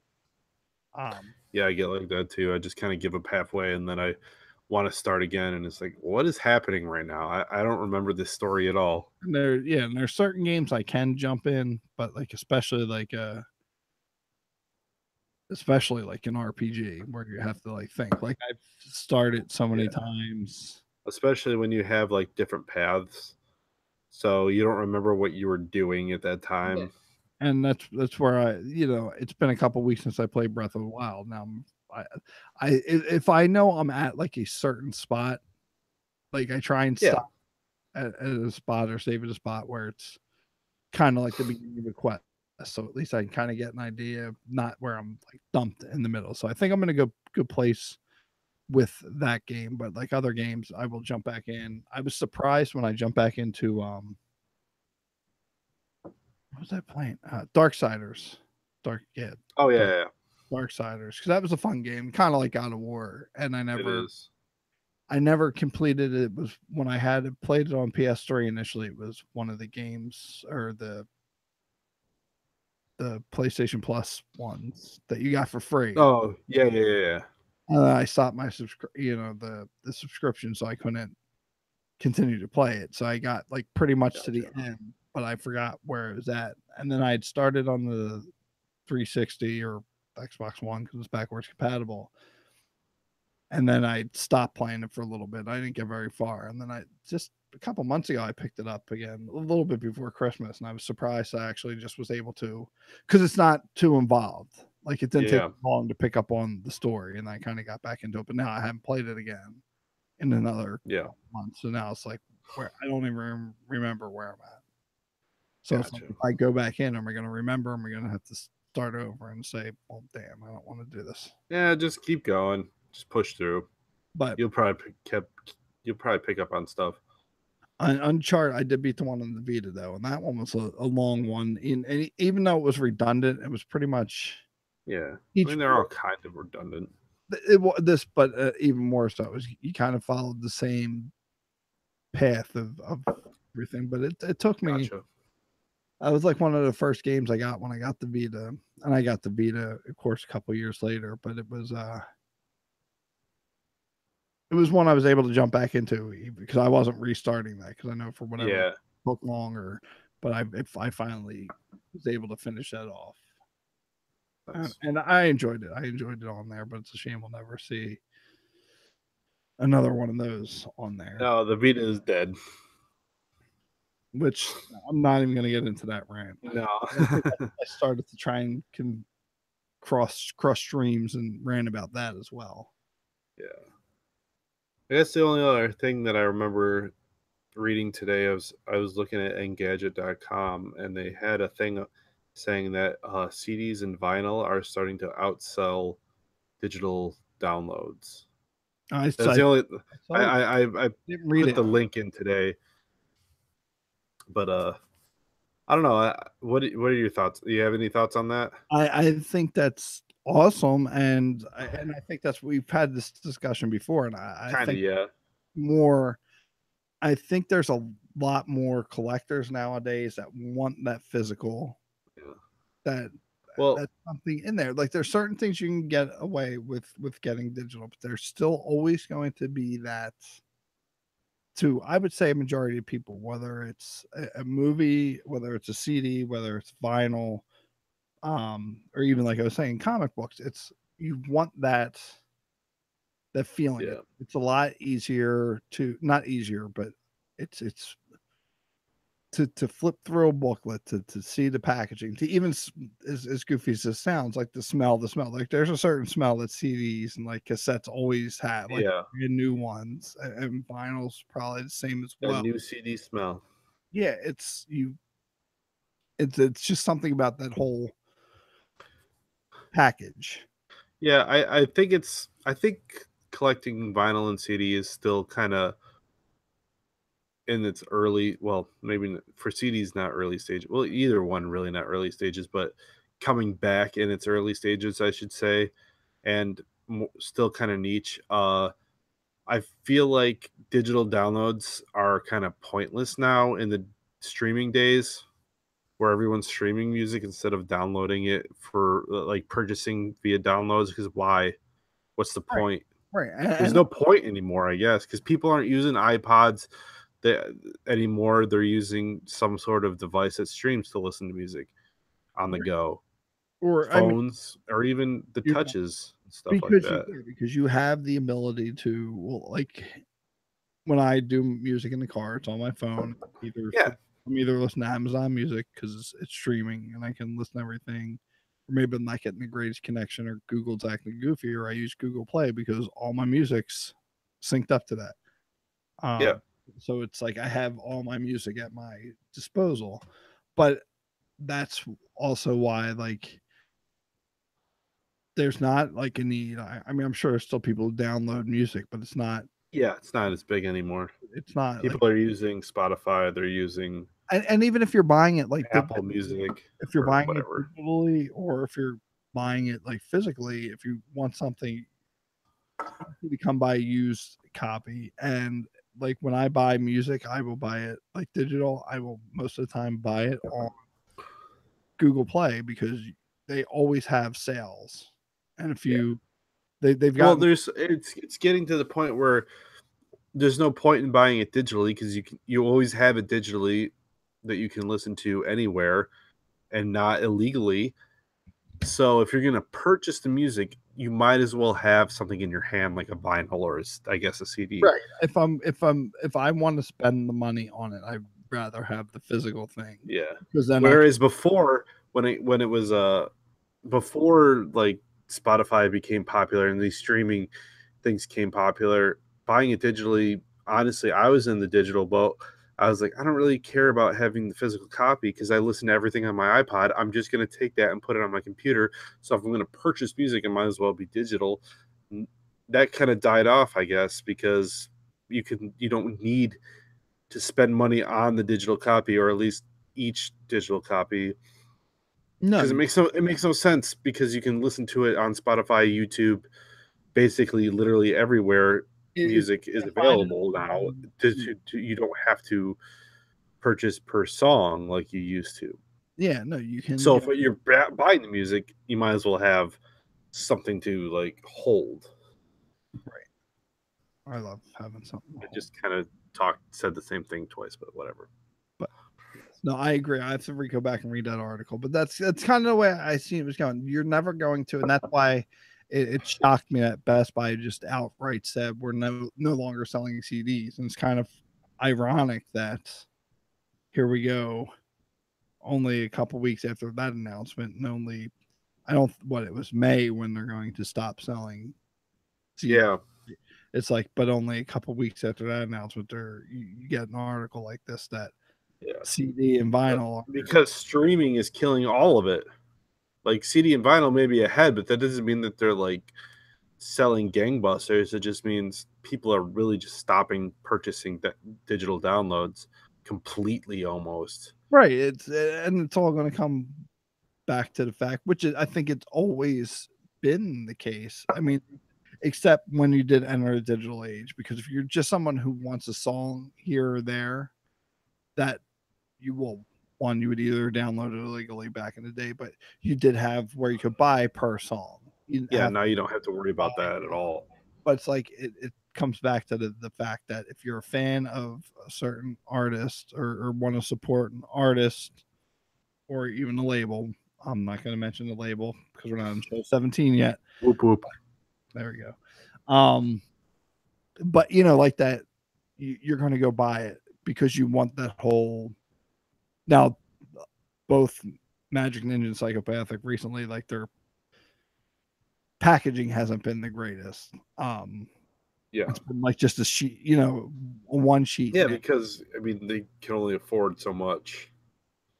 Speaker 2: I get like that too. I just kind of give up halfway, and then I want to start again, and it's like, what is happening right now? I don't remember this story at all.
Speaker 1: And there's certain games I can jump in, but like especially like an RPG where you have to like think. Like I've started so many times,
Speaker 2: especially when you have like different paths, so you don't remember what you were doing at that time.
Speaker 1: Yeah. And that's where it's been a couple weeks since I played Breath of the Wild. Now if I know I'm at like a certain spot, like I try and stop at a spot or save at a spot where it's kind of like the beginning of a quest. So at least I can kind of get an idea of not where I'm like dumped in the middle. So I think I'm going to go good place with that game, but like other games, I will jump back in. I was surprised when I jumped back into, what was I playing? Darksiders.
Speaker 2: Oh yeah.
Speaker 1: Darksiders, because that was a fun game, kind of like God of War, and I never completed it. It was when I had played it on PS3 initially. It was one of the games or the PlayStation Plus ones that you got for free.
Speaker 2: Oh yeah.
Speaker 1: I stopped my the subscription, so I couldn't continue to play it. So I got like pretty much to the end, but I forgot where it was at. And then I had started on the 360 or Xbox One because it's backwards compatible. And then I stopped playing it for a little bit. I didn't get very far. And then just a couple months ago, I picked it up again a little bit before Christmas. And I was surprised I actually just was able to, because it's not too involved. Like it didn't take long to pick up on the story. And I kind of got back into it. But now I haven't played it again in another month. So now it's like where I don't even remember where I'm at. So like if I go back in, am I going to remember? Am I going to have to start over and say, well, damn, I don't want to do this?
Speaker 2: Yeah, just keep going. Just push through.
Speaker 1: But
Speaker 2: you'll probably pick up on stuff.
Speaker 1: Uncharted, I did beat the one on the Vita though, and that one was a long one. And even though it was redundant, it was pretty much
Speaker 2: they're all kind of redundant.
Speaker 1: But even more so, it was you kind of followed the same path of everything. But it took me.
Speaker 2: Gotcha.
Speaker 1: I was like one of the first games I got when I got the Vita, and I got the Vita, of course, a couple years later. But it was one I was able to jump back into because I wasn't restarting that because I know for whatever it took longer, but I finally was able to finish that off. And I enjoyed it. I enjoyed it on there, but it's a shame we'll never see another one of those on there.
Speaker 2: No, the Vita is dead.
Speaker 1: Which I'm not even going to get into that rant.
Speaker 2: No.
Speaker 1: I started to try and cross streams and rant about that as well.
Speaker 2: Yeah. I guess the only other thing that I remember reading today, I was looking at Engadget.com, and they had a thing saying that CDs and vinyl are starting to outsell digital downloads. I put the link in today, but I don't know. What are your thoughts? Do you have any thoughts on that?
Speaker 1: I think that's awesome, and I think that's we've had this discussion before, and I
Speaker 2: Kind of,
Speaker 1: think
Speaker 2: yeah.
Speaker 1: more I think there's a lot more collectors nowadays that want that physical,
Speaker 2: Yeah.
Speaker 1: that
Speaker 2: Well,
Speaker 1: that's something in there. Like there's certain things you can get away with getting digital, but there's still always going to be that to I would say a majority of people, whether it's a movie, whether it's a CD, whether it's vinyl, or even like I was saying, comic books, it's you want that feeling.
Speaker 2: yeah.
Speaker 1: It's a lot easier to not easier, but it's to flip through a booklet, to see the packaging, to even as goofy as this sounds, like the smell. Like there's a certain smell that CDs and like cassettes always have, like
Speaker 2: Yeah.
Speaker 1: brand new ones, and vinyl's probably the same as
Speaker 2: That
Speaker 1: well.
Speaker 2: new CD smell.
Speaker 1: Yeah, it's just something about that whole package.
Speaker 2: Yeah, I think collecting vinyl and CD is still kind of in its early, well, maybe for CDs not early stage. Well, either one really not early stages, but coming back in its early stages, I should say, and still kind of niche. I feel like digital downloads are kind of pointless now in the streaming days where everyone's streaming music instead of downloading it for like purchasing via downloads because why? What's the
Speaker 1: Right,
Speaker 2: point?
Speaker 1: right,
Speaker 2: There's no point anymore, I guess, because people aren't using iPods that anymore. They're using some sort of device that streams to listen to music on the go,
Speaker 1: or I mean,
Speaker 2: phones, or even the
Speaker 1: you
Speaker 2: touches and stuff like that.
Speaker 1: because you have the ability to well, like when I do music in the car, it's on my phone. Either
Speaker 2: Yeah,
Speaker 1: I'm either listening to Amazon Music because it's streaming and I can listen to everything, or maybe I'm not getting the greatest connection, or Google's acting goofy, or I use Google Play because all my music's synced up to that.
Speaker 2: yeah,
Speaker 1: Um, so it's like I have all my music at my disposal, but that's also why like there's not like a need. I mean, I'm sure there's still people who download music, but
Speaker 2: yeah. It's not as big anymore.
Speaker 1: it's not like
Speaker 2: People are using Spotify. They're using
Speaker 1: and even if you're buying it like
Speaker 2: Apple Music
Speaker 1: if you're
Speaker 2: or
Speaker 1: buying it
Speaker 2: whatever.
Speaker 1: digitally or if you're buying it like physically, if you want something to come by a used copy. And like when I buy music, I will buy it like digital. I will most of the time buy it on Google Play because they always have sales. And if
Speaker 2: Yeah.
Speaker 1: you they've
Speaker 2: Well,
Speaker 1: gotten
Speaker 2: it's getting to the point where there's no point in buying it digitally because you always have it digitally that you can listen to anywhere and not illegally. So if you're gonna purchase the music, you might as well have something in your hand like a vinyl or I guess a CD.
Speaker 1: right. If I want to spend the money on it, I'd rather have the physical thing
Speaker 2: Yeah.
Speaker 1: because then I can
Speaker 2: Whereas before, when it was before like Spotify became popular and these streaming things came popular, buying it digitally, honestly, I was in the digital boat. I was like, I don't really care about having the physical copy because I listen to everything on my iPod. I'm just going to take that and put it on my computer. So if I'm going to purchase music, it might as well be digital. That kind of died off, I guess, because you don't need to spend money on the digital copy or at least each digital copy
Speaker 1: no,
Speaker 2: because it makes no sense because you can listen to it on Spotify, YouTube, basically literally everywhere
Speaker 1: if
Speaker 2: music is
Speaker 1: you find it
Speaker 2: available now.
Speaker 1: on
Speaker 2: You don't have to purchase per song like you used to.
Speaker 1: yeah, no, you can
Speaker 2: So
Speaker 1: get
Speaker 2: if you're buying the music, you might as well have something to like hold.
Speaker 1: right. I love having something to
Speaker 2: I
Speaker 1: hold.
Speaker 2: just kind of said the same thing twice, but whatever.
Speaker 1: But yes, no, I agree. I have to go back and read that article. But that's kind of the way I see it was going. You're never going to, and that's why it shocked me that Best Buy just outright said we're no longer selling CDs. And it's kind of ironic that here we go, only a couple weeks after that announcement, and only I don't what it was May when they're going to stop selling CDs.
Speaker 2: Yeah,
Speaker 1: It's like, but only a couple weeks after that announcement, you get an article like this that
Speaker 2: yeah.
Speaker 1: CD and vinyl are
Speaker 2: Because streaming is killing all of it. Like CD and vinyl may be ahead, but that doesn't mean that they're like selling gangbusters. It just means people are really just stopping purchasing digital downloads completely almost.
Speaker 1: Right. It's all going to come back to the fact, which I think it's always been the case. I mean, except when you did enter the digital age, because if you're just someone who wants a song here or there, that you will you would either download it illegally back in the day, but you did have where you could buy per song.
Speaker 2: Now you don't have to worry about that at all.
Speaker 1: But it's like it comes back to the fact that if you're a fan of a certain artist or want to support an artist or even a label, I'm not going to mention the label because we're not on show 17 yet.
Speaker 2: Whoop whoop.
Speaker 1: There we go. But like that, you're going to go buy it because you want that whole. Now, both Magic Ninja and Psychopathic recently, like their packaging hasn't been the greatest. It's been like just a sheet, one sheet.
Speaker 2: Yeah, because I mean they can only afford so much.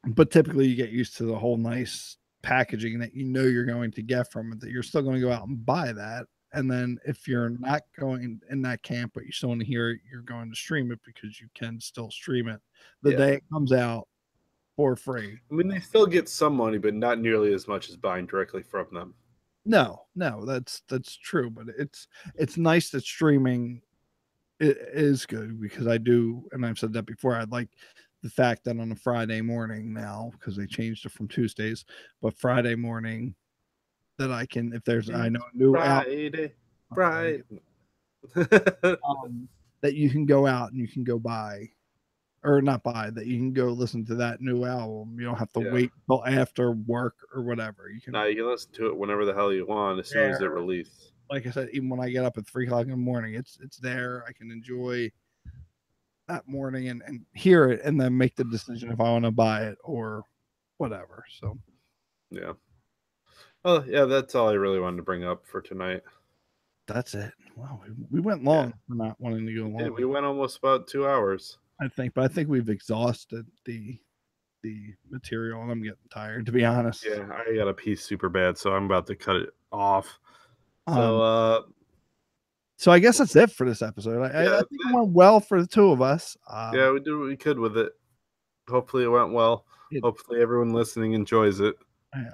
Speaker 1: But typically you get used to the whole nice packaging that you're going to get from it, that you're still going to go out and buy that. And then if you're not going in that camp, but you still want to hear it, you're going to stream it because you can still stream it the day it comes out for free.
Speaker 2: I mean, they still get some money, but not nearly as much as buying directly from them.
Speaker 1: No, that's true. But it's nice that streaming is good because I do, and I've said that before, I'd like the fact that on a Friday morning now, because they changed it from Tuesdays, but Friday morning that I can, if there's, I know, a new
Speaker 2: Friday,
Speaker 1: that you can go out and you can go buy, or not buy, that you can go listen to that new album. You don't have to wait till after work or whatever. You can
Speaker 2: listen to it whenever the hell you want, as soon as it released.
Speaker 1: Like I said, even when I get up at 3 o'clock in the morning, it's there. I can enjoy that morning and hear it and then make the decision if I want to buy it or whatever. So
Speaker 2: yeah. Well, yeah, that's all I really wanted to bring up for tonight.
Speaker 1: That's it. Wow, we went long for not wanting to go long.
Speaker 2: Yeah, we went almost about 2 hours.
Speaker 1: I think we've exhausted the material and I'm getting tired, to be honest.
Speaker 2: Yeah, I got a piece super bad, so I'm about to cut it off.
Speaker 1: So I guess that's it for this episode. I think it went well for the two of us.
Speaker 2: Yeah, we did what we could with it. Hopefully it went well. Hopefully everyone listening enjoys it.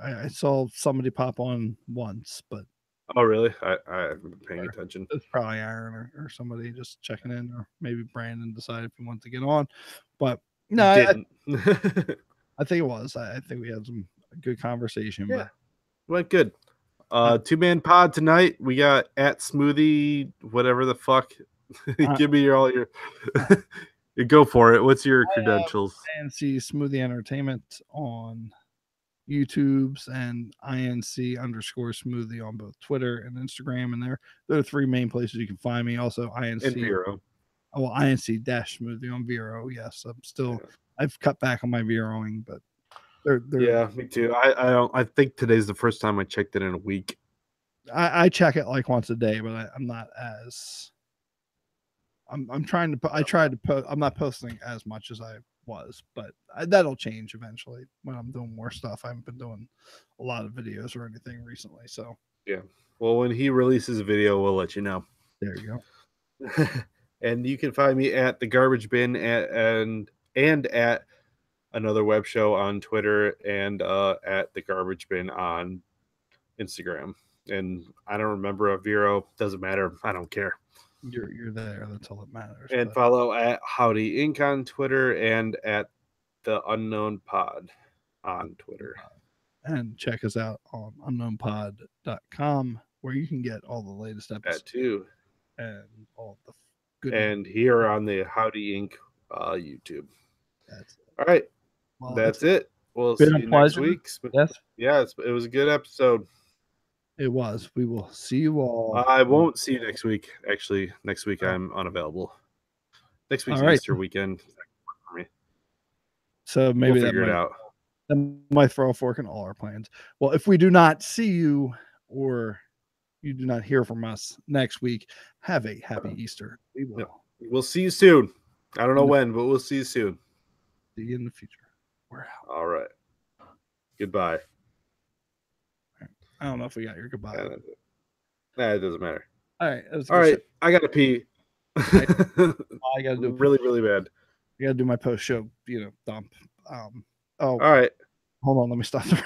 Speaker 1: I saw somebody pop on once, but
Speaker 2: oh really? I haven't been paying attention.
Speaker 1: It's probably Aaron or somebody just checking in, or maybe Brandon decided if he wanted to get on. But no, I think it was. I think we had some good conversation.
Speaker 2: Yeah, but it went good. 2-man pod tonight. We got at Smoothie, whatever the fuck. Give me all your go for it. What's your credentials?
Speaker 1: INC Smoothie Entertainment on YouTube's and INC_Smoothie on both Twitter and Instagram, and they're the three main places you can find me. Also INC
Speaker 2: and Vero.
Speaker 1: Oh, INC-Smoothie on Vero. Yes, I'm still I've cut back on my Veroing, but they're
Speaker 2: yeah, me too. I think today's the first time I checked it in a week.
Speaker 1: I check it like once a day, but I'm not as I'm trying to put. I tried to put. I'm not posting as much as I was, but that'll change eventually when I'm doing more stuff. I haven't been doing a lot of videos or anything recently, so
Speaker 2: yeah. Well, when he releases a video, we'll let you know.
Speaker 1: There you go.
Speaker 2: And you can find me at the Garbage Bin and at another web show on Twitter and at the Garbage Bin on Instagram. And I don't remember a Vero. Doesn't matter. I don't care.
Speaker 1: You're there. That's all that matters.
Speaker 2: And follow at Howdy Inc. on Twitter and at the Unknown Pod on Twitter.
Speaker 1: And check us out on unknownpod.com where you can get all the latest episodes.
Speaker 2: That too.
Speaker 1: And all the good.
Speaker 2: And here on the Howdy Inc. YouTube.
Speaker 1: That's it.
Speaker 2: All right. Well, that's it. We'll see you next week.
Speaker 1: Yes.
Speaker 2: It was a good episode.
Speaker 1: It was. We will see you all.
Speaker 2: I won't see you next week. Actually, next week I'm unavailable. Next week's Easter weekend for me.
Speaker 1: So maybe
Speaker 2: we'll figure it out.
Speaker 1: That might throw a fork in all our plans. Well, if we do not see you or you do not hear from us next week, have a happy Easter. We will.
Speaker 2: Yeah. We'll see you soon. I don't know when, but we'll see you soon.
Speaker 1: See you in the future. We're out.
Speaker 2: All right. Goodbye.
Speaker 1: I don't know if we got your goodbye.
Speaker 2: It doesn't matter.
Speaker 1: All right.
Speaker 2: All right. I got to pee.
Speaker 1: I got to do
Speaker 2: really, really bad.
Speaker 1: I gotta do my post show, dump. Oh,
Speaker 2: All right.
Speaker 1: hold on, let me stop the